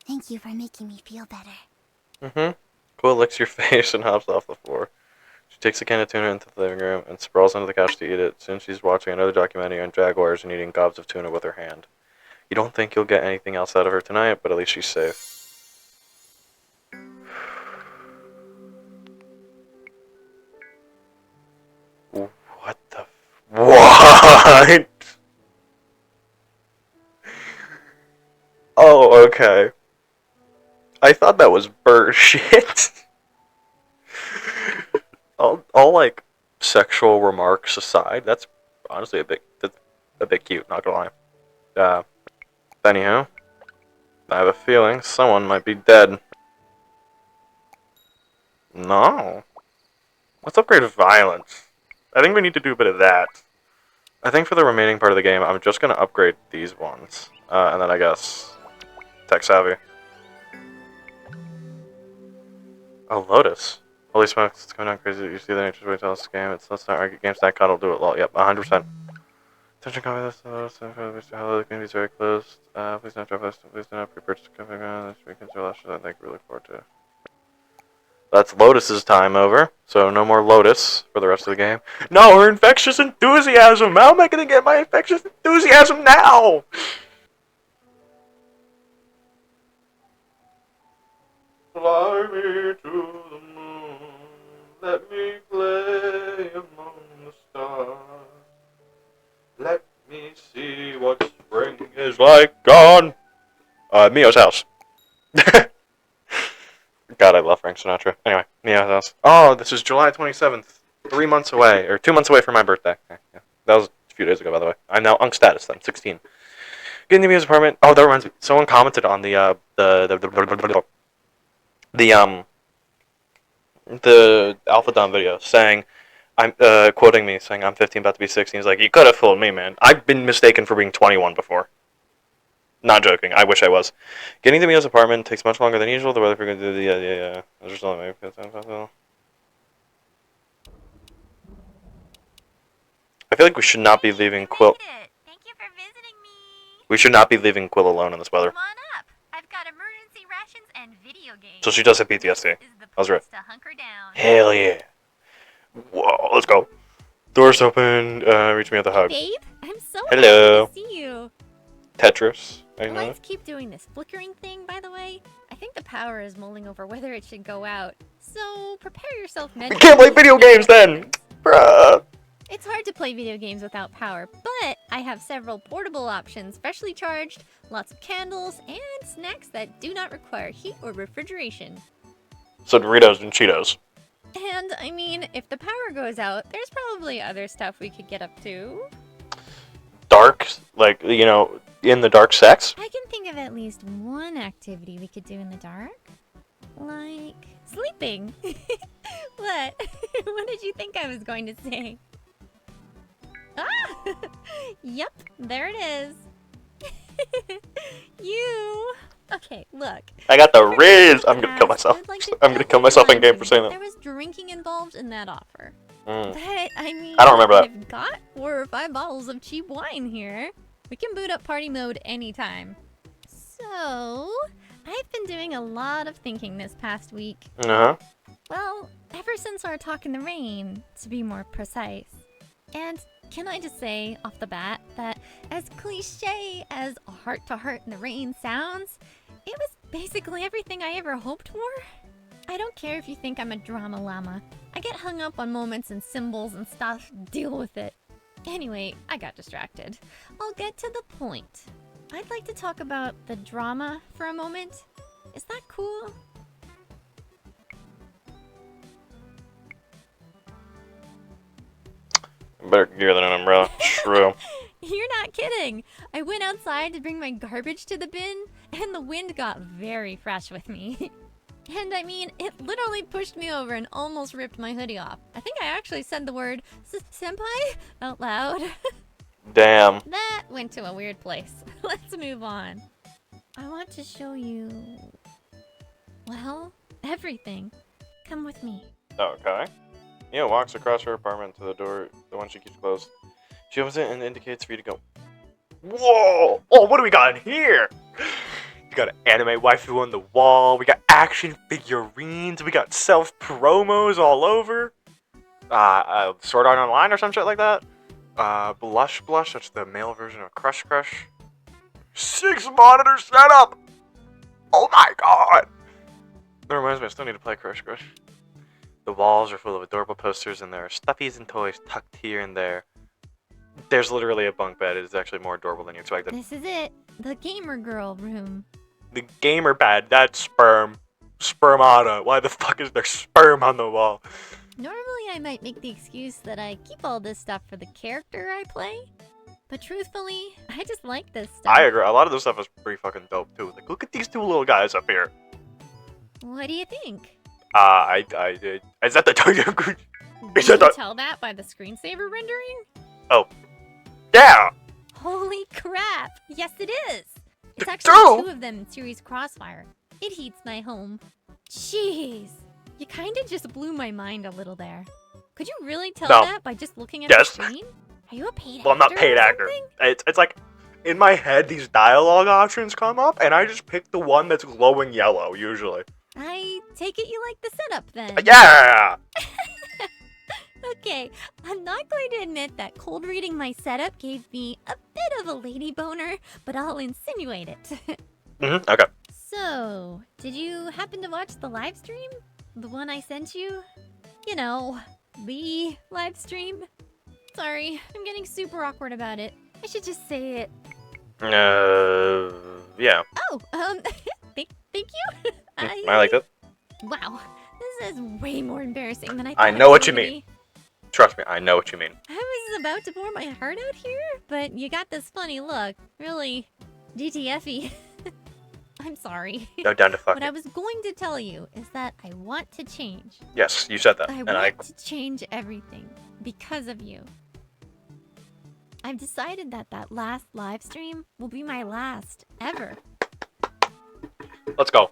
Thank you for making me feel better. Quill licks your face and hops off the floor. She takes a can of tuna into the living room and sprawls onto the couch to eat it. Soon she's watching another documentary on jaguars and eating gobs of tuna with her hand. You don't think you'll get anything else out of her tonight, but at least she's safe. What night. Oh, okay. I thought that was bird shit. all like sexual remarks aside, that's honestly that's a bit cute. Not gonna lie. Anyhow, I have a feeling someone might be dead. No. Let's upgrade violence. I think we need to do a bit of that. I think for the remaining part of the game, I'm just gonna upgrade these ones, and then I guess tech savvy. Oh, Lotus. Holy smokes, it's going on crazy. You see the nature's way to tell us game. Let's not argue. GameStack God will do it. Lol. Yep, 100%. Attention, copy this. Hello, the community is very closed. Please don't drop this. Please do not pre-purchase the company. This weekend's your last show. I think we look forward to. That's Lotus's time over. So no more Lotus for the rest of the game. No, her infectious enthusiasm. How am I gonna get my infectious enthusiasm now? Fly me to the moon, let me play among the stars. Let me see what spring is like on Mio's house. God, I love Frank Sinatra. Anyway, Mio's house. Oh, this is July 27th. 3 months away, or 2 months away from my birthday. Okay, yeah. That was a few days ago, by the way. I'm now Unk status then, 16. Getting to Mio's apartment. Oh, that reminds me. Someone commented on the Alpha Dom video saying, I'm quoting me saying I'm 15 about to be 16. He's like, you could have fooled me, man. I've been mistaken for being 21 before. Not joking. I wish I was. Getting to Mio's apartment takes much longer than usual. The weather frequency, yeah. I feel like we should not be leaving Quill. Thank you for visiting me. We should not be leaving Quill alone in this weather. Come on up. I've got emergency rations and video games. So she does have PTSD. I was right. To hunker down. Hell yeah. Whoa, let's go. Doors open. Reach me at the hug. Babe, I'm so Hello. happy to see you. Tetris. I know. Let's keep doing this flickering thing, by the way. I think the power is mulling over whether it should go out. So prepare yourself We mentally. can't play video games then! Bruh! It's hard to play video games without power, but I have several portable options, freshly charged, lots of candles, and snacks that do not require heat or refrigeration. So Doritos and Cheetos. And, I mean, if the power goes out, there's probably other stuff we could get up to. Dark, like, you know, in the dark sex? I can think of at least one activity we could do in the dark. Like, sleeping. What? What did you think I was going to say? Ah! Yep, there it is. You. Okay, look. I got the Riz! I'm gonna kill myself. I'm gonna kill myself in game for saying There that. was drinking involved in that offer. Mm. But, I mean, I don't remember that. I've got 4 or 5 bottles of cheap wine here. We can boot up party mode anytime. So, I've been doing a lot of thinking this past week. Uh-huh. Well, ever since our talk in the rain, to be more precise. And can I just say, off the bat, that as cliche as a heart-to-heart in the rain sounds, it was basically everything I ever hoped for. I don't care if you think I'm a drama llama. I get hung up on moments and symbols and stuff. Deal with it. Anyway, I got distracted. I'll get to the point. I'd like to talk about the drama for a moment. Is that cool? Better gear than an umbrella. True. You're not kidding. I went outside to bring my garbage to the bin, and the wind got very fresh with me. And I mean, it literally pushed me over and almost ripped my hoodie off. I think I actually said the word senpai out loud. Damn. That went to a weird place. Let's move on. I want to show you, well, everything. Come with me. Okay. Mia walks across her apartment to the door, the one she keeps closed. She opens it and indicates for you to go. Whoa! Oh, what do we got in here? We got an anime waifu on the wall. We got action figurines. We got self promos all over. Sword Art Online or some shit like that. Blush. That's the male version of Crush Crush. 6 monitor setup. Oh my god. That reminds me, I still need to play Crush Crush. The walls are full of adorable posters, and there are stuffies and toys tucked here and there. There's literally a bunk bed. It's actually more adorable than you expected. This is it. The gamer girl room. The gamer bed, that's sperm. Spermata. Why the fuck is there sperm on the wall? Normally, I might make the excuse that I keep all this stuff for the character I play. But truthfully, I just like this stuff. I agree. A lot of this stuff is pretty fucking dope too. Like, look at these two little guys up here. What do you think? I did. Is that the Is Can that you the? tell that by the screensaver rendering? Oh, yeah. Holy crap! Yes, it is! It's Two? actually 2 of them in Series Crossfire. It heats my home. Jeez. You kinda just blew my mind a little there. Could you really tell No. that by just looking at Yes. the screen? Are you a paid actor? Well, I'm not paid or actor. something? It's like in my head these dialogue options come up, and I just pick the one that's glowing yellow usually. I take it you like the setup then. Yeah. Okay, I'm not going to admit that cold reading my setup gave me a bit of a lady boner, but I'll insinuate it. Okay. So, did you happen to watch the live stream? The one I sent you? You know, the live stream? Sorry, I'm getting super awkward about it. I should just say it. Yeah. Oh, thank you. I like that. Wow, this is way more embarrassing than I thought. I it know was what you gonna mean. be. Trust me, I know what you mean. I was about to pour my heart out here, but you got this funny look. Really, GTFy. I'm sorry. No, down to fuck What I was going to tell you is that I want to change. Yes, you said that, I and want to change everything because of you. I've decided that that last live stream will be my last ever. Let's go.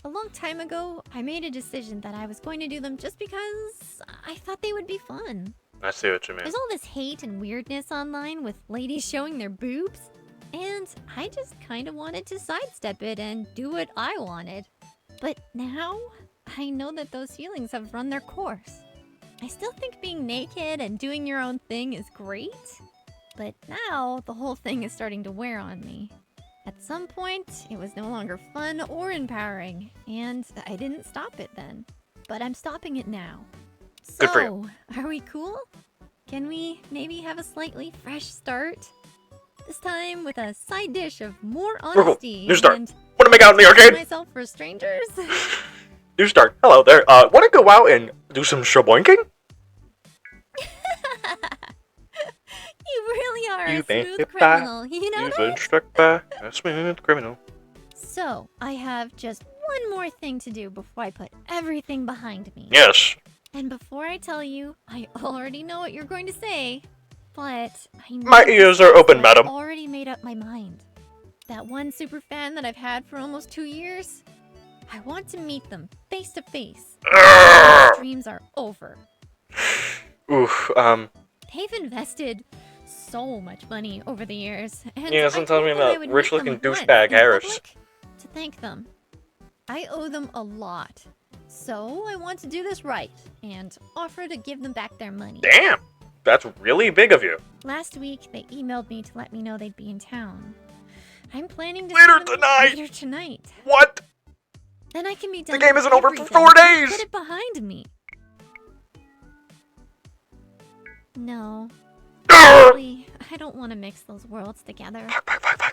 A long time ago, I made a decision that I was going to do them just because I thought they would be fun. I see what you mean. There's all this hate and weirdness online with ladies showing their boobs, and I just kind of wanted to sidestep it and do what I wanted. But now, I know that those feelings have run their course. I still think being naked and doing your own thing is great, but now the whole thing is starting to wear on me. At some point, it was no longer fun or empowering, and I didn't stop it then. But I'm stopping it now. Good for you. So, are we cool? Can we maybe have a slightly fresh start? This time with a side dish of more We're cool. honesty New start. and Wanna make out in the arcade? myself for strangers. New start. Hello there. Wanna go out and do some shaboinking? You really are a You've been smooth hit by- criminal, you know You've that? been struck by a smooth criminal. So, I have just one more thing to do before I put everything behind me. Yes. And before I tell you, I already know what you're going to say, but I know My ears are open, I've madam. already made up my mind. That one super fan that I've had for almost 2 years, I want to meet them face to face. Those dreams are over. Oof. They've invested so much money over the years, and Yeah, I someone tells me thought that I about would rich-looking meet them once douchebag in Harris. public to thank them. I owe them a lot, so I want to do this right and offer to give them back their money. Damn. That's really big of you. Last week, they emailed me to let me know they'd be in town. I'm planning to Later see them tonight. Later tonight. What? Then I can be The done. game with isn't over for everything 4 and days. Put it behind me. No. Actually, I don't want to mix those worlds together.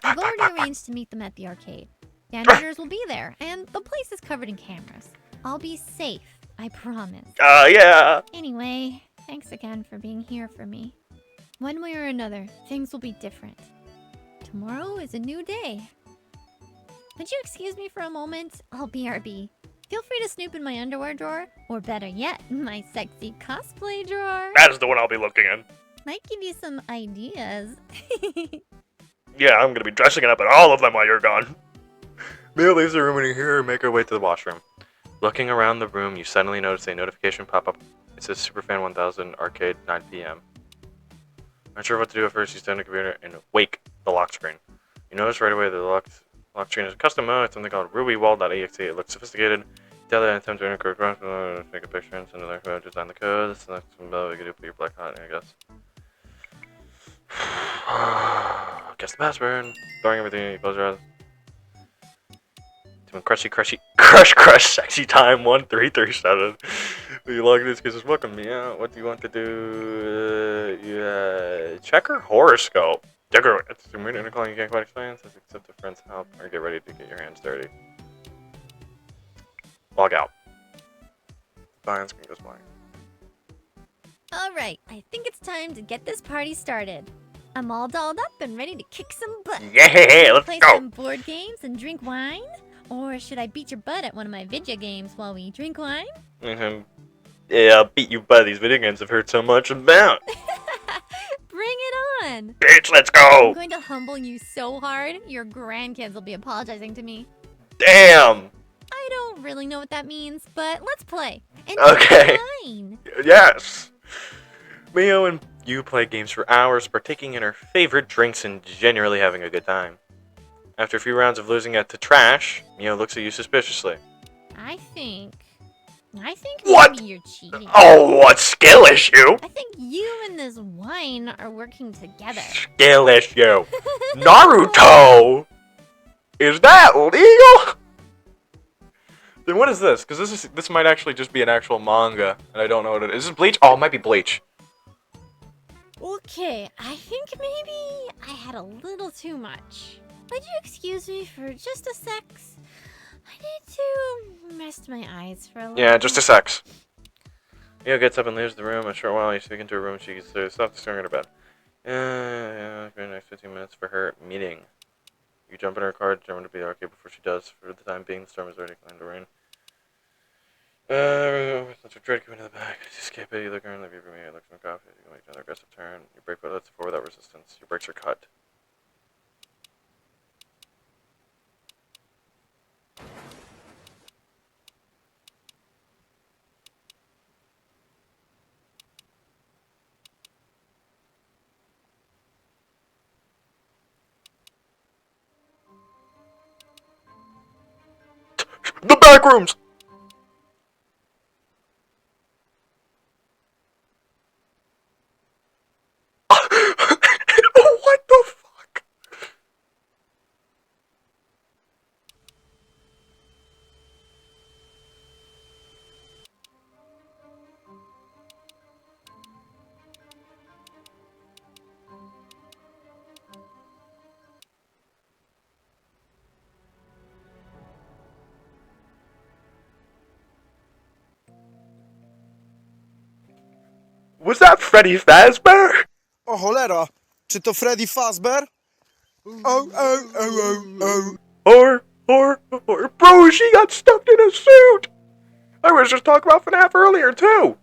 I've already arranged to meet them at the arcade. Janitors will be there, and the place is covered in cameras. I'll be safe, I promise. Yeah. Anyway, thanks again for being here for me. One way or another, things will be different. Tomorrow is a new day. Would you excuse me for a moment? I'll BRB. Feel free to snoop in my underwear drawer, or better yet, my sexy cosplay drawer. That is the one I'll be looking in. Might give you some ideas. Yeah, I'm gonna be dressing it up in all of them while you're gone. Mia leaves the room when you hear her make her way to the washroom. Looking around the room, you suddenly notice a notification pop up. It says Superfan 1000 Arcade 9 p.m. Not sure what to do at first, you stand at the computer and wake the lock screen. You notice right away that the lock screen is a custom mode, something called RubyWall.exe. It looks sophisticated. Tell that attempt to enter code, take a picture and send it there, design the code. That's the next mode you can do for your black hot, I guess. Guess the password. Throwing everything, you close your eyes. When crush sexy time 1337. You log in this case, welcome me out. What do you want to do? Check her horoscope. Decorate. It's a weird intercalling you can't quite explain. Says accept a friend's help or get ready to get your hands dirty. Log out. Fine, screen goes blank. Alright, I think it's time to get this party started. I'm all dolled up and ready to kick some butt. Yeah, let's Play go. some board games and drink wine? Or should I beat your butt at one of my video games while we drink wine? Yeah, I'll beat you by these video games I've heard so much about. Bring it on! Bitch, let's I'm go. going to humble you so hard, your grandkids will be apologizing to me. Damn. I don't really know what that means, but let's play. And Okay. drink wine. Yes. Mio and you play games for hours, partaking in her favorite drinks and generally having a good time. After a few rounds of losing it to trash, Mio looks at you suspiciously. I think What? maybe you're cheating. Oh, what skill issue? I think you and this wine are working together. Skill issue. Naruto. Is that legal? Then what is this? Because this might actually just be an actual manga, and I don't know what it is. Is this Bleach? Oh, it might be Bleach. Okay, I think maybe I had a little too much. Would you excuse me for just a sec? I need to rest my eyes for a little Yeah, just a bit. sex. Mio gets up and leaves the room. A short while, you speak into her room. She stops staring at her bed. Yeah, for the next 15 minutes for her meeting. You jump in her car, determined to be okay before she does. For the time being, the storm is already going to rain. Let's try to come into the back. You escape it, you look around, leave your room, you look some coffee, you can make another aggressive turn. Your brake foot lets forward without resistance. Your brakes are cut. The back rooms! What the fuck? Was that Freddy Fazbear? O cholera, czy to Freddy Fazbear? Or, bro, she got stuffed in a suit! I was just talking about FNAF earlier, too!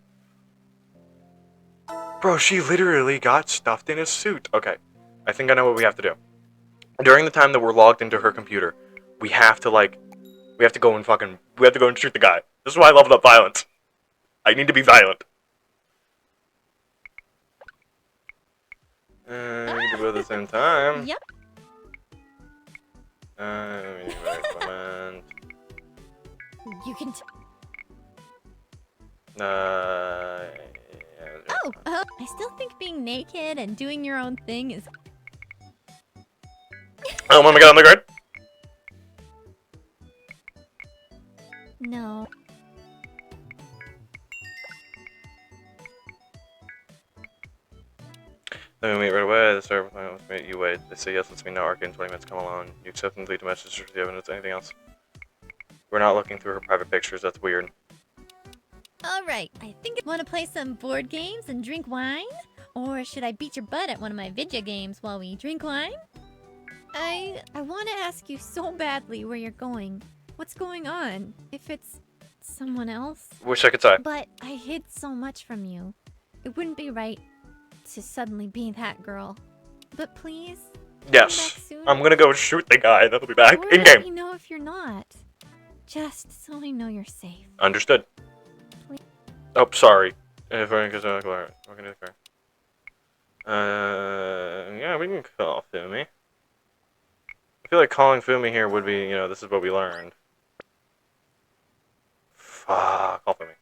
Bro, she literally got stuffed in a suit. Okay, I think I know what we have to do. During the time that we're logged into her computer, we have to go and shoot the guy. This is why I leveled up violence. I need to be violent. We need to go at the same time. Yep. We need to implement. You can. Yeah, I still think being naked and doing your own thing is. Oh my god, on the guard. No. Then we meet right away. The start plan was meet. You wait. They say yes. Let's meet now. Arcade in 20 minutes. Come along. You accept and delete the message for the evidence. Anything else? We're not looking through her private pictures. That's weird. Alright, I think I want to play some board games and drink wine? Or should I beat your butt at one of my video games while we drink wine? I want to ask you so badly where you're going. What's going on? If it's someone else? Wish I could say. But I hid so much from you. It wouldn't be right to suddenly be that girl. But please, Yes. come back soon. I'm gonna go shoot the guy. That'll be back Or in let me game. know if you're not. Just so I know you're safe. Understood. Please. Oh, sorry. If we're gonna go car. We're gonna do the car. Yeah, we can call Fumi. I feel like calling Fumi here would be, this is what we learned. Fuck, call Fumi.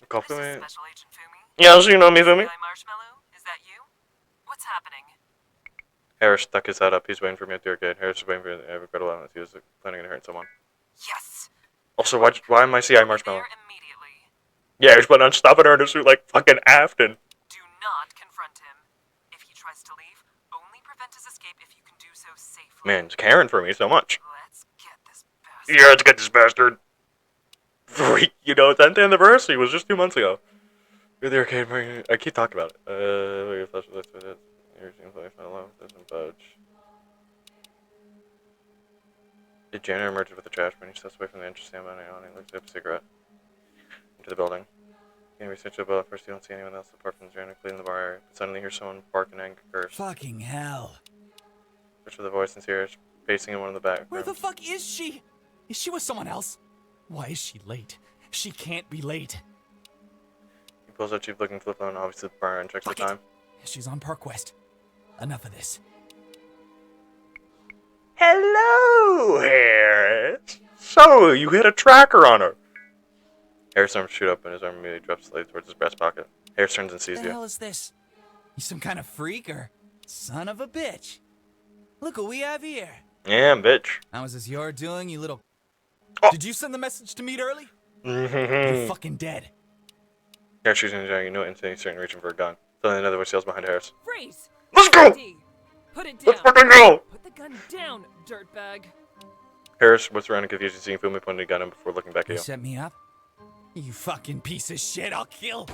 Call Fumi. Special Agent Fumi? Yeah, so you know me, Fumi. Marshmallow? Is that you? What's happening? Harris stuck his head up. He's waiting for me at the arcade. Harris is waiting for every battle element. He was planning to hurt someone. Yes. Also, why am I CI Marshmallow? Yeah, he's putting on stopping her in a suit like fucking Afton. Do not confront him. If he tries to leave, only prevent his escape if you can do so safely. Man, it's caring for me so much. Let's get this bastard. Yeah, let's get this bastard. Freak, you know, 10th anniversary was just 2 months ago. You're the arcade. I keep talking about it. Doesn't budge. The janitor emerges with a trash bin. He steps away from the entrance stand by and looks up a cigarette into the building. Can research about first you don't see anyone else apart from the janitor cleaning the bar area. But suddenly you hear someone bark an angry curse. Fucking hell. Search for the voice and see her pacing in one of the back Where rooms. the fuck is she? Is she with someone else? Why is she late? She can't be late. He pulls out cheap looking flip phone, obviously the bar, and checks the time. She's on Park West. Enough of this. Hello, Harris. So, you hit a tracker on her. Harris' arms shoot up and his arm immediately drops slightly towards his breast pocket. Harris turns and sees What the you. hell is this? You some kind of freak or son of a bitch? Look what we have here. Yeah, bitch. How is this your doing, you little... Oh. Did you send the message to meet early? Mm-hmm. You're fucking dead. Harris shoots in his eye, you know instantly he's starting reaching for a gun. Suddenly another voice yells behind Harris. Freeze! Let's go! Put it down. Let's fucking go! Put the gun down, dirtbag. Harris whips around and confused, seeing Fumi pointing a gun at him before looking back at You you. set me up? You fucking piece of shit, I'll kill.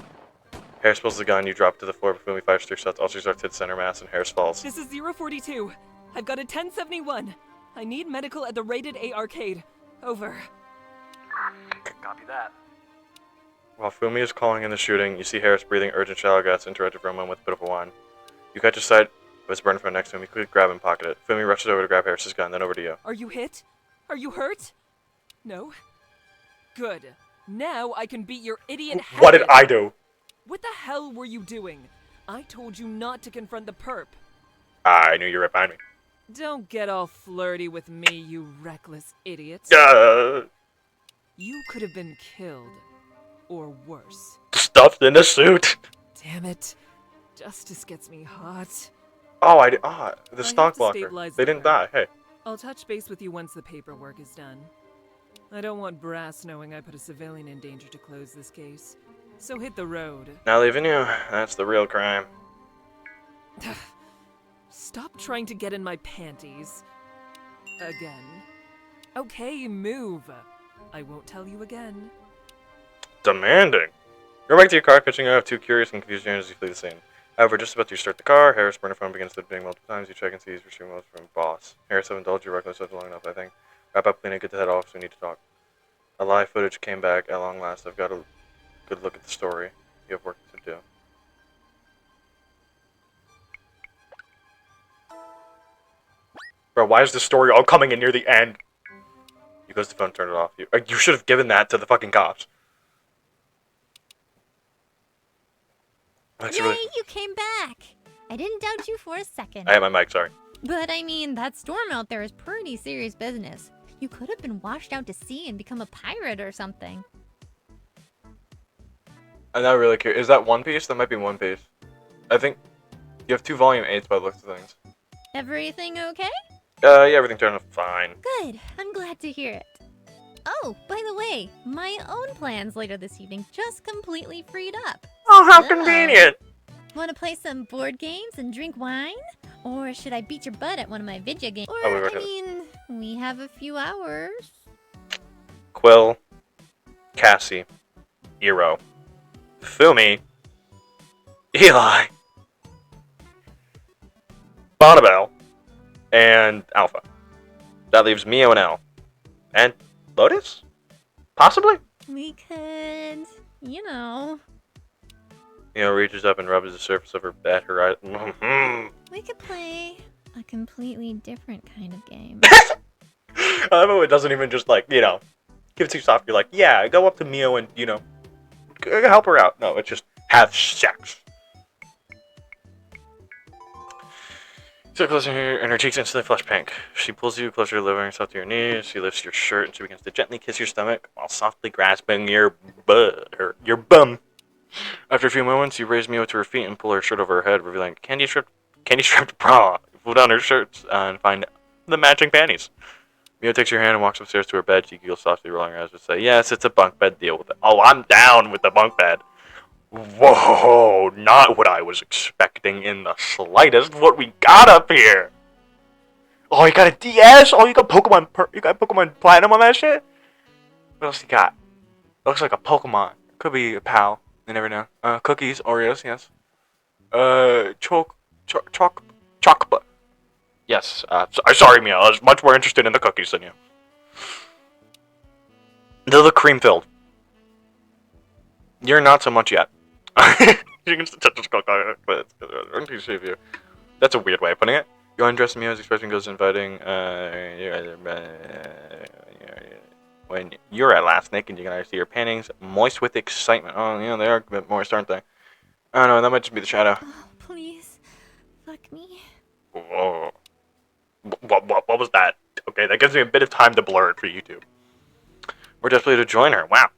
Harris pulls the gun, you drop to the floor, but Fumi fires 3 shots, also starts to hit center mass, and Harris falls. This is 042. I've got a 1071. I need medical at the Rated A arcade. Over. Copy that. While Fumi is calling in the shooting, you see Harris breathing urgent shallow gas, interrupted for a moment with a bit of a whine. You catch his sight of his burn phone next to him, you quickly grab and pocket it. Fumi rushes over to grab Harris's gun, then over to you. Are you hit? Are you hurt? No? Good. Now I can beat your idiot head. What did I do? What the hell were you doing? I told you not to confront the perp. I knew you were behind me. Don't get all flirty with me, you reckless idiot. You could have been killed. Or worse. Stuffed in a suit. Damn it. Justice gets me hot. Oh, the I stock have to blocker. stabilize They the didn't perp. die. Hey. I'll touch base with you once the paperwork is done. I don't want Brass knowing I put a civilian in danger to close this case. So hit the road. Not leaving you. That's the real crime. Stop trying to get in my panties. Again. Okay, move. I won't tell you again. Demanding. Go back to your car, catching up, too curious and confused as you flee the scene. However, just about to restart the car, Harris' burner phone begins flipping multiple times. You check and see he's receiving notes from boss. Harris, I've indulged your reckless stuff long enough, I think. Wrap up, clean it, get the head off, so we need to talk. A live footage came back at long last. I've got a good look at the story. You have work to do. Bro, why is the story all coming in near the end? You close the phone, turn it off. You should have given that to the fucking cops. That's Yay, really... you came back! I didn't doubt you for a second. I had my mic, sorry. But I mean, that storm out there is pretty serious business. You could have been washed out to sea and become a pirate or something. I'm not really curious. Is that One Piece? That might be One Piece. I think you have 2 volume 8s by the looks of things. Everything okay? Yeah, everything turned out fine. Good. I'm glad to hear it. Oh, by the way, my own plans later this evening just completely freed up. Oh, how convenient! Want to play some board games and drink wine? Or should I beat your butt at one of my video games? Or, Oh, wait, I mean, we have a few hours. Quill, Cassie, Eero, Fumi, Eli, Bonnabelle, and Alpha. That leaves Mio and Elle. And Lotus? Possibly? We could, you know. Mio reaches up and rubs the surface of her at her eye. We could play a completely different kind of game. I love how it doesn't even just, like, you know, give it too soft. You're like, yeah, go up to Mio and, you know, help her out. No, it's just have sex. So close to her, and her cheeks instantly flush pink. She pulls you closer, lowering herself to your knees. She lifts your shirt, and she begins to gently kiss your stomach while softly grasping your butt, or your bum. After a few moments, you raise Mio to her feet and pull her shirt over her head, revealing candy-striped bra. You pull down her shirts and find the matching panties. Mio takes your hand and walks upstairs to her bed. She giggles softly, rolling her eyes to say, "Yes, it's a bunk bed. Deal with it." Oh, I'm down with the bunk bed. Whoa, not what I was expecting in the slightest. What we got up here? Oh, you got a DS? Oh, you got Pokemon Platinum on that shit? What else you got? Looks like a Pokemon. Could be a pal. You never know. Cookies, Oreos, yes. Chocolate. Yes. Sorry, Mia. I was much more interested in the cookies than you. They look cream filled. You're not so much yet. You can just go, but that's a weird way of putting it. You undress Mio's expression goes inviting. When you're at last naked, you can see your panties moist with excitement. Oh, yeah, they are a bit moist, aren't they? I don't know, that might just be the shadow. Oh, please. Fuck me. Whoa. What was that? Okay, that gives me a bit of time to blur it for YouTube. We're desperately to join her. Wow.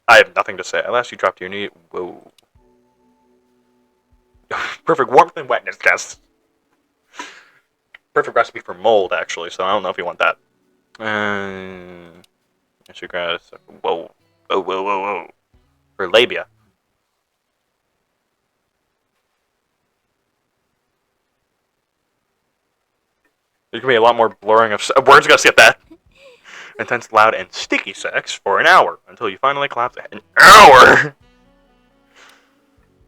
I have nothing to say. At last you drop to your knee. Whoa. Perfect warmth and wetness, yes. Perfect recipe for mold, actually, so I don't know if you want that. She grabs. Whoa. Whoa. Her labia. There's gonna be a lot more blurring of words. Gonna skip that. Intense, loud, and sticky sex for an hour until you finally collapse. An hour.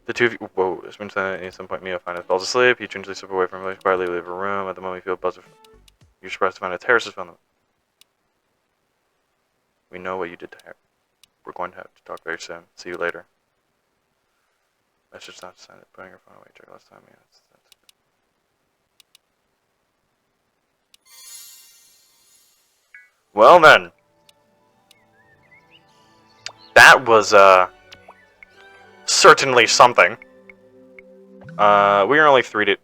The two of you. Whoa. This means that at some point Mio finally falls asleep. You gingerly slip away from her, quietly leave her room. At the moment you feel a buzz of. You're surprised to find a terrace is found. We know what you did to her. We're going to have to talk very soon. See you later. That's just not sign it. Putting her phone away. Check last time. Yeah. That's Well then, that was certainly something. We are only 3 to.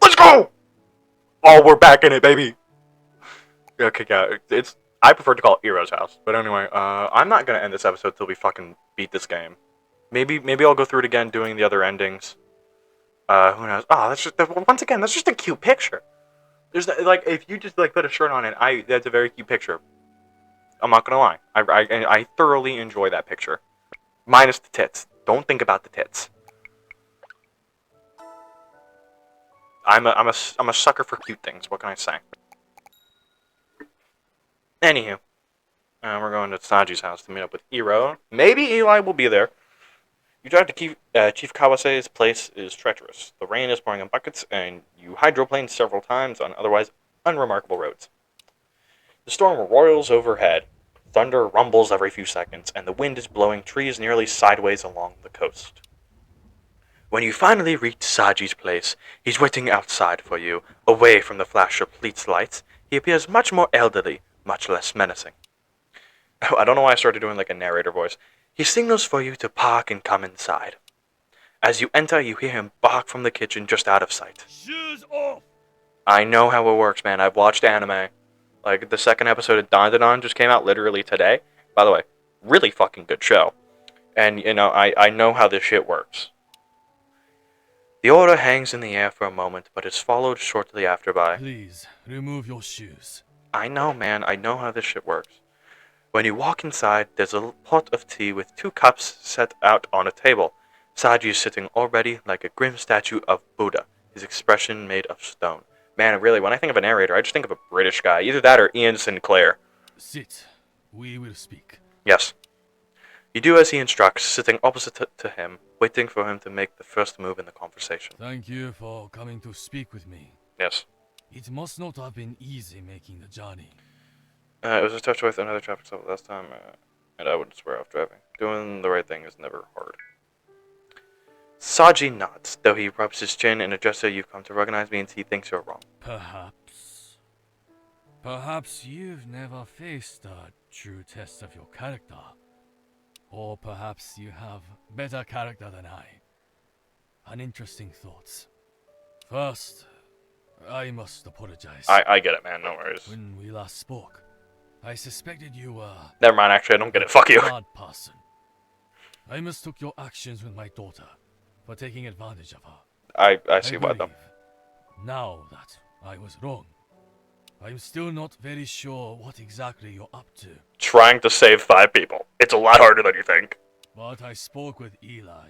Let's go! Oh, we're back in it, baby. Okay, yeah, I prefer to call it Eero's house, but anyway, I'm not gonna end this episode till we fucking beat this game. Maybe I'll go through it again, doing the other endings. Who knows? Oh, that's just once again, that's just a cute picture. There's like, if you just like put a shirt on it, that's a very cute picture. I'm not gonna lie, I thoroughly enjoy that picture, minus the tits. Don't think about the tits. I'm a sucker for cute things. What can I say? Anywho, we're going to Saji's house to meet up with Iroh. Maybe Eli will be there. You drive to Chief Kawase's place is treacherous. The rain is pouring in buckets, and you hydroplane several times on otherwise unremarkable roads. The storm roils overhead, thunder rumbles every few seconds, and the wind is blowing trees nearly sideways along the coast. When you finally reach Saji's place, he's waiting outside for you, away from the flash of Pleat's lights. He appears much more elderly, much less menacing. I don't know why I started doing like a narrator voice. He signals for you to park and come inside. As you enter, you hear him bark from the kitchen just out of sight. Shoes off! I know how it works, man. I've watched anime. Like, the second episode of Dandadan just came out literally today. By the way, really fucking good show. And, you know, I know how this shit works. The order hangs in the air for a moment, but is followed shortly after by... Please, remove your shoes. I know, man. I know how this shit works. When you walk inside, there's a pot of tea with 2 cups set out on a table. Saji is sitting already like a grim statue of Buddha, his expression made of stone. Man, really, when I think of a narrator, I just think of a British guy. Either that or Ian Sinclair. Sit. We will speak. Yes. You do as he instructs, sitting opposite to him, waiting for him to make the first move in the conversation. Thank you for coming to speak with me. Yes. It must not have been easy making the journey. It was a tough choice, another traffic stop last time, and I wouldn't swear off driving. Doing the right thing is never hard. Saji nods, though he rubs his chin and a gesture you've come to recognize means he thinks you're wrong. Perhaps you've never faced a true test of your character. Or perhaps you have better character than I. An interesting thought. First, I must apologize. I get it, man, no worries. When we last spoke, I suspected you were... Never mind, actually, I don't get it, fuck you. ...a bad person. I mistook your actions with my daughter for taking advantage of her. I see why though. believe now that I was wrong. I'm still not very sure what exactly you're up to. Trying to save 5 people. It's a lot harder than you think. But I spoke with Eli,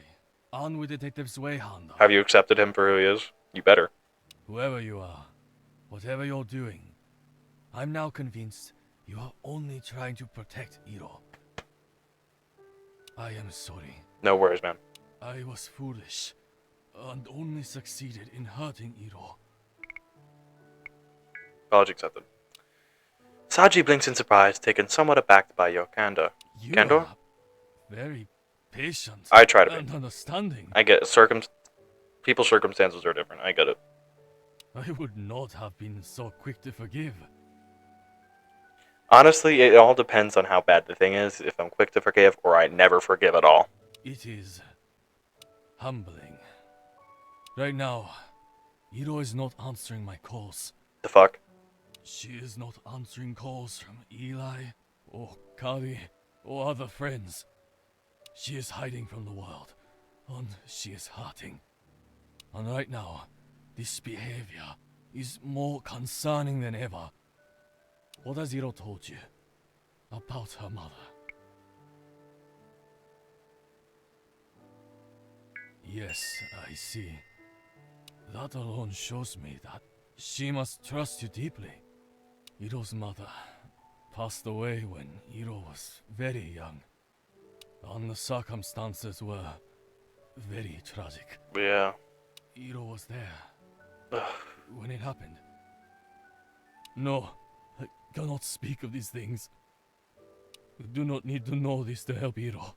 and with Detective Zweihander. Have you accepted him for who he is? You better. Whoever you are, whatever you're doing, I'm now convinced you are only trying to protect Iro. I am sorry. No worries, man. I was foolish, and only succeeded in hurting Iro. Apology accepted. Saji blinks in surprise, taken somewhat aback by your candor. You Candor? are very patient I try to and be. understanding. I get people's circumstances are different. I get it. I would not have been so quick to forgive. Honestly, it all depends on how bad the thing is, if I'm quick to forgive or I never forgive at all. It is humbling. Right now, Iro is not answering my calls. The fuck? She is not answering calls from Eli, or Kari, or other friends. She is hiding from the world, and she is hurting. And right now, this behavior is more concerning than ever. What has Iro told you about her mother? Yes, I see. That alone shows me that she must trust you deeply. Iro's mother passed away when Iro was very young, and the circumstances were very tragic. Yeah. Iro was there when it happened. No, I cannot speak of these things. You do not need to know this to help Iro.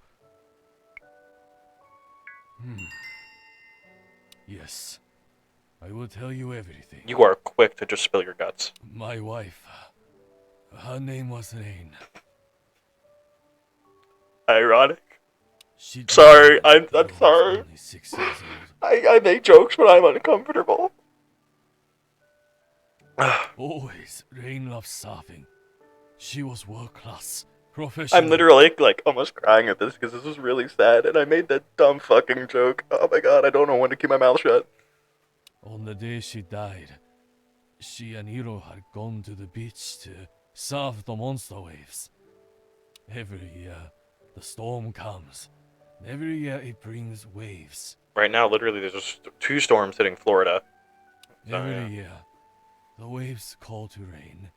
Yes, I will tell you everything. You are quick to just spill your guts. My wife, her name was Rain. Ironic. She Sorry, I'm sorry. only 6 years old. I make jokes when I'm uncomfortable. Always, Rain loved surfing. She was world class, professional. I'm literally like almost crying at this because this is really sad and I made that dumb fucking joke. Oh my god, I don't know when to keep my mouth shut. On the day she died, she and Iro had gone to the beach to surf the monster waves. Every year, the storm comes, and every year it brings waves. Right now, literally, there's just 2 storms hitting Florida. So, Every yeah. year, the waves call to Rain.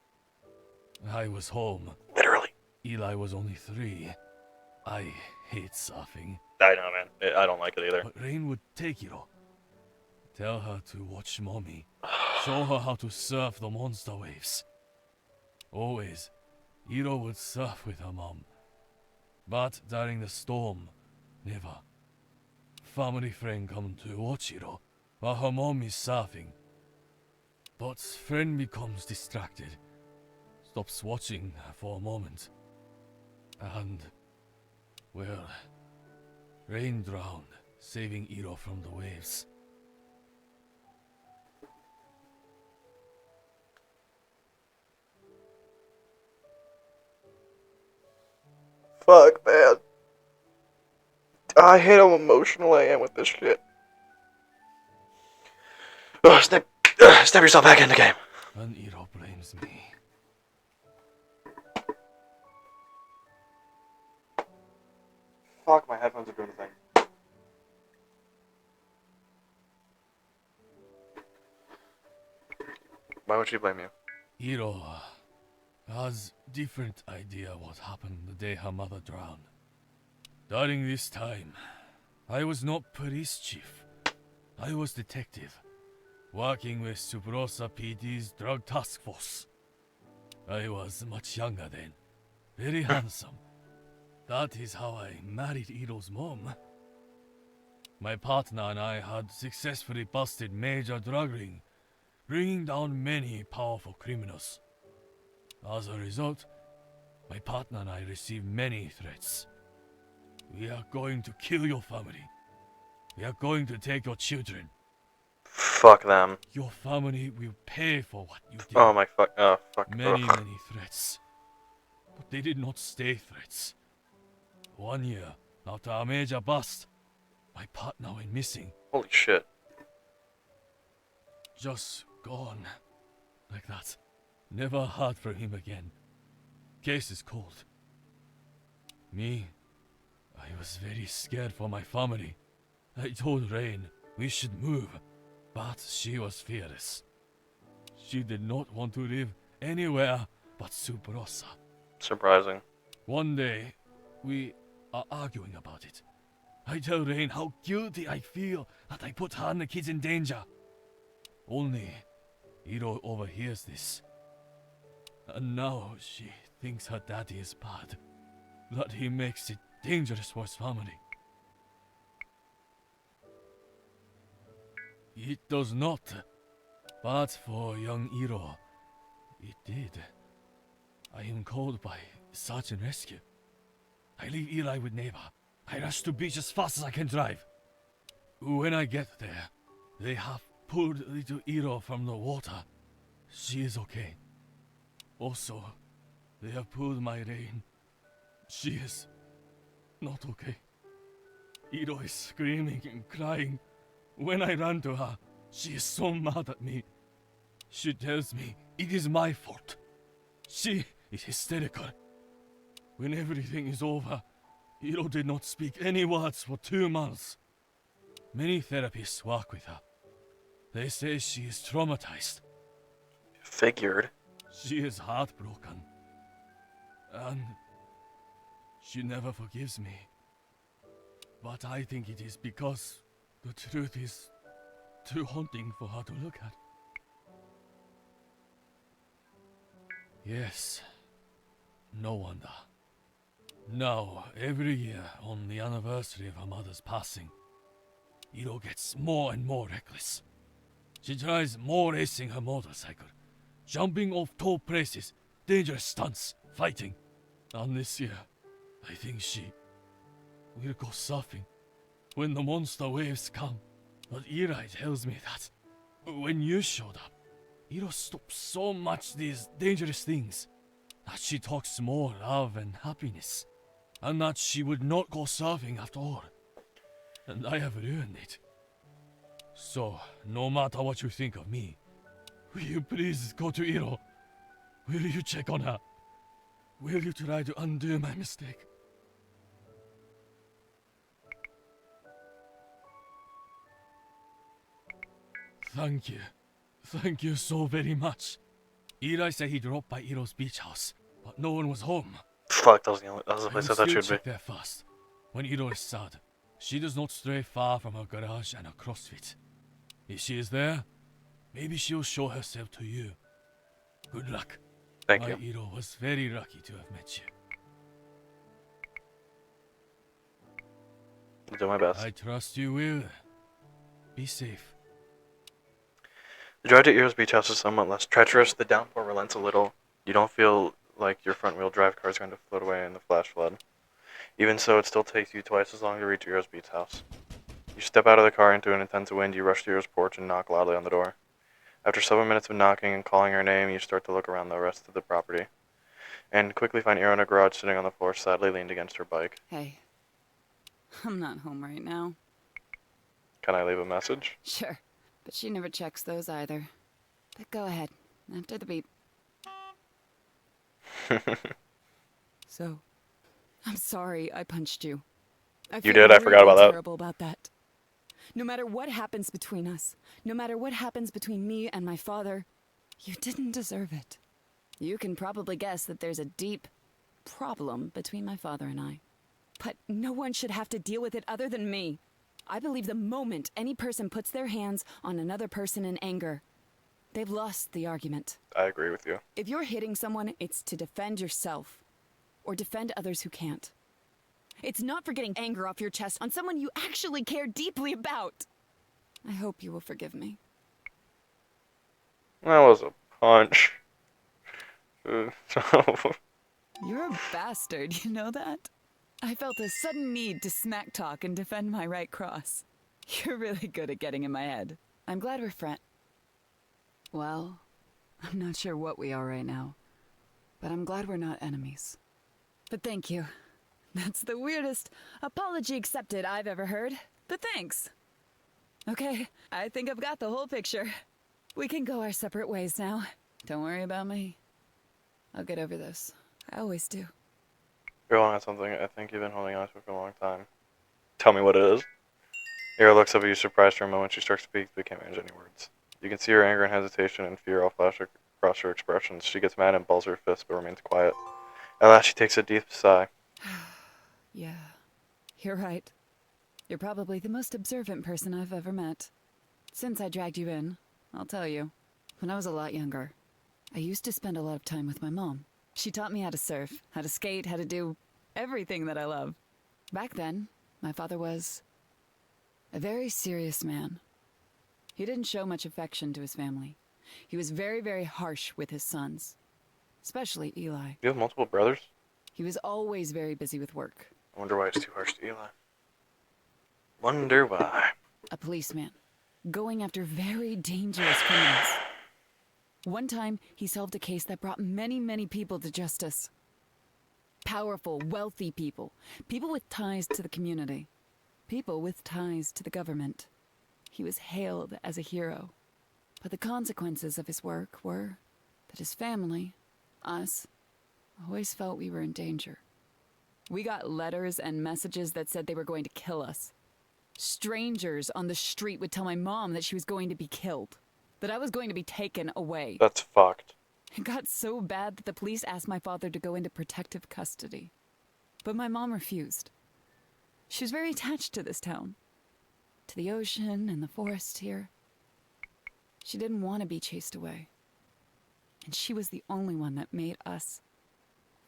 I was home. Literally. Eli was only 3. I hate surfing. I know, man. I don't like it either. But Rain would take Iro. Tell her to watch Mommy. Show her how to surf the monster waves. Always, Iro would surf with her mom. But during the storm, never. Family friend come to watch Iro while her mom is surfing. But friend becomes distracted. Stops watching for a moment. And, well, Rain drowned, saving Iro from the waves. Fuck, man. I hate how emotional I am with this shit. Oh, snap yourself back in the game. And Iro blames me. Fuck, my headphones are doing the thing. Why would she blame you? Iro has different idea what happened the day her mother drowned. During this time, I was not police chief. I was detective, working with Subrosa PD's drug task force. I was much younger then, very handsome. That is how I married Iro's mom. My partner and I had successfully busted major drug ring, bringing down many powerful criminals. As a result, my partner and I received many threats. We are going to kill your family. We are going to take your children. Fuck them. Your family will pay for what you did. Oh my fuck. Oh, fuck. Many Ugh. threats. But they did not stay threats. 1 year after our major bust, my partner went missing. Holy shit. Just gone. Like that. Never heard from him again. Case is cold. Me, I was very scared for my family. I told Rain we should move, but she was fearless. She did not want to live anywhere but Subrosa. Surprising. One day, we are arguing about it. I tell Rain how guilty I feel that I put her and the kids in danger. Only Hiro overhears this. And now she thinks her daddy is bad. That he makes it dangerous for his family. It does not. But for young Hiro, it did. I am called by search and rescue. I leave Eli with neighbor. I rush to beach as fast as I can drive. When I get there, they have pulled little Hiro from the water. She is okay. Also, they have pulled my Rain. She is not okay. Hiro is screaming and crying. When I run to her, she is so mad at me. She tells me it is my fault. She is hysterical. When everything is over, Hiro did not speak any words for 2 months. Many therapists work with her. They say she is traumatized. Figured. She is heartbroken. And she never forgives me. But I think it is because the truth is too haunting for her to look at. Yes. No wonder. Now, every year, on the anniversary of her mother's passing, Hiro gets more and more reckless. She tries more racing her motorcycle, jumping off tall places, dangerous stunts, fighting. And this year, I think she will go surfing when the monster waves come. But Eli tells me that when you showed up, Hiro stopped so much these dangerous things that she talks more love and happiness, and that she would not go surfing after all. And I have ruined it. So, no matter what you think of me, will you please go to Hiro? Will you check on her? Will you try to undo my mistake? Thank you. Thank you so very much. Eli said he dropped by Hiro's beach house, but no one was home. Fuck, that was the place I thought she would be. Check there first. When Hiro is sad, she does not stray far from her garage and her CrossFit. If she is there, maybe she'll show herself to you. Good luck. Thank My you. Hiro was very lucky to have met you. I'll do my best. I trust you will. Be safe. The drive to Hero's Beach House is somewhat less treacherous. The downpour relents a little. You don't feel like your front-wheel drive car is going to float away in the flash flood. Even so, it still takes you twice as long to reach Hero's Beach House. You step out of the car into an intense wind, you rush to Hero's porch and knock loudly on the door. After several minutes of knocking and calling her name, you start to look around the rest of the property, and quickly find Hiro in a garage sitting on the floor, sadly leaned against her bike. Hey. I'm not home right now. Can I leave a message? Sure, but she never checks those either. But go ahead, after the beep. So, I'm sorry I punched you. I feel did? I forgot about that. terrible about that. No matter what happens between us, no matter what happens between me and my father, you didn't deserve it. You can probably guess that there's a deep problem between my father and I. But no one should have to deal with it other than me. I believe the moment any person puts their hands on another person in anger, they've lost the argument. I agree with you. If you're hitting someone, it's to defend yourself, or defend others who can't. It's not for getting anger off your chest on someone you actually care deeply about. I hope you will forgive me. That was a punch. You're a bastard, you know that? I felt a sudden need to smack talk and defend my right cross. You're really good at getting in my head. I'm glad we're friends. Well, I'm not sure what we are right now, but I'm glad we're not enemies. But thank you. That's the weirdest apology accepted I've ever heard. but thanks. Okay, I think I've got the whole picture. We can go our separate ways now. Don't worry about me. I'll get over this. I always do. You're holding on to something I think you've been holding on to for a long time. Tell me what it is. Ira looks up at you, surprised for a moment. She starts to speak, but can't manage any words. You can see her anger and hesitation and fear all flash across her expressions. She gets mad and balls her fist, but remains quiet. At last, she takes a deep sigh. Yeah, you're right. You're probably the most observant person I've ever met. Since I dragged you in, I'll tell you. When I was a lot younger, I used to spend a lot of time with my mom. She taught me how to surf, how to skate, how to do everything that I love. Back then, my father was a very serious man. He didn't show much affection to his family. He was very, very harsh with his sons, especially Eli. You have multiple brothers? He was always very busy with work. I wonder why it's too harsh to Eli. Wonder why. A policeman, going after very dangerous criminals. One time, he solved a case that brought many, many people to justice. Powerful, wealthy people. People with ties to the community. People with ties to the government. He was hailed as a hero. But the consequences of his work were that his family, us, always felt we were in danger. We got letters and messages that said they were going to kill us. Strangers on the street would tell my mom that she was going to be killed. That I was going to be taken away. That's fucked. It got so bad that the police asked my father to go into protective custody. But my mom refused. She was very attached to this town. To the ocean and the forest here. She didn't want to be chased away. And she was the only one that made us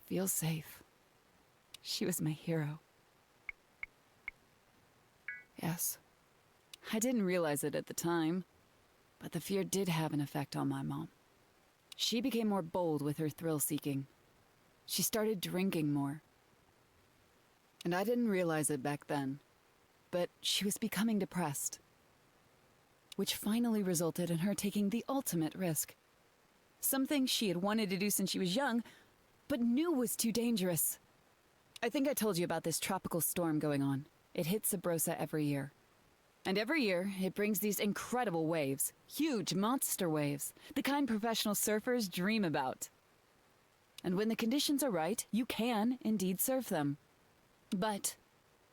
feel safe. She was my hero. Yes. I didn't realize it at the time, but the fear did have an effect on my mom. She became more bold with her thrill-seeking. She started drinking more. And I didn't realize it back then, but she was becoming depressed. Which finally resulted in her taking the ultimate risk. Something she had wanted to do since she was young, but knew was too dangerous. I think I told you about this tropical storm going on. It hits Sabrosa every year. And every year, it brings these incredible waves. Huge monster waves. The kind professional surfers dream about. And when the conditions are right, you can indeed surf them. But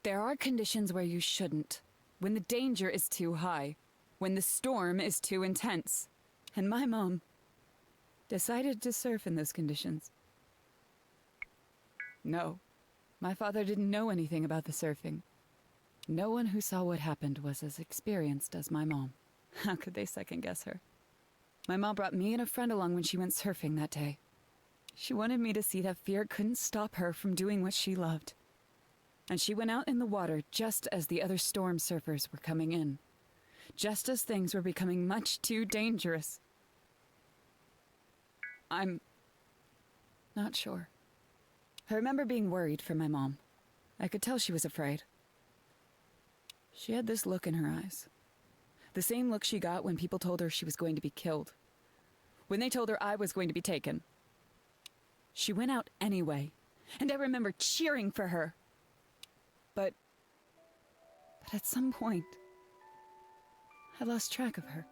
there are conditions where you shouldn't. When the danger is too high. When the storm is too intense. And my mom decided to surf in those conditions. No, my father didn't know anything about the surfing. No one who saw what happened was as experienced as my mom. How could they second-guess her? My mom brought me and a friend along when she went surfing that day. She wanted me to see that fear couldn't stop her from doing what she loved. And she went out in the water just as the other storm surfers were coming in. Just as things were becoming much too dangerous. I'm not sure. I remember being worried for my mom. I could tell she was afraid. She had this look in her eyes. The same look she got when people told her she was going to be killed. When they told her I was going to be taken. She went out anyway, and I remember cheering for her. But at some point, I lost track of her.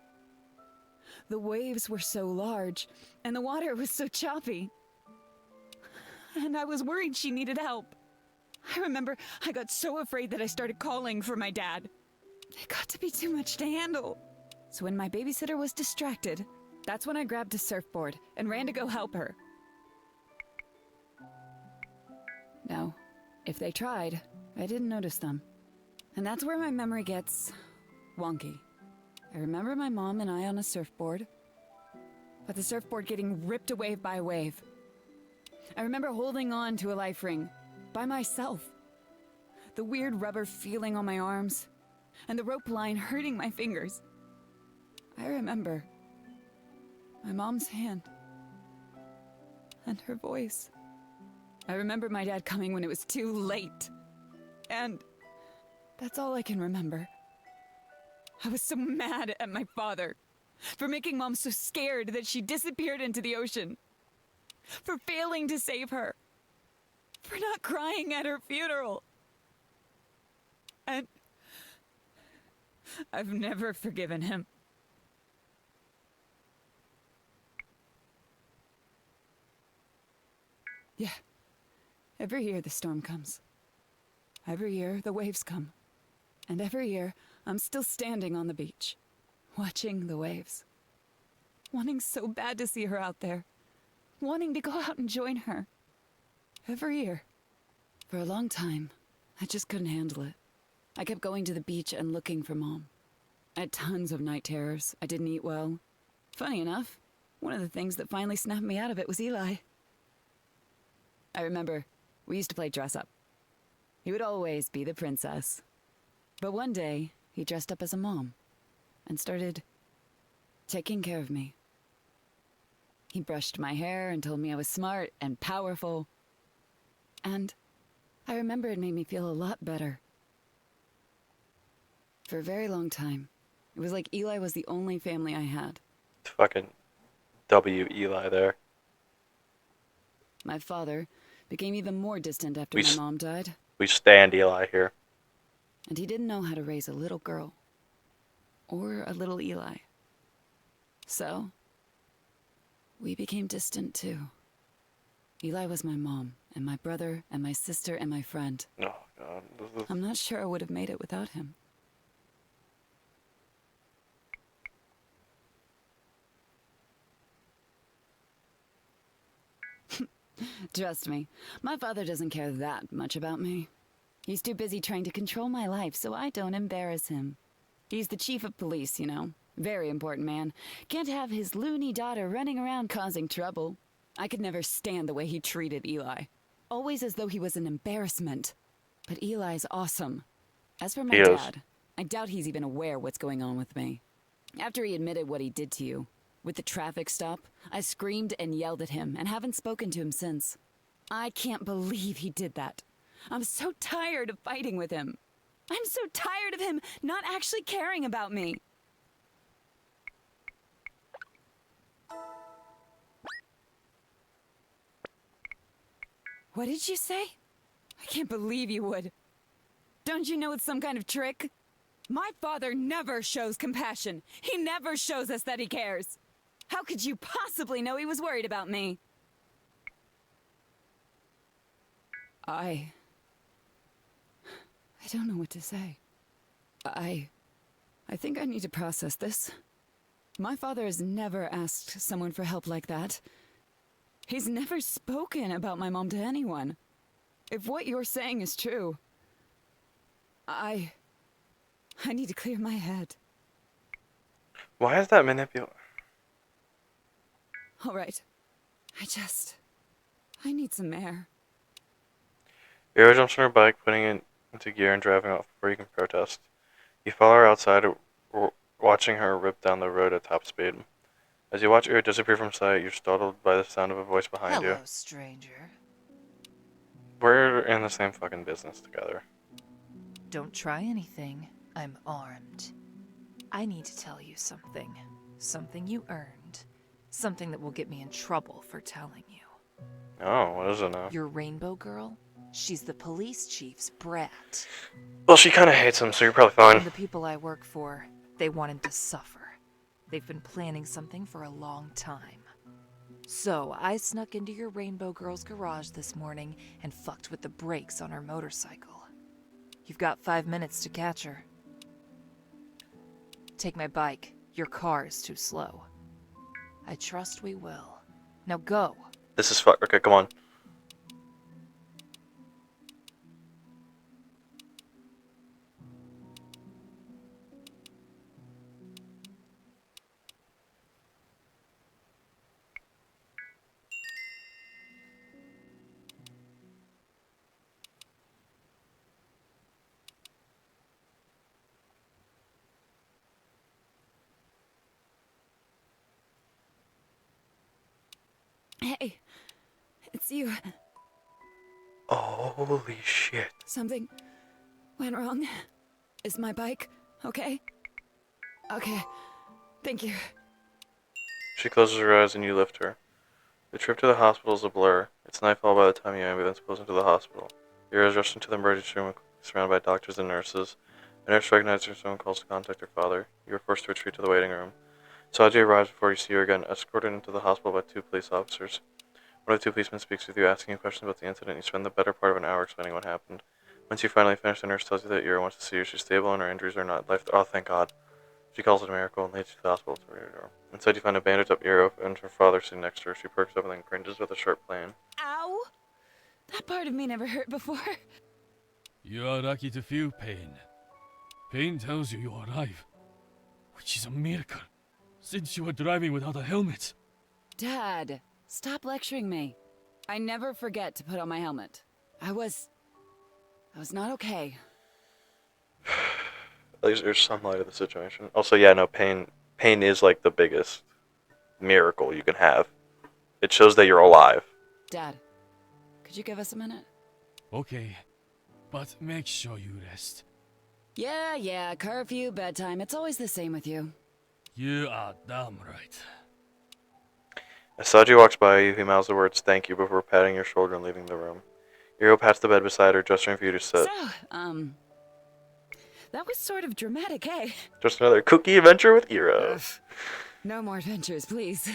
The waves were so large, and the water was so choppy. And I was worried she needed help. I remember I got so afraid that I started calling for my dad. It got to be too much to handle. So when my babysitter was distracted, that's when I grabbed a surfboard and ran to go help her. Now, if they tried, I didn't notice them. And that's where my memory gets wonky. I remember my mom and I on a surfboard, but the surfboard getting ripped away by a wave. I remember holding on to a life ring, by myself. The weird rubber feeling on my arms, and the rope line hurting my fingers. I remember my mom's hand, and her voice. I remember my dad coming when it was too late. And that's all I can remember. I was so mad at my father for making Mom so scared that she disappeared into the ocean. For failing to save her. For not crying at her funeral. And I've never forgiven him. Yeah. Every year the storm comes. Every year the waves come. And every year I'm still standing on the beach, watching the waves. Wanting so bad to see her out there. Wanting to go out and join her. Every year. For a long time, I just couldn't handle it. I kept going to the beach and looking for Mom. I had tons of night terrors. I didn't eat well. Funny enough, one of the things that finally snapped me out of it was Eli. I remember, we used to play dress up. He would always be the princess. But one day, he dressed up as a mom and started taking care of me. He brushed my hair and told me I was smart and powerful. And I remember it made me feel a lot better. For a very long time, it was like Eli was the only family I had. Fucking W. Eli there. My father became even more distant after my mom died. We stand Eli here. And he didn't know how to raise a little girl. Or a little Eli. So, we became distant too. Eli was my mom, and my brother, and my sister, and my friend. Oh, God. I'm not sure I would have made it without him. Trust me, my father doesn't care that much about me. He's too busy trying to control my life so I don't embarrass him. He's the chief of police, you know. Very important man. Can't have his loony daughter running around causing trouble. I could never stand the way he treated Eli. Always as though he was an embarrassment. But Eli's awesome. As for my dad, I doubt he's even aware what's going on with me. After he admitted what he did to you, with the traffic stop, I screamed and yelled at him and haven't spoken to him since. I can't believe he did that. I'm so tired of fighting with him. I'm so tired of him not actually caring about me. What did you say? I can't believe you would. Don't you know it's some kind of trick? My father never shows compassion. He never shows us that he cares. How could you possibly know he was worried about me? I don't know what to say. I think I need to process this. My father has never asked someone for help like that. He's never spoken about my mom to anyone. If what you're saying is true, I need to clear my head. Why is that manipulative? All right. I need some air. Ira jumps on her bike, putting it into gear and driving off before you can protest. You follow her outside, watching her rip down the road at top speed. As you watch Ira disappear from sight, you're startled by the sound of a voice behind you. Hello, stranger. We're in the same fucking business together. Don't try anything. I'm armed. I need to tell you something. Something you earned. Something that will get me in trouble for telling you. Oh, what is it now? Your rainbow girl? She's the police chief's brat. Well, she kind of hates him, so you're probably fine. And the people I work for, they want him to suffer. They've been planning something for a long time. So, I snuck into your rainbow girl's garage this morning and fucked with the brakes on her motorcycle. You've got 5 minutes to catch her. Take my bike. Your car is too slow. I trust we will. Now go. This is fuck. Okay, come on. Hey, it's you. Holy shit. Something went wrong. Is my bike okay? Okay, thank you. She closes her eyes and you lift her. The trip to the hospital is a blur. It's nightfall by the time your ambulance pulls into the hospital. You're rushed into the emergency room, surrounded by doctors and nurses. A nurse recognizes her, someone calls to contact her father. You are forced to retreat to the waiting room. Saji arrives before you see her again, escorted into the hospital by 2 police officers. One of the 2 policemen speaks with you, asking you questions about the incident. You spend the better part of an hour explaining what happened. Once you finally finish, the nurse tells you that Ira wants to see you. She's stable and her injuries are not life. Oh, thank God. She calls it a miracle and leads you to the hospital to your door. Inside, you find a bandaged up Ira and her father sitting next to her. She perks up and then cringes with a sharp pain. Ow! That part of me never hurt before. You are lucky to feel pain. Pain tells you you're alive, which is a miracle, since you were driving without a helmet. Dad, stop lecturing me. I never forget to put on my helmet. I was not okay. At least there's some light of the situation. Also, yeah, no, pain is like the biggest miracle you can have. It shows that you're alive. Dad, could you give us a minute? Okay, but make sure you rest. Yeah, curfew, bedtime, it's always the same with you. You are damn right. As Saji walks by you, he mouths the words "thank you" before patting your shoulder and leaving the room. Iro pats the bed beside her, gesturing for you to sit. So, that was sort of dramatic, eh? Just another kooky adventure with Iro. No more adventures, please.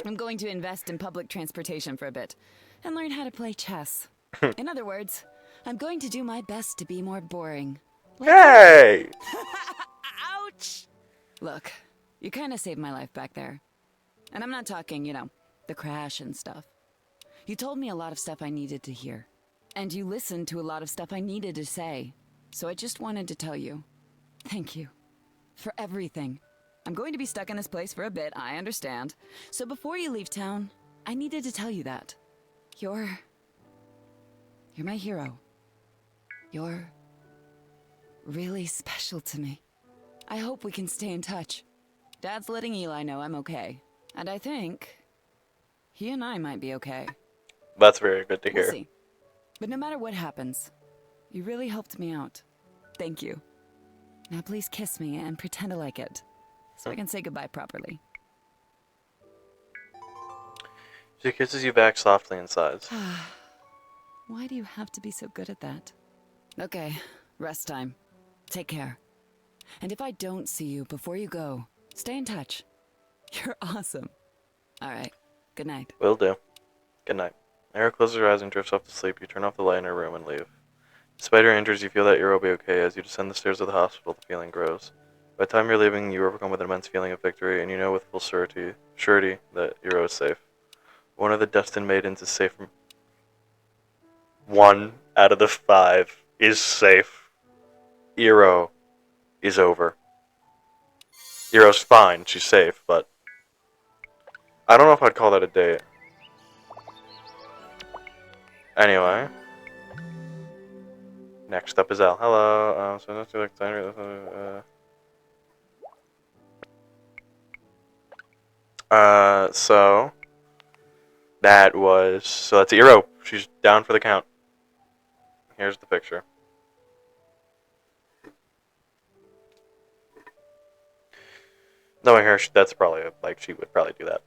I'm going to invest in public transportation for a bit and learn how to play chess. In other words, I'm going to do my best to be more boring. Hey! Ouch! Look, you kind of saved my life back there. And I'm not talking, the crash and stuff. You told me a lot of stuff I needed to hear. And you listened to a lot of stuff I needed to say. So I just wanted to tell you, thank you. For everything. I'm going to be stuck in this place for a bit, I understand. So before you leave town, I needed to tell you that. You're my hero. You're really special to me. I hope we can stay in touch. Dad's letting Eli know I'm okay. And I think he and I might be okay. That's very good to hear. We'll see. But no matter what happens, you really helped me out. Thank you. Now please kiss me and pretend to like it, so I can say goodbye properly. She kisses you back softly and sighs. Why do you have to be so good at that? Okay, rest time. Take care. And if I don't see you before you go, stay in touch. You're awesome. Alright, good night. Will do. Good night. Ira closes her eyes and drifts off to sleep. You turn off the light in her room and leave. Despite her injuries, you feel that Ira will be okay. As you descend the stairs of the hospital, the feeling grows. By the time you're leaving, you overcome with an immense feeling of victory, and you know with full surety that Ira is safe. One of the destined maidens is safe from... 1 out of the 5 is safe. Iro is over. Iro's fine, she's safe, but... I don't know if I'd call that a date. Anyway. Next up is Elle. Hello. So that's too exciting. So that's Iro. She's down for the count. Here's the picture. Knowing her, that's probably she would probably do that.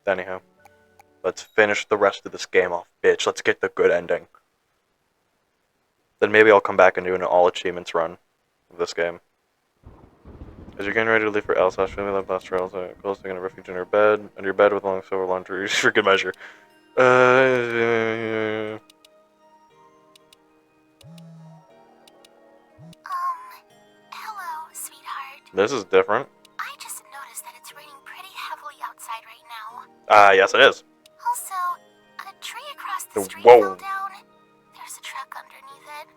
Anyhow, let's finish the rest of this game off, bitch. Let's get the good ending. Then maybe I'll come back and do an all achievements run of this game. As you're getting ready to leave for Elsa's, feeling like last trails, close taking a refuge in her bed, under your bed with a long silver laundry for good measure. Hello, sweetheart. This is different. I just noticed that it's raining pretty heavily outside right now. Yes it is. Also, a tree across the street Whoa. fell down. There's a truck underneath it.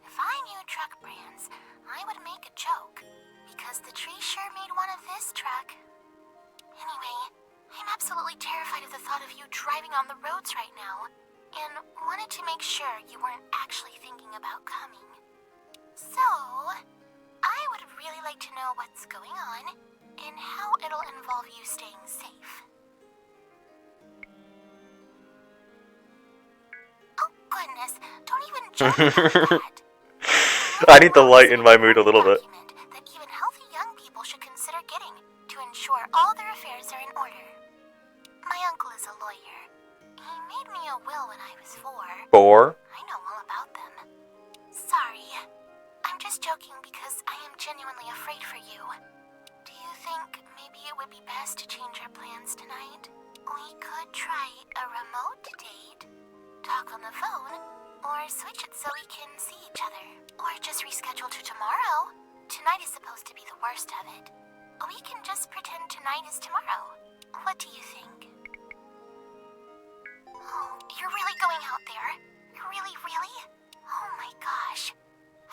If I knew truck brands, I would make a joke, because the tree sure made one of this truck. Anyway, I'm absolutely terrified of the thought of you driving on the roads right now, and wanted to make sure you weren't actually thinking about coming. So, I would really like to know what's going on, and how it'll involve you staying safe. Oh goodness, don't even joke about that. I need to lighten my mood a little bit. That even healthy young people should consider getting to ensure all their affairs are in order. My uncle is a lawyer. He made me a will when I was 4. 4? I know all about them. Sorry. I'm just joking because genuinely afraid for you. Do you think maybe it would be best to change our plans tonight? We could try a remote date, talk on the phone, or switch it so we can see each other. Or just reschedule to tomorrow. Tonight is supposed to be the worst of it. We can just pretend tonight is tomorrow. What do you think? Oh, you're really going out there? Really, really? Oh my gosh.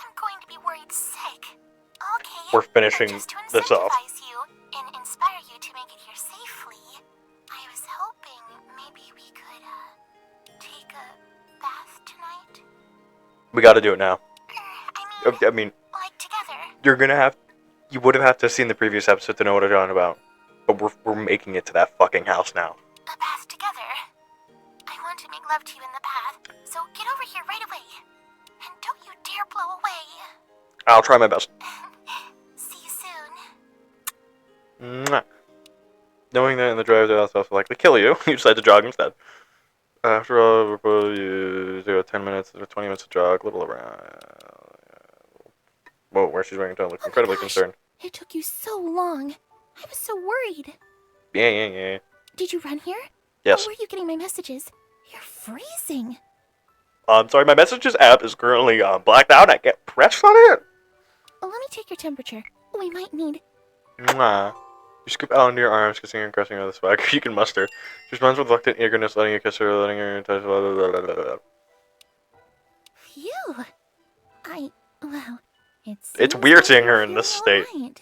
I'm going to be worried sick. Okay. We're finishing just to this off. incentivize you and inspire you to make it here safely, I was hoping maybe we could, take a bath tonight? We gotta do it now. I mean, like together. you're gonna have... You would have to have seen the previous episode to know what I'm talking about. But we're making it to that fucking house now. A bath together. I want to make love to you in the bath, so get over here right away. And don't you dare blow away. I'll try my best. See you soon. Mwah. Knowing that in the drive, they'll also likely kill you, you decide to jog instead. After all, you do 10 minutes or 20 minutes to jog, a little around. Whoa, where she's wearing don't look incredibly concerned. It took you so long. I was so worried. Yeah. Did you run here? Yes. How were you getting my messages? You're freezing. I'm sorry, my messages app is currently blacked out. I can't press on it. Let me take your temperature. We might need... Mwah. You scoop out into your arms, kissing and caressing her with a swagger you can muster. She responds with reluctant eagerness, letting you kiss her, letting her touch. Blah, blah, blah, blah, blah. Phew. Well, It's weird seeing her in this state. Right.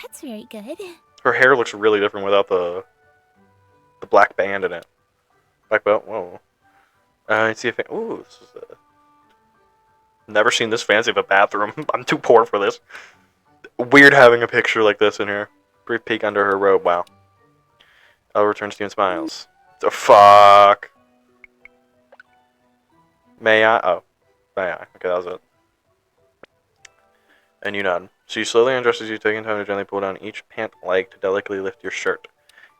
That's very good. Her hair looks really different without the black band in it. Black belt. Whoa. Let's see if ooh, this is never seen this fancy of a bathroom. I'm too poor for this. Weird having a picture like this in here. Brief peek under her robe. Wow. Elle returns to you and smiles. The fuck. May I? Oh, may I? Okay, that was it. And you nod. She slowly undresses you, taking time to gently pull down each pant leg to delicately lift your shirt.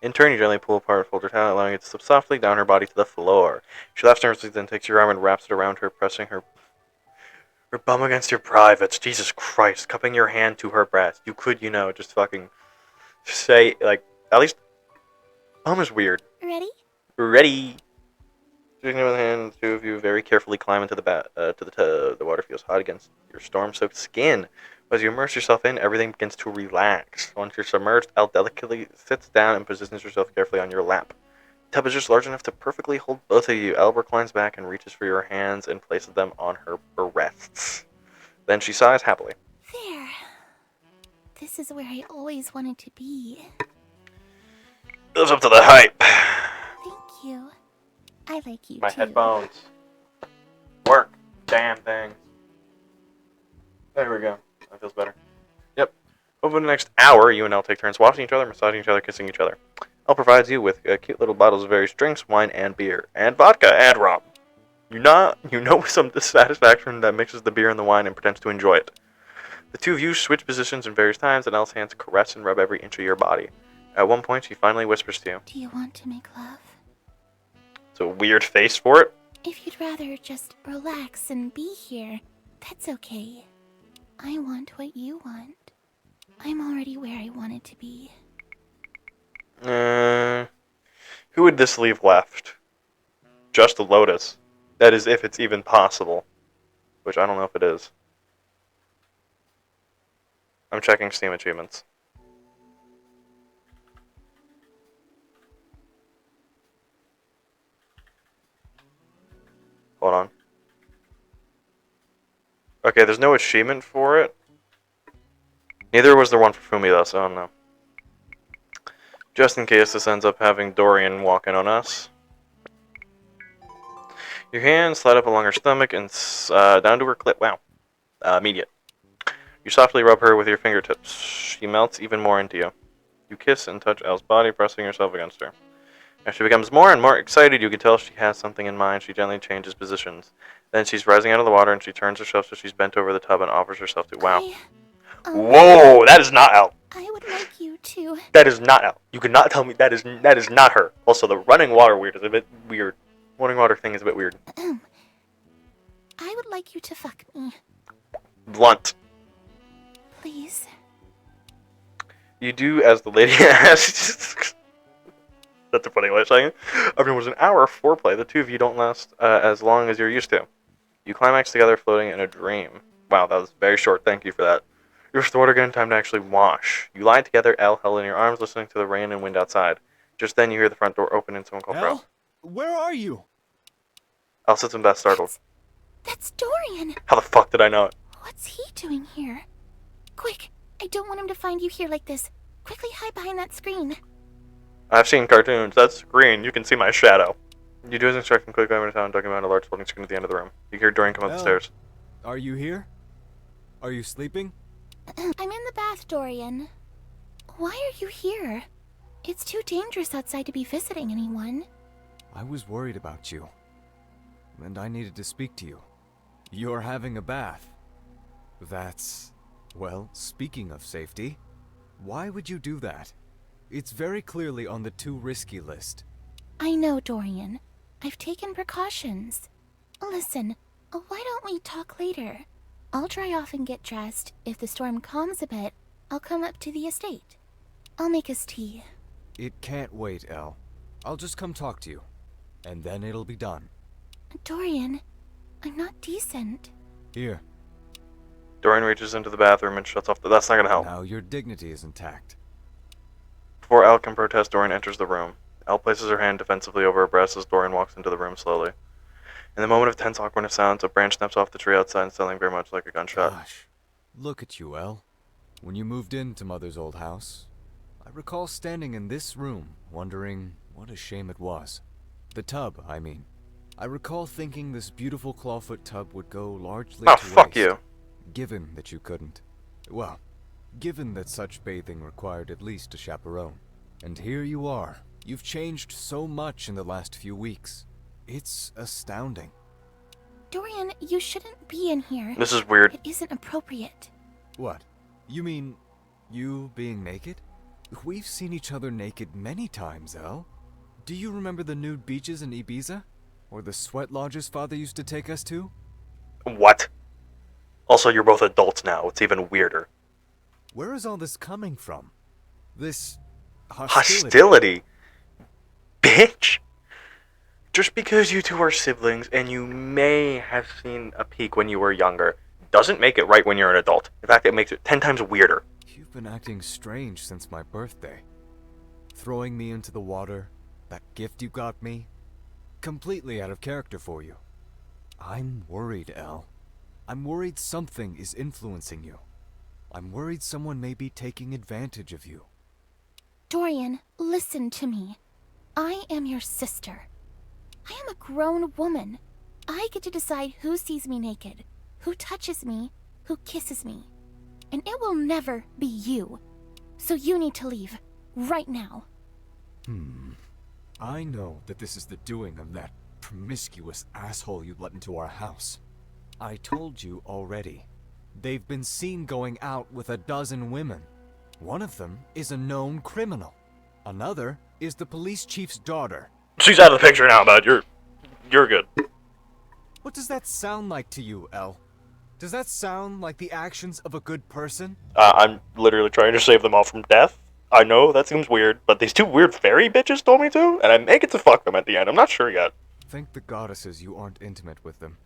In turn, you gently pull apart and fold her towel, allowing it to slip softly down her body to the floor. She laughs nervously, then takes your arm and wraps it around her, pressing her bum against your privates. Jesus Christ, cupping your hand to her breast. You could, just fucking say, like, at least, bum is weird. Ready? Ready. Taking with hand, the two of you very carefully climb into the to the tub. The water feels hot against your storm-soaked skin. As you immerse yourself in, everything begins to relax. Once you're submerged, Elle delicately sits down and positions herself carefully on your lap. The tub is just large enough to perfectly hold both of you. Elle reclines back and reaches for your hands and places them on her breasts. Then she sighs happily. There. This is where I always wanted to be. Lives up to the hype. Thank you. I like you My too. headphones. Work. Damn thing. There we go. That feels better. Yep. Over the next hour, you and Elle take turns washing each other, massaging each other, kissing each other. Elle provides you with cute little bottles of various drinks, wine, and beer, and vodka, and rum. You know with some dissatisfaction that mixes the beer and the wine and pretends to enjoy it. The two of you switch positions in various times, and Elle's hands caress and rub every inch of your body. At one point, she finally whispers to you. Do you want to make love? It's a weird face for it. If you'd rather just relax and be here, that's okay. I want what you want. I'm already where I wanted to be. Who would this leave left? Just a Lotus. That is, if it's even possible. Which I don't know if it is. I'm checking Steam achievements. Hold on. Okay, there's no achievement for it. Neither was there one for Fumi though, so I don't know. Just in case this ends up having Dorian walking on us. Your hands slide up along her stomach and down to her clit. Wow. Immediate. You softly rub her with your fingertips. She melts even more into you. You kiss and touch Elle's body, pressing yourself against her. As she becomes more and more excited, you can tell she has something in mind. She gently changes positions. Then she's rising out of the water and she turns herself so she's bent over the tub and offers herself to... Wow. Whoa! That is not Elle. I would like you to... That is not Elle. You cannot tell me that is not her. Also, the running water weird is a bit weird. Running water thing is a bit weird. I would like you to fuck me. Blunt. Please. You do as the lady asks. That's a funny way of saying it. After was an hour of foreplay, the two of you don't last as long as you're used to. You climax together floating in a dream. Wow, that was very short. Thank you for that. You're restored again, time to actually wash. You lie together, Elle held in your arms, listening to the rain and wind outside. Just then you hear the front door open and someone call for Elle. Where are you? Elle sits in bed startled. That's Dorian. How the fuck did I know it? What's he doing here? Quick, I don't want him to find you here like this. Quickly hide behind that screen. I've seen cartoons. That's green. You can see my shadow. You do as instructed and quickly over to town, ducking behind a large folding screen at the end of the room. You hear Dorian come up the stairs. Are you here? Are you sleeping? I'm in the bath, Dorian. Why are you here? It's too dangerous outside to be visiting anyone. I was worried about you. And I needed to speak to you. You're having a bath. That's... well, speaking of safety, why would you do that? It's very clearly on the too risky list. I know, Dorian. I've taken precautions. Listen, why don't we talk later? I'll dry off and get dressed. If the storm calms a bit, I'll come up to the estate. I'll make us tea. It can't wait, Elle. I'll just come talk to you. And then it'll be done. Dorian, I'm not decent. Here. Dorian reaches into the bathroom and shuts off the... That's not gonna help. Now your dignity is intact. Before Elle can protest, Dorian enters the room. Elle places her hand defensively over her breast as Dorian walks into the room slowly. In the moment of tense awkwardness sounds, a branch snaps off the tree outside, sounding very much like a gunshot. Gosh, look at you, Elle. When you moved into Mother's old house, I recall standing in this room, wondering what a shame it was. The tub, I mean. I recall thinking this beautiful clawfoot tub would go largely to fuck waste, you. Given that you couldn't. Well, given that such bathing required at least a chaperone. And here you are. You've changed so much in the last few weeks. It's astounding. Dorian, you shouldn't be in here. This is weird. It isn't appropriate. What? You mean you being naked? We've seen each other naked many times, Elle. Do you remember the nude beaches in Ibiza? Or the sweat lodges Father used to take us to? What? Also, you're both adults now. It's even weirder. Where is all this coming from? This... hostility? Bitch! Just because you two are siblings and you may have seen a peak when you were younger doesn't make it right when you're an adult. In fact, it makes it 10 times weirder. You've been acting strange since my birthday. Throwing me into the water, that gift you got me, completely out of character for you. I'm worried, Elle. I'm worried something is influencing you. I'm worried someone may be taking advantage of you. Dorian, listen to me. I am your sister. I am a grown woman. I get to decide who sees me naked, who touches me, who kisses me. And it will never be you. So you need to leave. Right now. I know that this is the doing of that promiscuous asshole you let into our house. I told you already. They've been seen going out with 12 women. One of them is a known criminal. Another is the police chief's daughter. She's out of the picture now, bud. You're good. What does that sound like to you, Elle? Does that sound like the actions of a good person? I'm literally trying to save them all from death. I know, that seems weird, but these two weird fairy bitches told me to, and I may get to fuck them at the end. I'm not sure yet. Thank the goddesses you aren't intimate with them.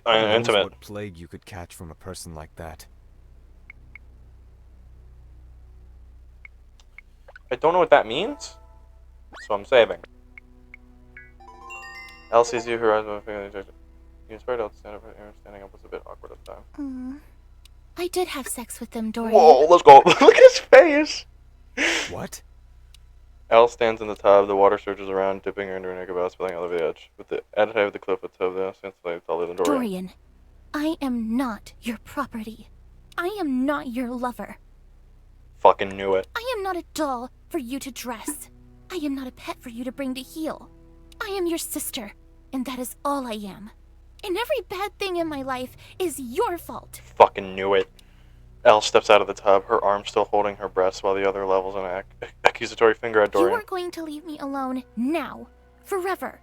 Intimate. What plague you could catch from a person like that. I don't know what that means, so I'm saving. Elle sees you, her eyes are ejected. You inspired Elle to stand up, her standing up was a bit awkward at the time. I did have sex with them, Dorian. Whoa, let's go. Look at his face! What? Elle stands in the tub, the water surges around, dipping her into her naked belt, spilling out over the edge. With the added height of the cliff at the tub, the stands slightly taller than Dorian. Dorian, I am not your property. I am not your lover. Fucking knew it. I am not a doll for you to dress. I am not a pet for you to bring to heel. I am your sister, and that is all I am. And every bad thing in my life is your fault. Fucking knew it. Elle steps out of the tub, her arm still holding her breast while the other levels an accusatory finger at Dorian. You are going to leave me alone now, forever.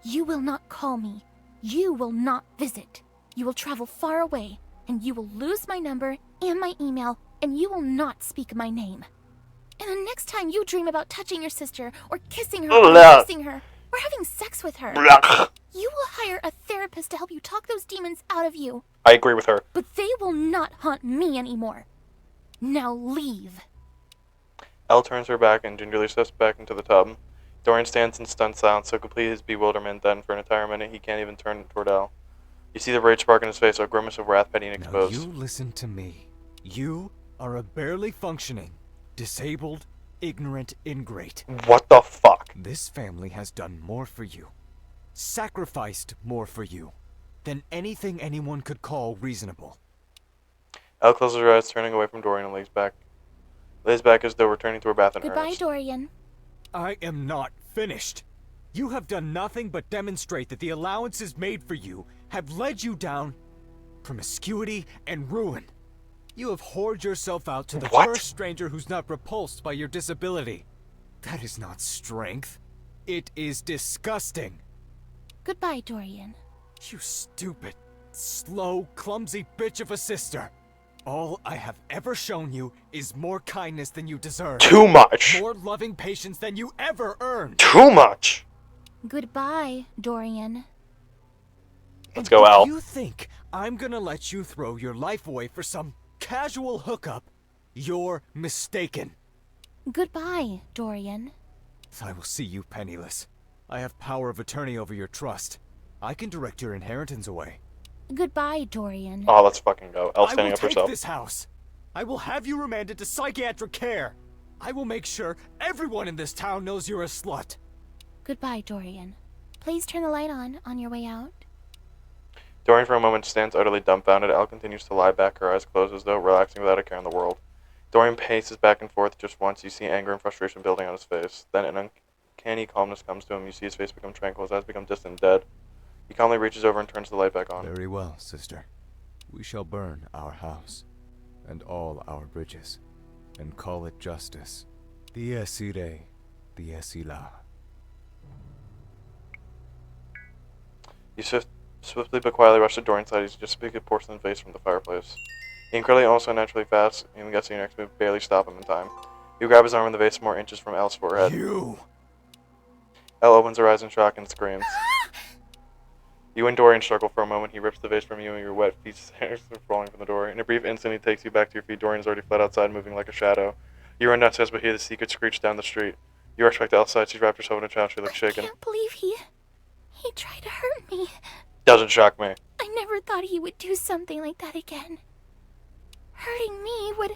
You will not call me. You will not visit. You will travel far away, and you will lose my number and my email and you will not speak my name. And the next time you dream about touching your sister, or kissing her, or embracing her, or having sex with her, you will hire a therapist to help you talk those demons out of you. I agree with her. But they will not haunt me anymore. Now leave. Elle turns her back and gingerly steps back into the tub. Dorian stands in stunned silence, so complete his bewilderment that for an entire minute he can't even turn toward Elle. You see the rage spark in his face, a grimace of wrath petty and exposed. Now you listen to me. You are a barely functioning, disabled, ignorant ingrate. What the fuck? This family has done more for you, sacrificed more for you, than anything anyone could call reasonable. Elle closes her eyes, turning away from Dorian and lays back as though returning to her bath in Goodbye, earnest. Dorian. I am not finished. You have done nothing but demonstrate that the allowances made for you have led you down promiscuity and ruin. You have whored yourself out to the first stranger who's not repulsed by your disability. That is not strength. It is disgusting. Goodbye, Dorian. You stupid, slow, clumsy bitch of a sister. All I have ever shown you is more kindness than you deserve. Too much. More loving patience than you ever earned. Too much. Goodbye, Dorian. Let's go, Elle. If you think I'm gonna let you throw your life away for some casual hookup, you're mistaken. Goodbye, Dorian. I will see you penniless. I have power of attorney over your trust. I can direct your inheritance away. Goodbye, Dorian. Oh, let's fucking go. Elle I standing will up for take herself. this house. I will have you remanded to psychiatric care. I will make sure everyone in this town knows you're a slut. Goodbye, Dorian. Please turn the light on your way out. Dorian for a moment stands utterly dumbfounded. Elle continues to lie back, her eyes closed as though relaxing without a care in the world. Dorian paces back and forth just once. You see anger and frustration building on his face. Then an uncanny calmness comes to him. You see his face become tranquil, his eyes become distant and dead. He calmly reaches over and turns the light back on. Very well, sister. We shall burn our house and all our bridges and call it justice. Dies irae, dies illa. You swiftly but quietly rush to Dorian's side. He's just a big porcelain vase from the fireplace. He incredibly, almost unnaturally fast, and guessing your next move barely stop him in time. You grab his arm and the vase more inches from Elle's forehead. You! Elle opens her eyes in shock and screams. You and Dorian struggle for a moment. He rips the vase from you and your wet feet start falling from the door. In a brief instant, he takes you back to your feet. Dorian has already fled outside, moving like a shadow. You run downstairs but hear the secret screech down the street. You rush back to outside. She's wrapped herself in a towel. She looks shaken. I can't believe he tried to hurt me. Doesn't shock me. I never thought he would do something like that again. Hurting me would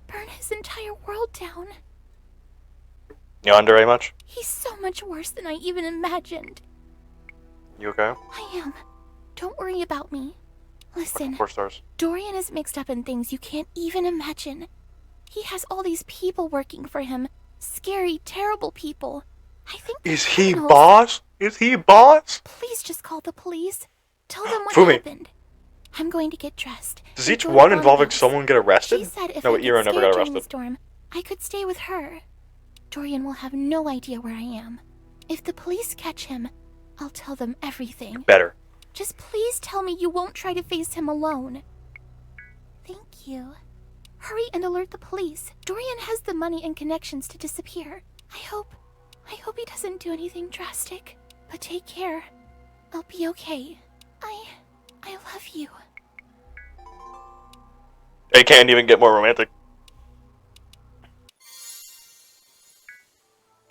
burn his entire world down. You under much? He's so much worse than I even imagined. You okay? I am. Don't worry about me. Listen, 4 stars. Dorian is mixed up in things you can't even imagine. He has all these people working for him. Scary, terrible people. I think Is he boss? Is he boss? Please just call the police. Tell them what Fumi. happened. I'm going to get dressed. Does and each go to one involving Bonnie's. someone get arrested? She said if No, I Ira get never scared got during the arrested. storm, I could stay with her. Dorian will have no idea where I am. If the police catch him, I'll tell them everything. Better. Just please tell me you won't try to face him alone. Thank you. Hurry and alert the police. Dorian has the money and connections to disappear. I hope he doesn't do anything drastic. But take care. I'll be okay. I love you. It can't even get more romantic.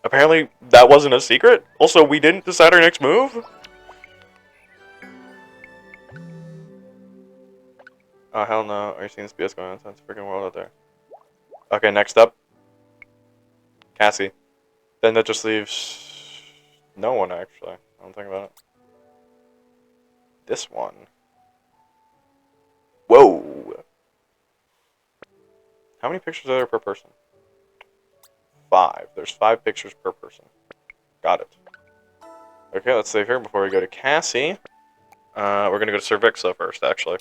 Apparently, that wasn't a secret. Also, we didn't decide our next move. Oh, hell no. Are you seeing this BS going on? It's a freaking world out there. Okay, next up. Cassie. Then that just leaves no one, actually. I don't think about it. This one. Whoa. How many pictures are there per person? 5. There's 5 pictures per person. Got it. Okay, let's save here before we go to Cassie. We're gonna go to Sir Vixo first, actually.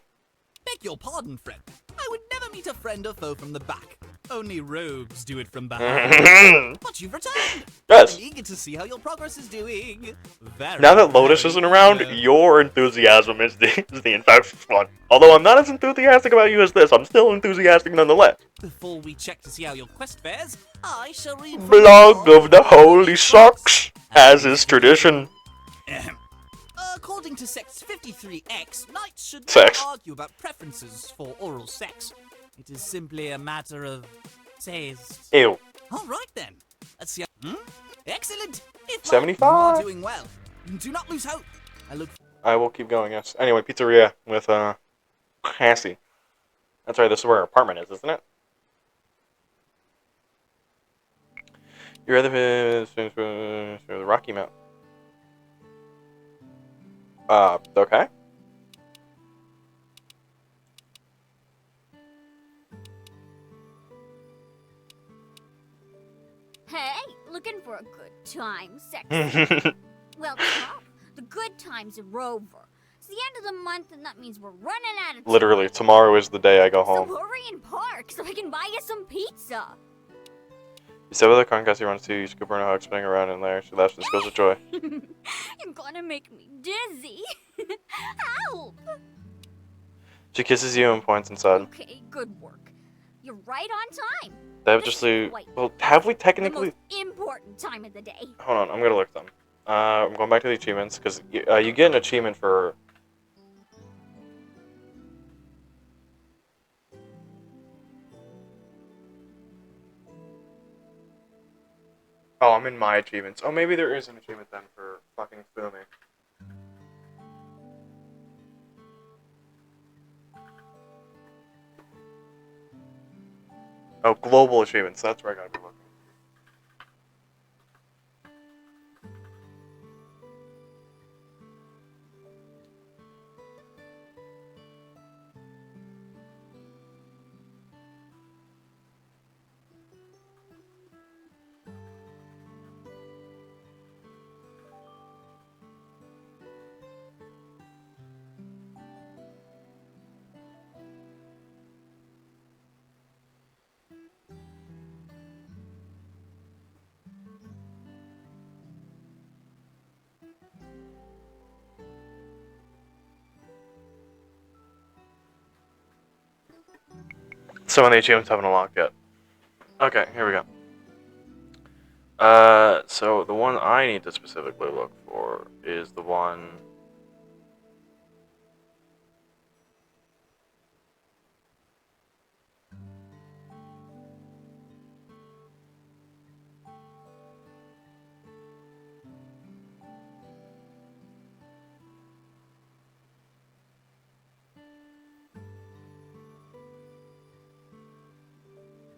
Beg your pardon, friend. I would never meet a friend or foe from the back. Only rogues do it from behind. But you've returned. Yes. I'm eager to see how your progress is doing. Very, Now that Lotus very isn't around, eager. your enthusiasm is the infectious one. Although I'm not as enthusiastic about you as this, I'm still enthusiastic nonetheless. Before we check to see how your quest fares, I shall read from Blog of the Holy Socks, as is tradition. According to Sex 53X, knights should Sex. not argue about preferences for oral sex. It is simply a matter of taste. Ew. All right then. Let's see. Excellent. If not, 75. you are doing well. Do not lose hope. I look. I will keep going, yes. Anyway, pizzeria with, Cassie. That's right, this is where her apartment is, isn't it? You're at the Rocky Mountain. Okay. Hey, looking for a good time, sexy. Well, tough. The good times are over. It's the end of the month, and that means we're running out of time. Literally, tomorrow is the day I go home. So hurry and park so I can buy you some pizza. You said with the Concast he runs to, you scoop her in a hug, spinning around in there. She laughs and goes with joy. You're gonna make me dizzy. Help! She kisses you and points inside. Okay, good work. You're right on time. They have This just is to. like Well, have we the technically? most important time of the day. Hold on, I'm gonna look them. I'm going back to the achievements because you get an achievement for. Oh, I'm in my achievements. Oh, maybe there is an achievement then for fucking filming. Oh, global achievements. That's where I gotta be looking. Some of the achievements haven't unlocked yet. Okay, here we go. So the one I need to specifically look for is the one.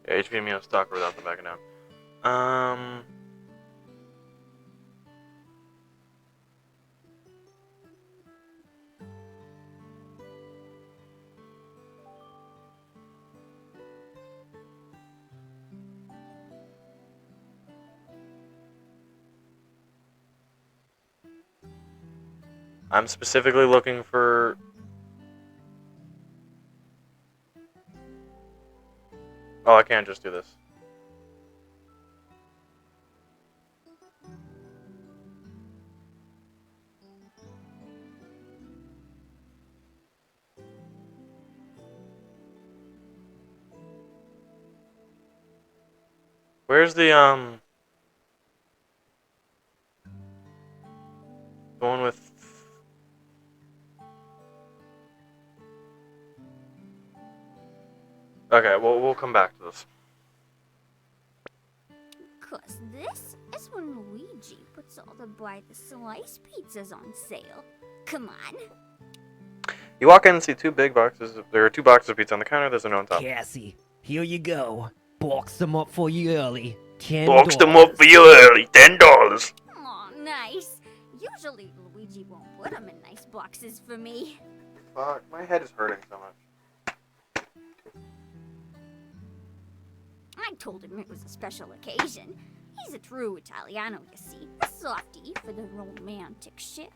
Yeah, HP Mio Stalker without the backing down. I'm specifically looking for. Oh, I can't just do this. Where's the one with. Okay, well, we'll come back to this. 'Cause this is when Luigi puts all the buy the slice pizzas on sale. Come on. You walk in and see two big boxes. There are two boxes of pizza on the counter. There's a note on top. Cassie, here you go. Box them up for you early. $10. Box them up for you early. $10. Aw, nice. Usually Luigi won't put them in nice boxes for me. Fuck, my head is hurting so much. I told him it was a special occasion. He's a true Italiano, you see. A softie for the romantic shit.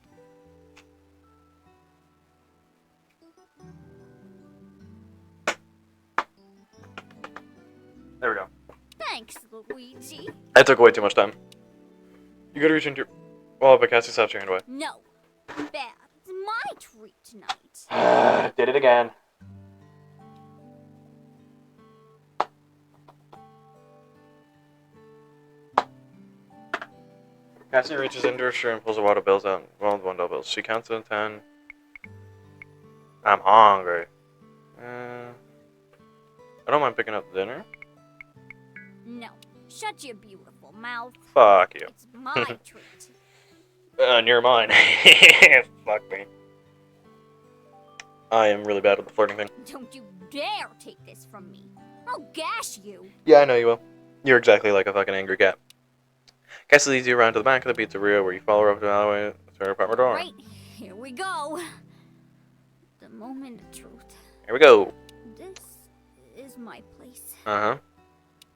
There Luigi. That took way too much time. You gotta reach into your... Well, but Cassie slapped your hand away. No. Bad. It's my treat tonight. Did it again. Cassie reaches into her shirt and pulls a wad of bills out. Well, $1 bills. She counts to 10. I'm hungry. I don't mind picking up dinner. No. Shut your beautiful mouth. Fuck you. It's my treat. And you're mine. Fuck me. I am really bad at the flirting thing. Don't you dare take this from me. I'll gash you. Yeah, I know you will. You're exactly like a fucking angry cat. Cassie leads you around to the back of the pizzeria where you follow her up to the alleyway to her apartment door. Right, here we go. The moment of truth. Here we go. This is my place. Uh-huh.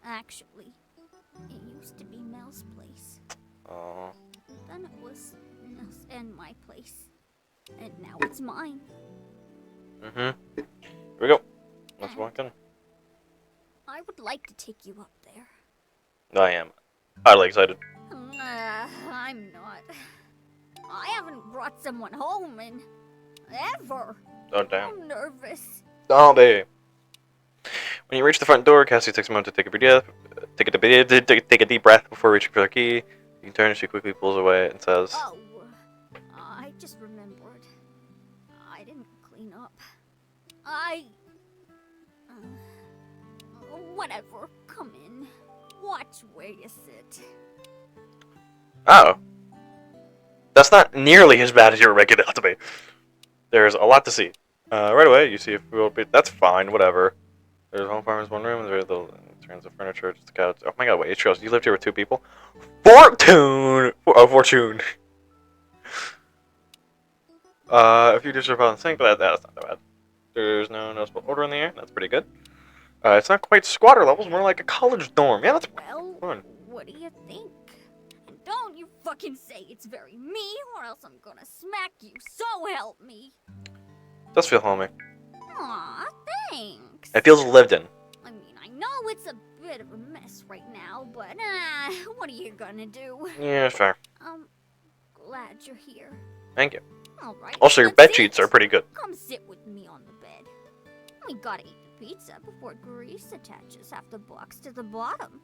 Actually, it used to be Mel's place. Aww. Then it was Mel's and my place. And now it's mine. Mm-hmm. Here we go. Let's walk in. I would like to take you up there. I am highly excited. I'm not. I haven't brought someone home in ever. Oh, damn. I'm nervous. All day. When you reach the front door, Cassie takes a moment to take a deep breath before reaching for the key. You can turn and she quickly pulls away and says, Oh, I just remembered. I didn't clean up. Whatever. Come in. Watch where you sit. oh. That's not nearly as bad as you were making it out to be. There's a lot to see. Right away, you see a few old that's fine, whatever. There's a home farmer's one room, and there's very little in terms of furniture, just a couch. Oh my god, wait, it shows you lived here with 2 people? Fortune! Oh, Fortune. A few dishes are put on the sink, but that's not that bad. There's no noticeable odor in the air, that's pretty good. It's not quite squatter levels, more like a college dorm. Yeah, that's Well, fun. what do you think? And don't you fucking say it's very me, or else I'm gonna smack you, so help me. Does feel homey. Aw, thanks. It feels lived in. I mean, I know it's a bit of a mess right now, but what are you gonna do? Yeah, fair. I'm glad you're here. Thank you. Alright. Also, your let's bed sit. sheets are pretty good. Come sit with me on the bed. We gotta eat the pizza before grease attaches half the box to the bottom.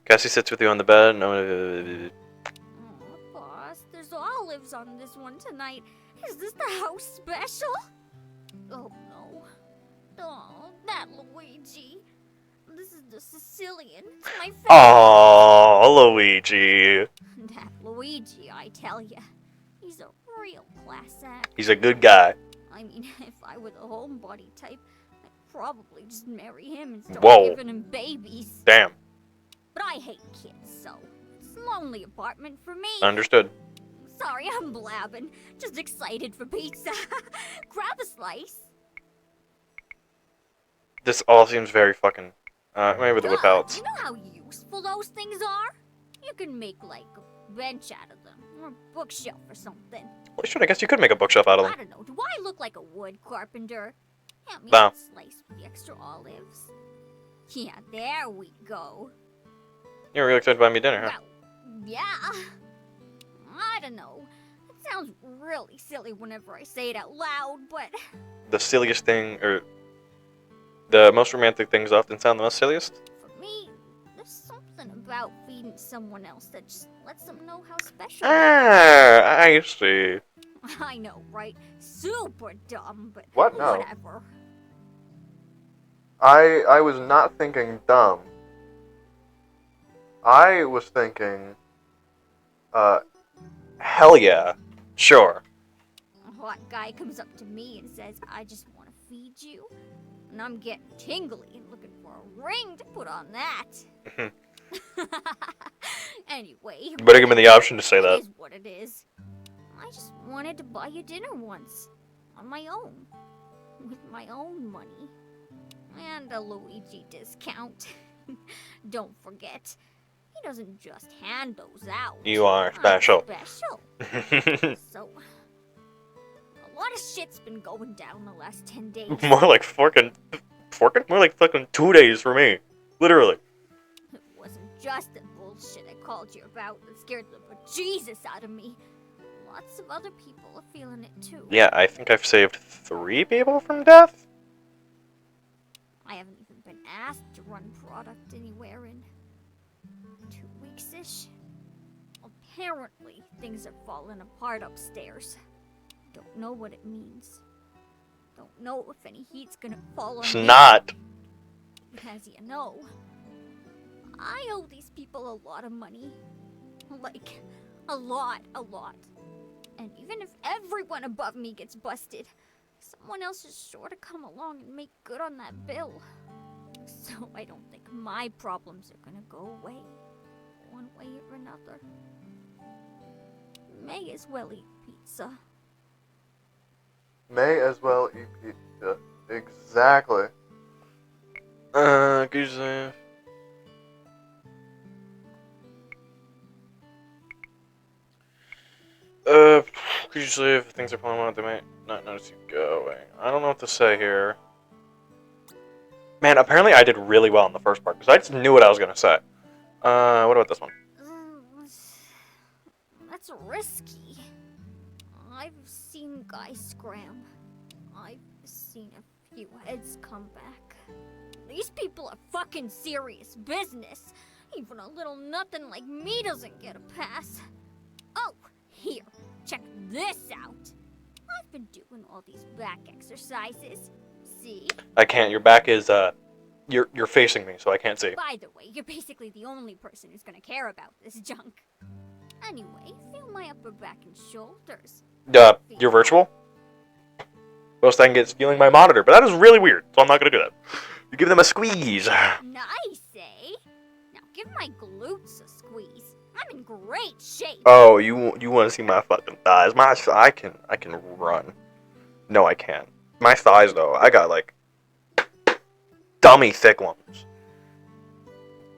Cassie sits with you on the bed. No, Oh, boss, there's olives on this one tonight. Is this the house special? Oh no. Oh, that Luigi. This is the Sicilian. It's my favorite. Aww, Luigi. That Luigi, I tell ya. He's a real class act. He's a good guy. I mean, if I were the homebody type, I'd probably just marry him and start Whoa. giving him babies. Damn. But I hate kids, so it's a lonely apartment for me. Understood. Sorry, I'm blabbing. Just excited for pizza. Grab a slice. This all seems very fucking... maybe the wood Duh, pallets. You know how useful those things are? You can make, like, a bench out of them, or a bookshelf or something. Well, shit, I guess you could make a bookshelf out of I them. don't know, do I look like a wood carpenter? Help me No. with the slice with the extra olives. Yeah, there we go. You're really excited to buy me dinner, huh? Well, yeah. I don't know. It sounds really silly whenever I say it out loud, but The silliest thing, or... The most romantic things often sound the most silliest? for me, there's something about feeding someone else that just lets them know how special they are. Ah, I see. I know, right? Super dumb, but What? No. whatever. I was not thinking dumb. I was thinking, hell yeah, sure. A hot guy comes up to me and says, I just want to feed you. And I'm getting tingly and looking for a ring to put on that. Anyway. Better give me the option to say that. It is what it is. I just wanted to buy you dinner once. On my own. With my own money. And a Luigi discount. Don't forget. He doesn't just hand those out. You are I'm special. Special. So, a lot of shit's been going down the last 10 days. More like forking? More like fucking 2 days for me. Literally. just the bullshit I called you about that scared the bejesus out of me. Lots of other people are feeling it too. Yeah, I think I've saved 3 people from death. I haven't even been asked to run product anywhere in 2 weeks-ish. Apparently, things are falling apart upstairs. Don't know what it means. Don't know if any heat's gonna fall on It's me. not. As you know, I owe these people a lot of money. Like, a lot. And even if everyone above me gets busted, someone else is sure to come along and make good on that bill. So I don't think my problems are gonna go away, one way or another. May as well eat pizza. May as well eat pizza. Exactly. Could you say? Could you say if things are falling out, they might not notice you going? I don't know what to say here. Man, apparently I did really well in the first part, because I just knew what I was going to say. What about this one? That's risky. I've seen guys scram. I've seen a few heads come back. These people are fucking serious business. Even a little nothing like me doesn't get a pass. Oh, here, check this out. I've been doing all these back exercises. See? I can't. Your back is, you're facing me, so I can't see. By the way, you're basically the only person who's gonna care about this junk. Anyway, feel my upper back and shoulders. You're virtual? Most I can get is feeling my monitor, but that is really weird, so I'm not gonna do that. You give them a squeeze. Nice, eh? Now give my glutes a squeeze. I'm in great shape. Oh, you want to see my fucking thighs? I can run. No, I can't. My thighs though, I got like dummy thick ones.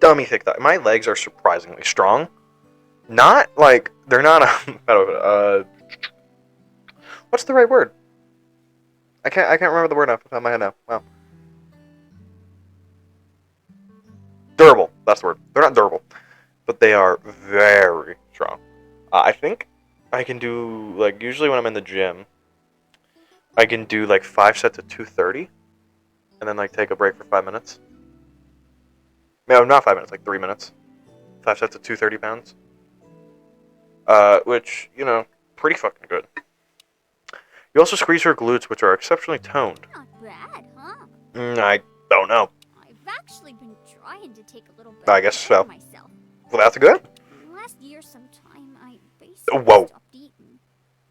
Dummy thick thighs. My legs are surprisingly strong. Not like they're not what's the right word? I can't remember the word off the top of my head now. Wow. Durable. That's the word. They're not durable, but they are very strong. I think I can do, like, usually when I'm in the gym, I can do like 5 sets of 230, and then like take a break for 5 minutes. No, not 5 minutes, like 3 minutes. 5 sets of 230 pounds. Which, you know, pretty fucking good. You also squeeze her glutes, which are exceptionally toned. Not bad, huh? I don't know. I've actually been trying to take a little bit I guess care of so. myself. Well, that's good. Last year sometime, I basically Whoa. stopped eating.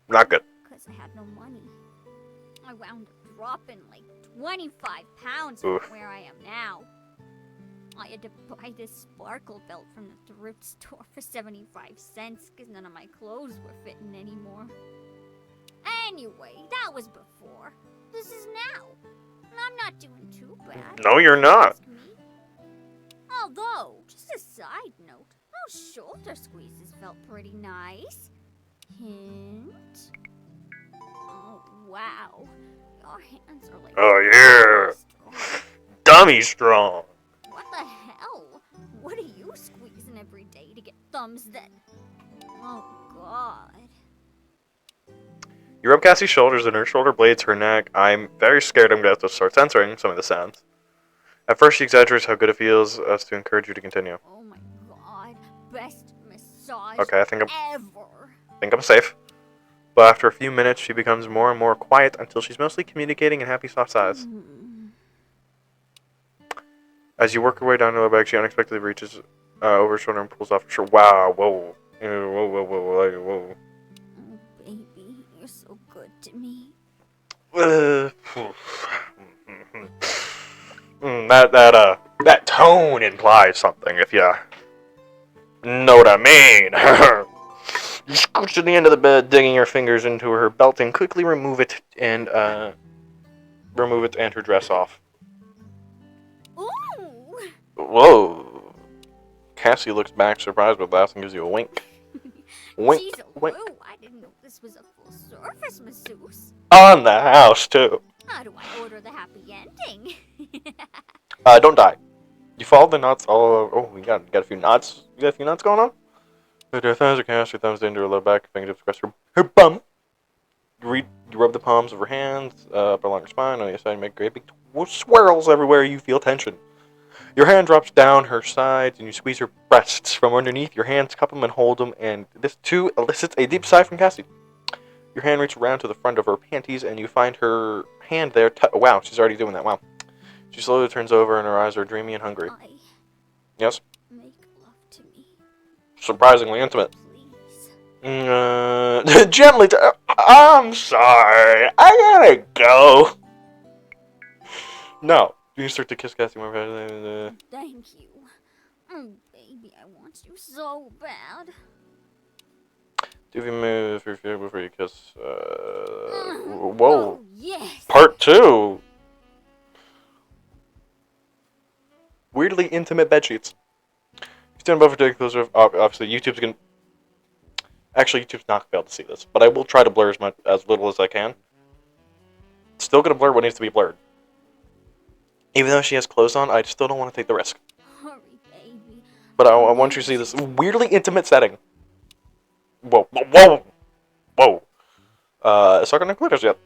Not good. Because I had no money. I wound up dropping like 25 pounds from Oof. where I am now. I had to buy this sparkle belt from the thrift store for 75 cents because none of my clothes were fitting anymore. Anyway, that was before. This is now. And I'm not doing too bad. No, you're not. Ask me. Although, just a side note, those shoulder squeezes felt pretty nice. Hint. Oh, wow. Your hands are like... Oh yeah. Dummy strong. What the hell? What are you squeezing every day to get thumbs that... Oh, God. You rub Cassie's shoulders and her shoulder blades, her neck. I'm very scared I'm going to have to start censoring some of the sounds. At first, she exaggerates how good it feels as to encourage you to continue. Oh my God. Best massage Okay, I think ever. I'm safe. But after a few minutes, she becomes more and more quiet until she's mostly communicating in happy soft sighs. As you work your way down to her back, she unexpectedly reaches over her shoulder and pulls off her shirt. Wow, whoa. Whoa. Oh, baby, you're so good to me. That tone implies something, if you know what I mean. You scooch to the end of the bed, digging your fingers into her belt, and quickly remove it and her dress off. Ooh! Whoa. Cassie looks back surprised but laughs and gives you a wink. Wink, Jeez, wink. Lou, I didn't know this was a full-service masseuse. On the house, too. How do I order the happy ending? Don't die. You follow the knots all over. Oh, we got a few knots. You got a few knots going on? With your thumbs, you cast your thumbs into her low back, fingertips across her bum. You rub the palms of her hands up along her spine. On the side, make great big swirls everywhere you feel tension. Your hand drops down her sides, and you squeeze her breasts from underneath. Your hands cup them and hold them, and this too elicits a deep sigh from Cassie. Your hand reaches around to the front of her panties, and you find her hand there. Wow, she's already doing that. Wow. She slowly turns over, and her eyes are dreamy and hungry. Yes? Make love to me. Surprisingly intimate. Gently. I'm sorry. I gotta go. No. You start to kiss Cassie more. Thank you. Oh, baby, I want you so bad. Do you move your feet before you kiss? Whoa. Oh, yes. Part 2. Weirdly intimate bedsheets. You stand above her, take closer. Obviously, YouTube's gonna. Actually, YouTube's not gonna be able to see this, but I will try to blur as little as I can. It's still gonna blur what needs to be blurred. Even though she has clothes on, I still don't want to take the risk. Hurry, baby. But I want you to see this weirdly intimate setting. Whoa, whoa, whoa, whoa. Suck on the clickers yet?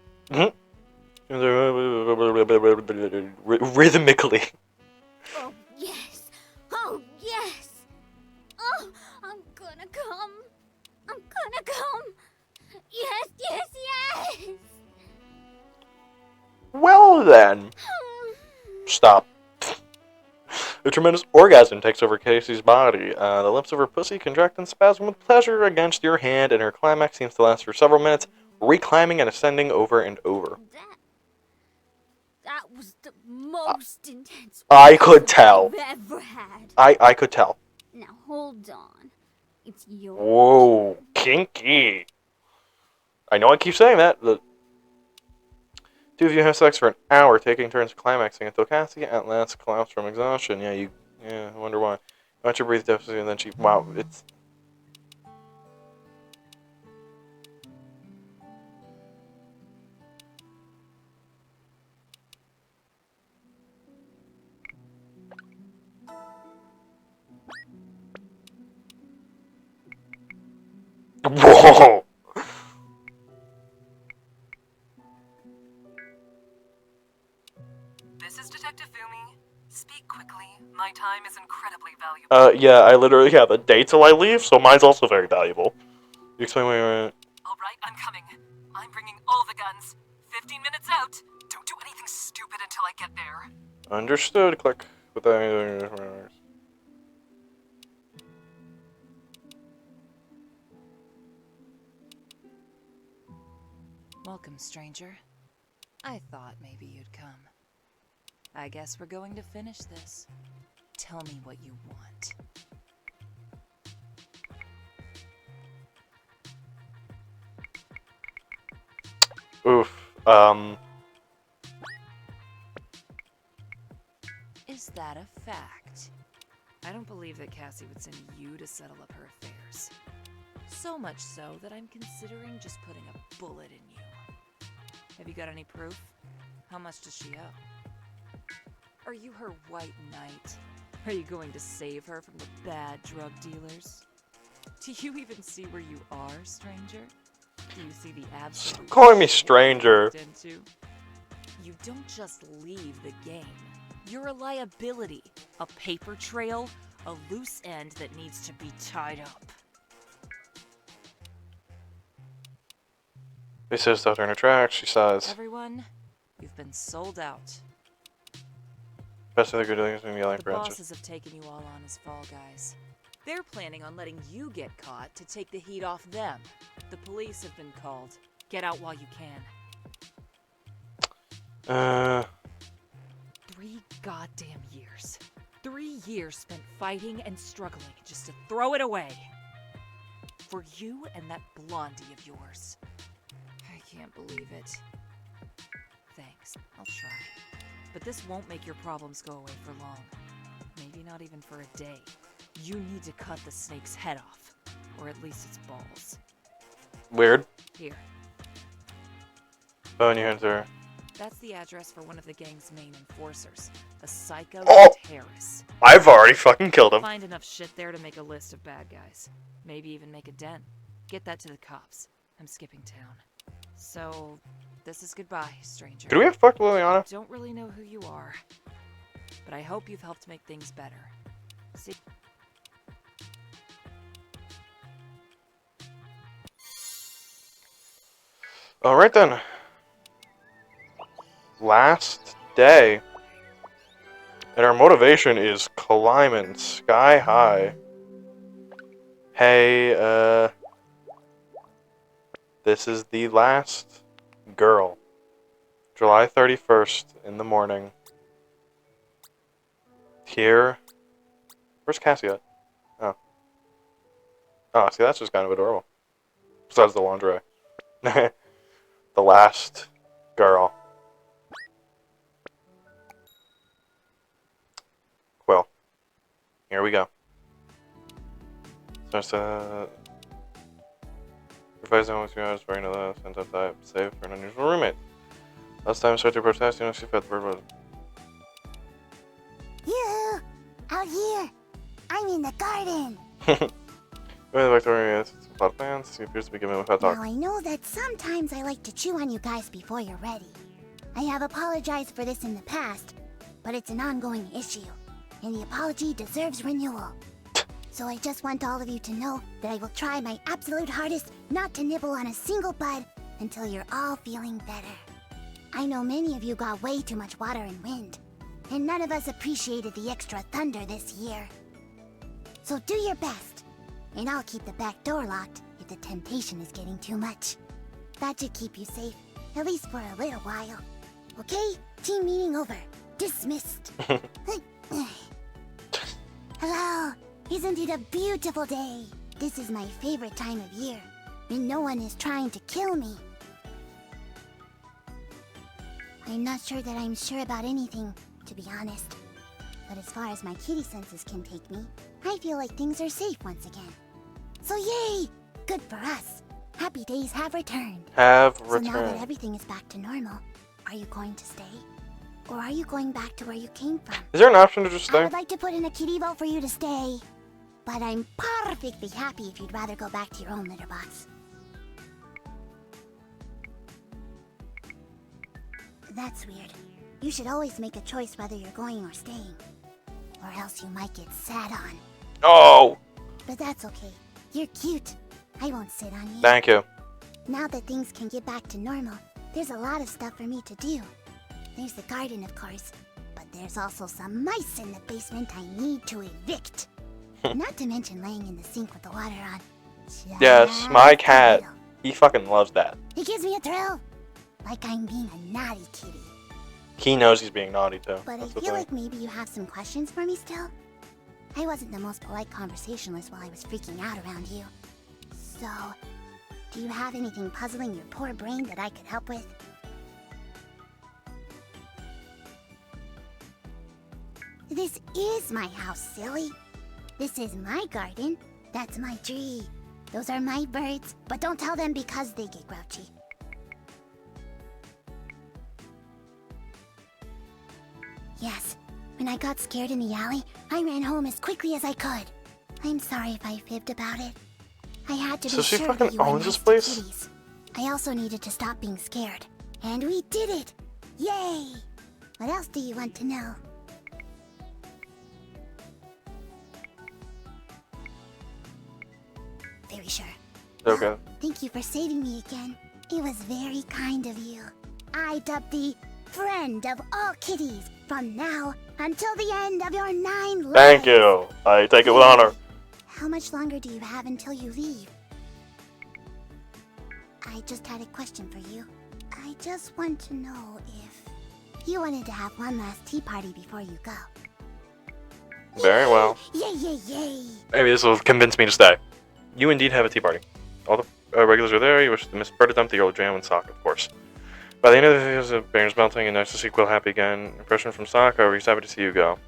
Rhythmically. Oh, yes. Oh, yes. Oh, I'm gonna come. I'm gonna come. Yes, yes, yes. Well then. Stop. A tremendous orgasm takes over Casey's body. The lips of her pussy contract and spasm with pleasure against your hand, and her climax seems to last for several minutes, reclimbing and ascending over and over. That was the most intense I could tell. I've ever had. I could tell. Now hold on. It's yours. Whoa, kinky. I know I keep saying that, but two of you have sex for an hour, taking turns climaxing until Cassie at last collapsed from exhaustion. Yeah, I wonder why. Watch her breathe deficit, and then she. Wow, it's. Whoa! This is Detective Fumi. Speak quickly. My time is incredibly valuable. Yeah, I literally have a day till I leave, so mine's also very valuable. You explain why you're at. Alright, I'm coming. I'm bringing all the guns. 15 minutes out. Don't do anything stupid until I get there. Understood. Click. Without anything. Welcome, stranger. I thought maybe you'd come. I guess we're going to finish this. Tell me what you want. Oof. Is that a fact? I don't believe that Cassie would send you to settle up her affairs. So much so that I'm considering just putting a bullet in you. Have you got any proof? How much does she owe? Are you her white knight? Are you going to save her from the bad drug dealers? Do you even see where you are, stranger? Do you see the absolute Stop calling me stranger. into? You don't just leave the game. You're a liability, a paper trail, a loose end that needs to be tied up. He says to her in her tracks. She sighs. Everyone, you've been sold out. Best of the good things and yelling The branches. bosses have taken you all on as fall guys. They're planning on letting you get caught to take the heat off them. The police have been called. Get out while you can. 3 goddamn years. 3 years spent fighting and struggling just to throw it away. For you and that blondie of yours. I can't believe it. Thanks, I'll try. But this won't make your problems go away for long. Maybe not even for a day. You need to cut the snake's head off. Or at least its balls. Weird. Here. Oh, and you hand to her. That's the address for one of the gang's main enforcers, a psycho Oh! Harris. I've already fucking killed him. Find enough shit there to make a list of bad guys. Maybe even make a den. Get that to the cops. I'm skipping town. So, this is goodbye, stranger. Could we have fucked Liliana? Don't really know who you are, but I hope you've helped make things better. See. Alright then. Last day. And our motivation is climbing sky high. Hey, this is the last girl. July 31st in the morning. Here. Where's Cassie at? Oh. Oh, see, that's just kind of adorable. Besides the lingerie. The last girl. Well, here we go. So, revising almost 2 hours for another center type, save for an unusual roommate. Last time I started to protest, you know, she felt bird. You! Out here! I'm in the garden! Going back to where he is, a lot of plans. He appears to be giving with hot talk. Now I know that sometimes I like to chew on you guys before you're ready. I have apologized for this in the past, but it's an ongoing issue, and the apology deserves renewal. So I just want all of you to know that I will try my absolute hardest not to nibble on a single bud until you're all feeling better. I know many of you got way too much water and wind, and none of us appreciated the extra thunder this year. So do your best, and I'll keep the back door locked if the temptation is getting too much. That should keep you safe, at least for a little while. Okay? Team meeting over. Dismissed. Hello. Isn't it a beautiful day? This is my favorite time of year, and no one is trying to kill me. I'm not sure that I'm sure about anything, to be honest. But as far as my kitty senses can take me, I feel like things are safe once again. So yay! Good for us. Happy days have returned. Have So now that returned. everything is back to normal, are you going to stay? Or are you going back to where you came from? Is there an option to just I stay? would like to put in a kitty vote for you to stay. But I'm perfectly happy if you'd rather go back to your own litter box. That's weird. You should always make a choice whether you're going or staying. Or else you might get sat on. Oh! But that's okay. You're cute. I won't sit on you. Thank you. Now that things can get back to normal, there's a lot of stuff for me to do. There's the garden, of course. But there's also some mice in the basement I need to evict. Not to mention laying in the sink with the water on. Yes, my cat. He fucking loves that. It gives me a thrill. Like I'm being a naughty kitty. He knows he's being naughty too. But I That's the feel thing. like maybe you have some questions for me still? I wasn't the most polite conversationalist while I was freaking out around you. So, do you have anything puzzling your poor brain that I could help with? This is my house, silly. This is my garden. That's my tree. Those are my birds, but don't tell them because they get grouchy. Yes, when I got scared in the alley, I ran home as quickly as I could. I'm sorry if I fibbed about it. I had to So be she sure fucking that you were owns nice this to place? kitties. I also needed to stop being scared. And we did it! Yay! What else do you want to know? Very sure. Okay. Thank you for saving me again. It was very kind of you. I dubbed thee Friend of All Kitties from now until the end of your 9 lives. Thank you. I take it with honor. How much longer do you have until you leave? I just had a question for you. I just want to know if you wanted to have one last tea party before you go. Very well. Yay, yay, yay! Maybe this will convince me to stay. You indeed have a tea party. All the regulars are there. You wish to miss Bird dump the old jam and Sock, of course. By the end of the day, the banner's melting and nice to see Quill happy again. Impression from Sock, however, he's happy to see you go.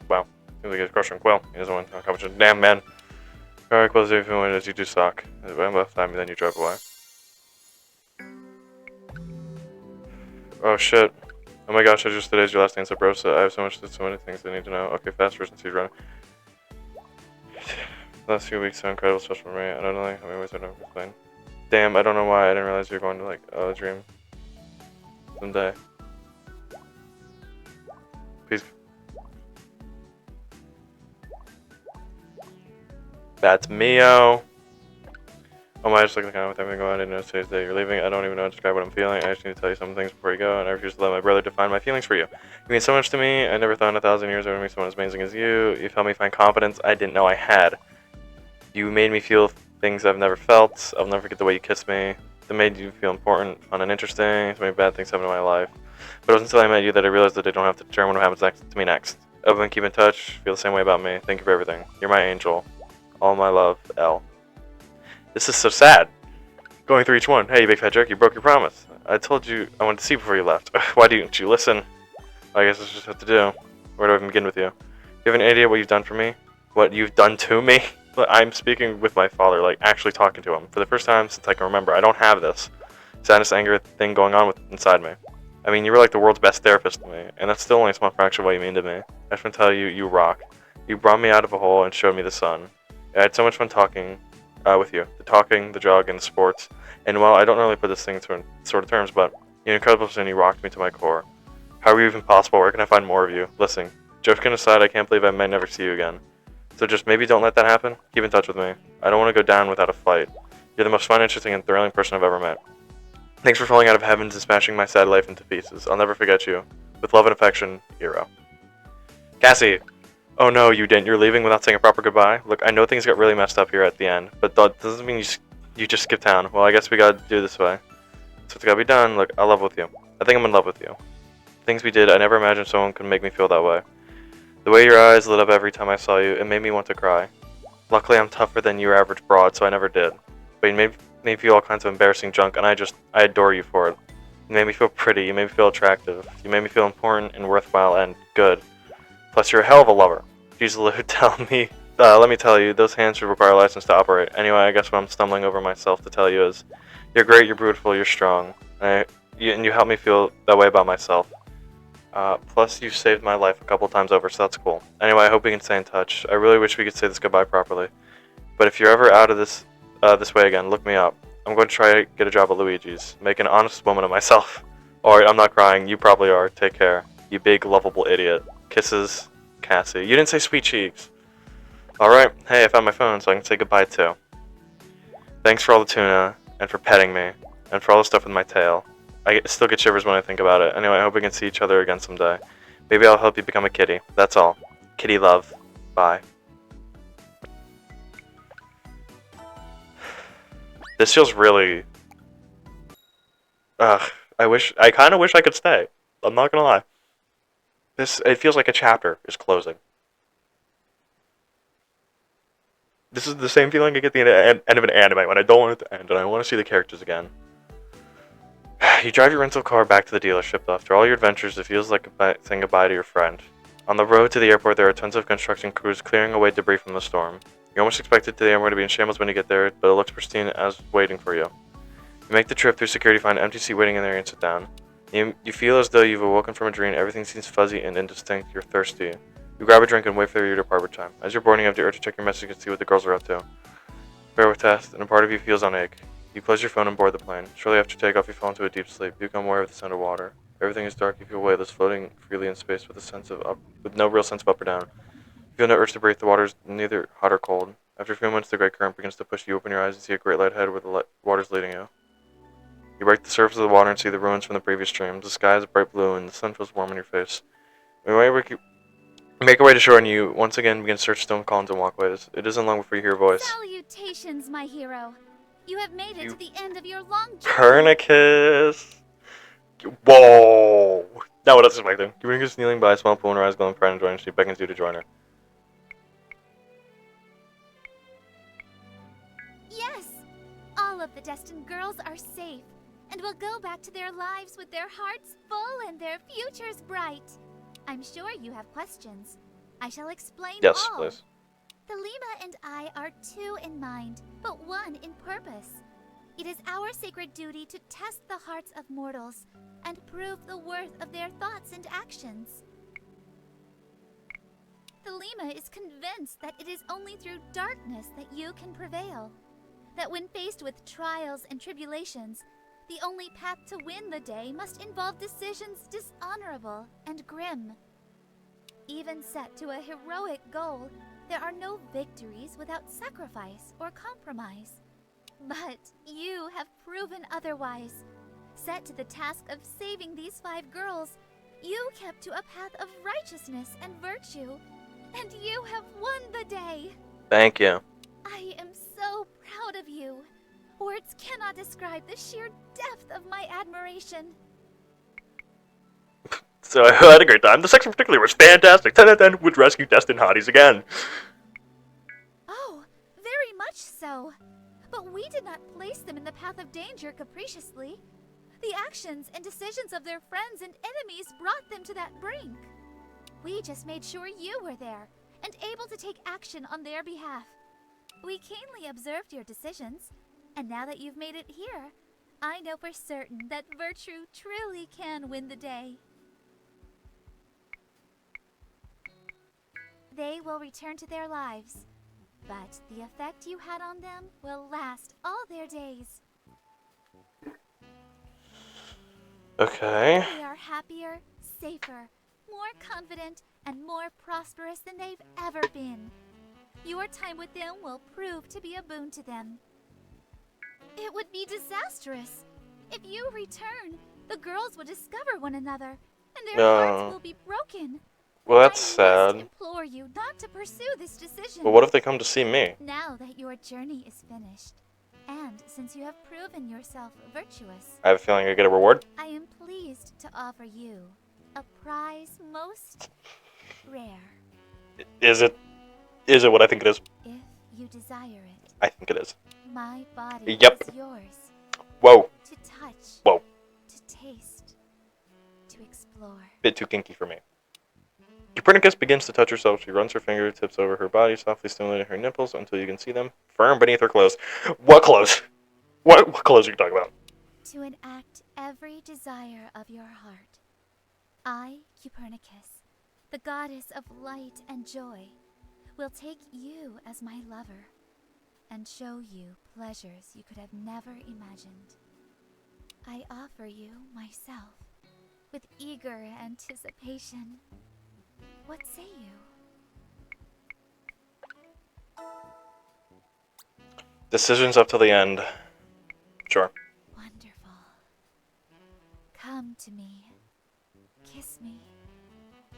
Wow. Seems like he's crushing Quill. He doesn't want to talk about damn man. Alright, Quill's if you want as you do Sock. When left time, then you drive away. Oh shit. Oh my gosh, I just today's your last day in Sabrosa. I have so many things I need to know. Okay, fast version speed run. The last few weeks are incredible, special for me. I don't know how many ways I don't explain. Damn, I don't know why I didn't realize you were going to like a dream someday. Please. That's Mio. Oh my, I just look at the comment with everything going on. I didn't know today's day you're leaving. I don't even know how to describe what I'm feeling. I just need to tell you some things before you go, and I refuse to let my brother define my feelings for you. You mean so much to me. I never thought in 1,000 years I would meet someone as amazing as you. You've helped me find confidence I didn't know I had. You made me feel things I've never felt. I'll never forget the way you kissed me. That made you feel important, fun, and interesting. So many bad things happened in my life. But it wasn't until I met you that I realized that I don't have to determine what happens next to me next. Open, keep in touch. Feel the same way about me. Thank you for everything. You're my angel. All my love, L. This is so sad. Going through each one. Hey, you big fat jerk, you broke your promise. I told you I wanted to see you before you left. Why didn't you listen? I guess I just have to do. Where do I even begin with you? Do you have any idea what you've done for me? What you've done to me? I'm speaking with my father, like actually talking to him. For the first time since I can remember. I don't have this sadness, anger thing going on inside me. I mean, you were like the world's best therapist to me, and that's still only a small fraction of what you mean to me. I just want to tell you, you rock. You brought me out of a hole and showed me the sun. I had so much fun talking with you. The talking, the jogging, the sports. And while I don't really put this thing into sort of terms, but you're an incredible person. You rocked me to my core. How are you even possible? Where can I find more of you? Listen, joking aside, I can't believe I might never see you again. So just maybe don't let that happen. Keep in touch with me. I don't want to go down without a fight. You're the most fun, interesting, and thrilling person I've ever met. Thanks for falling out of heavens and smashing my sad life into pieces. I'll never forget you. With love and affection, Hero. Cassie! Oh no, you didn't. You're leaving without saying a proper goodbye? Look, I know things got really messed up here at the end, but that doesn't mean you just skip town. Well, I guess we gotta do this way. So it's gotta be done. Look, I love with you. I think I'm in love with you. Things we did, I never imagined someone could make me feel that way. The way your eyes lit up every time I saw you, it made me want to cry. Luckily, I'm tougher than your average broad, so I never did. But you made me feel all kinds of embarrassing junk, and I adore you for it. You made me feel pretty, you made me feel attractive, you made me feel important and worthwhile and good. Plus, you're a hell of a lover. Jeez, Lou, let me tell you, those hands should require a license to operate. Anyway, I guess what I'm stumbling over myself to tell you is, you're great, you're beautiful, you're strong. And you help me feel that way about myself. Plus, you saved my life a couple times over, so that's cool. Anyway, I hope we can stay in touch. I really wish we could say this goodbye properly. But if you're ever out of this way again, look me up. I'm going to try to get a job at Luigi's. Make an honest woman of myself. Alright, I'm not crying. You probably are. Take care. You big, lovable idiot. Kisses, Cassie. You didn't say sweet cheeks. Alright, hey, I found my phone, so I can say goodbye too. Thanks for all the tuna, and for petting me, and for all the stuff with my tail. I still get shivers when I think about it. Anyway, I hope we can see each other again someday. Maybe I'll help you become a kitty. That's all. Kitty love. Bye. This feels really... I kind of wish I could stay. I'm not gonna lie. It feels like a chapter is closing. This is the same feeling I get at the end of an anime when I don't want it to end and I want to see the characters again. You drive your rental car back to the dealership. After all your adventures, it feels like saying goodbye to your friend. On the road to the airport, there are tons of construction crews clearing away debris from the storm. You almost expected the airport to be in shambles when you get there, but it looks pristine as waiting for you. You make the trip through security, find an empty seat waiting in there, and sit down. You feel as though you've awoken from a dream. Everything seems fuzzy and indistinct. You're thirsty. You grab a drink and wait for your departure time. As you're boarding, you have the urge to check your message and see what the girls are up to. Bear with test, and a part of you feels on ache. You close your phone and board the plane. Shortly after takeoff, you fall into a deep sleep. You become aware of the sound of water. Everything is dark. You feel weightless, floating freely in space with no real sense of up or down. You feel no urge to breathe. The water is neither hot or cold. After a few moments, the great current begins to push you. Open your eyes and see a great light ahead where the water is leading you. You break the surface of the water and see the ruins from the previous stream. The sky is bright blue and the sun feels warm in your face. You make your way to shore and you once again begin to search stone columns and walkways. It isn't long before you hear a voice. Salutations, my hero. You have made it to the end of your long journey. Pernicus! Whoa! Now what else is expecting? Pernicus kneeling by a small pool and her eyes glowing pride and joy, and she beckons you to join her. Yes! All of the destined girls are safe, and will go back to their lives with their hearts full and their futures bright. I'm sure you have questions. I shall explain yes, all. Please. The Lima and I are two in mind, but one in purpose. It is our sacred duty to test the hearts of mortals and prove the worth of their thoughts and actions. Thelema is convinced that it is only through darkness that you can prevail. That when faced with trials and tribulations, the only path to win the day must involve decisions dishonorable and grim. Even set to a heroic goal, there are no victories without sacrifice or compromise. But you have proven otherwise. Set to the task of saving these 5 girls, you kept to a path of righteousness and virtue, and you have won the day. Thank you. I am so proud of you. Words cannot describe the sheer depth of my admiration. So I had a great time. The section particularly was fantastic. 10 out of 10 would rescue destined hotties again. Oh, very much so. But we did not place them in the path of danger capriciously. The actions and decisions of their friends and enemies brought them to that brink. We just made sure you were there and able to take action on their behalf. We keenly observed your decisions, and now that you've made it here, I know for certain that virtue truly can win the day. They will return to their lives, but the effect you had on them will last all their days. Okay. They are happier, safer, more confident, and more prosperous than they've ever been. Your time with them will prove to be a boon to them. It would be disastrous. If you return, the girls will discover one another, and their hearts will be broken. Well, that's I sad. implore you not to pursue this decision. But what if they come to see me? Now that your journey is finished, and since you have proven yourself virtuous, I have a feeling I get a reward. I am pleased to offer you a prize most rare. Is it what I think it is? If you desire it, I think it is. my body Yep. is yours. Whoa. To touch. Whoa. To taste. To explore. Bit too kinky for me. Copernicus begins to touch herself. She runs her fingertips over her body, softly stimulating her nipples until you can see them firm beneath her clothes. What clothes? What clothes are you talking about? To enact every desire of your heart. I, Copernicus, the goddess of light and joy, will take you as my lover and show you pleasures you could have never imagined. I offer you myself with eager anticipation. What say you? Decisions up to the end. Sure. Wonderful. Come to me. Kiss me.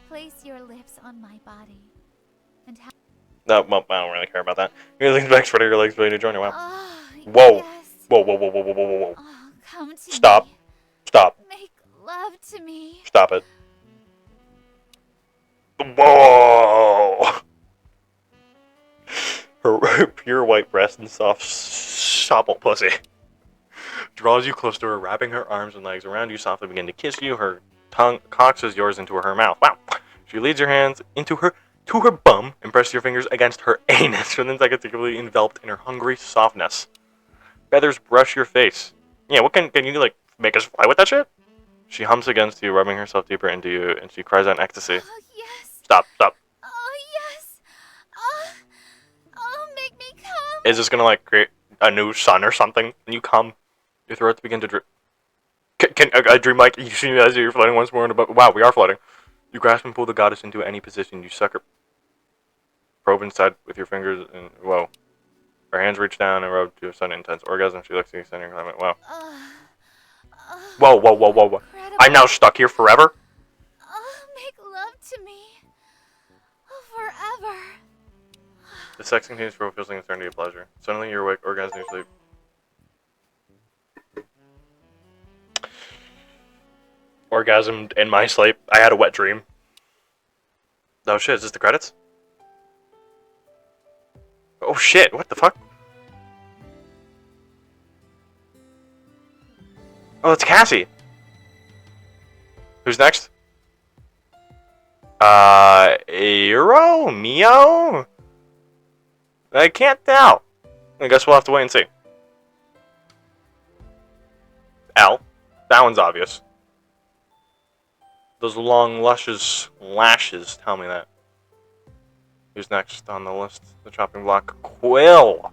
Place your lips on my body. And have... No, well, I don't really care about that. Your legs back, spread your legs, ready to join you. Wow. Whoa. Yes. Whoa, whoa, whoa, whoa, whoa, whoa, whoa. Oh, come to Stop. me. Stop. Make love to me. Stop it. Whoa! Her pure white breast and soft supple pussy draws you close to her, wrapping her arms and legs around you, softly begin to kiss you. Her tongue coaxes yours into her mouth. Wow! She leads your hands to her bum and presses your fingers against her anus, for then secondly enveloped in her hungry softness. Feathers brush your face. Yeah, what can you like make us fly with that shit? She hums against you, rubbing herself deeper into you, and she cries out in ecstasy. Oh, yes. Stop, stop. Oh, yes. Oh, make me come. Is this gonna like create a new sun or something? And you come, your throats begin to drip. Can I dream like you see me as you're floating once more in a boat? Wow, we are floating. You grasp and pull the goddess into any position. You suck her, probe inside with your fingers, and whoa. Her hands reach down and rub to a sudden intense orgasm. She looks at you, sending her climate. Wow. Whoa, whoa, whoa, whoa, whoa. Incredible. I'm now stuck here forever? Make love to me. Forever. The sex continues for what feels like an eternity of pleasure. Suddenly you're awake, orgasm, you sleep. Orgasmed in my sleep. I had a wet dream. Oh shit, is this the credits? Oh shit, what the fuck? Oh, it's Cassie. Who's next? Eero? Mio? I can't tell. I guess we'll have to wait and see. That one's obvious. Those long lashes tell me that. Who's next on the list? The chopping block. Quill!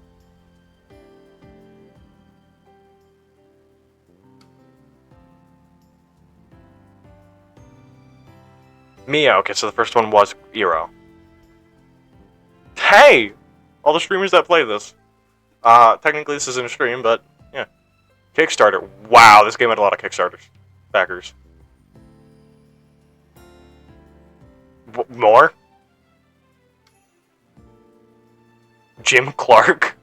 Mia. Okay, so the first one was Eero. Hey! All the streamers that play this. Technically this isn't a stream, but yeah. Kickstarter. Wow, this game had a lot of Kickstarters. Backers. More? Jim Clark?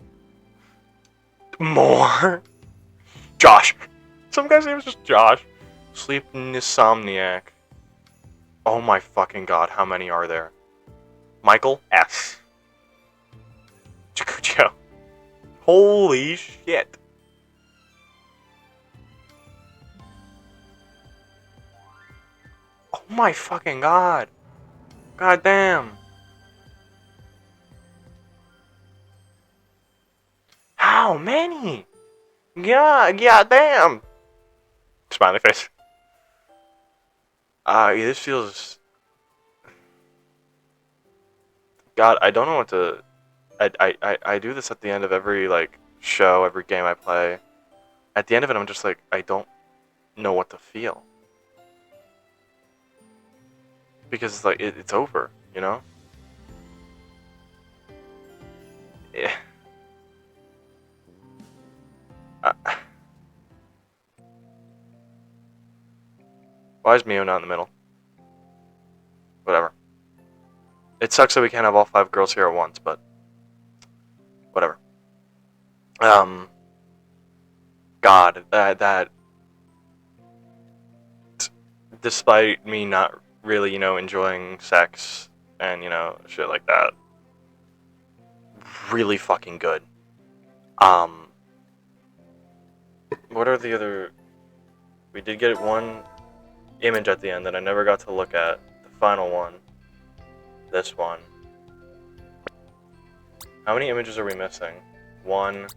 More? Josh. Some guy's name is just Josh. Sleep Insomniac. Oh my fucking god, how many are there? Michael S. Chikucho. Holy shit. Oh my fucking god. God damn. How many? Yeah, damn. Smiley face. This feels... God, I don't know what to... I do this at the end of every, like, show, every game I play. At the end of it, I'm just like, I don't know what to feel. Because, like, it's over, you know? Yeah. Why is Mio not in the middle? Whatever. It sucks that we can't have all 5 girls here at once, but whatever. God, that despite me not really, enjoying sex and, shit like that, really fucking good. What are the other... We did get one image at the end that I never got to look at. The final one. This one. How many images are we missing? 1,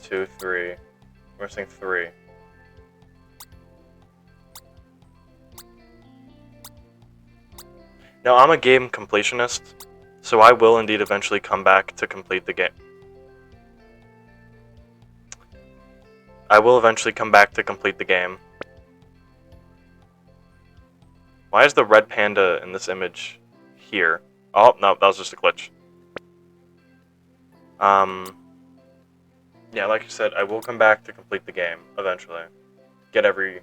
2, 3. We're missing 3. Now, I'm a game completionist, so I will indeed eventually come back to complete the game. I will eventually come back to complete the game. Why is the red panda in this image here? Oh, no, that was just a glitch. Yeah, like I said, I will come back to complete the game eventually. Get everything,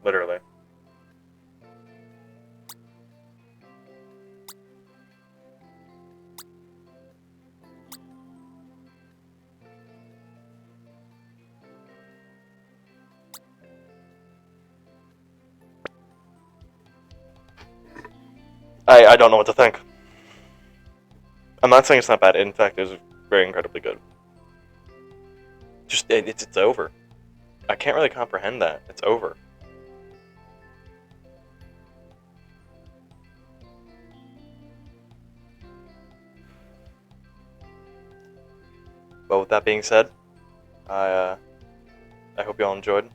literally. I don't know what to think. I'm not saying it's not bad. In fact, it was very incredibly good. Just, it's over. I can't really comprehend that. It's over. But with that being said, I hope you all enjoyed.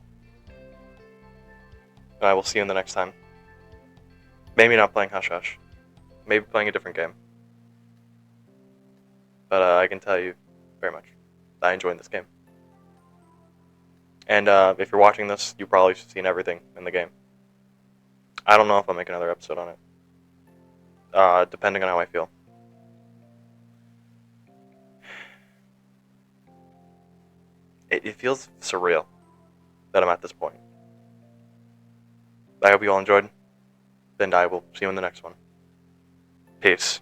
And I will see you in the next time. Maybe not playing Hush Hush. Maybe playing a different game. But I can tell you very much, I enjoyed this game. And if you're watching this, you've probably seen everything in the game. I don't know if I'll make another episode on it. Depending on how I feel. It feels surreal that I'm at this point. I hope you all enjoyed. And I will see you in the next one. Peace.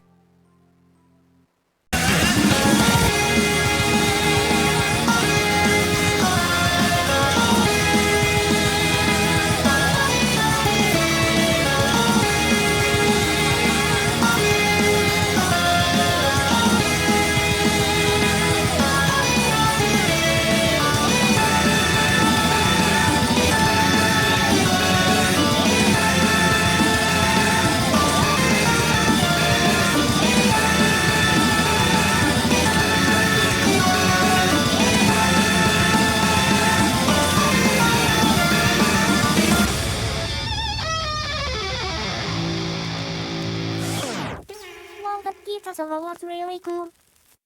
Akita-sama was really cool.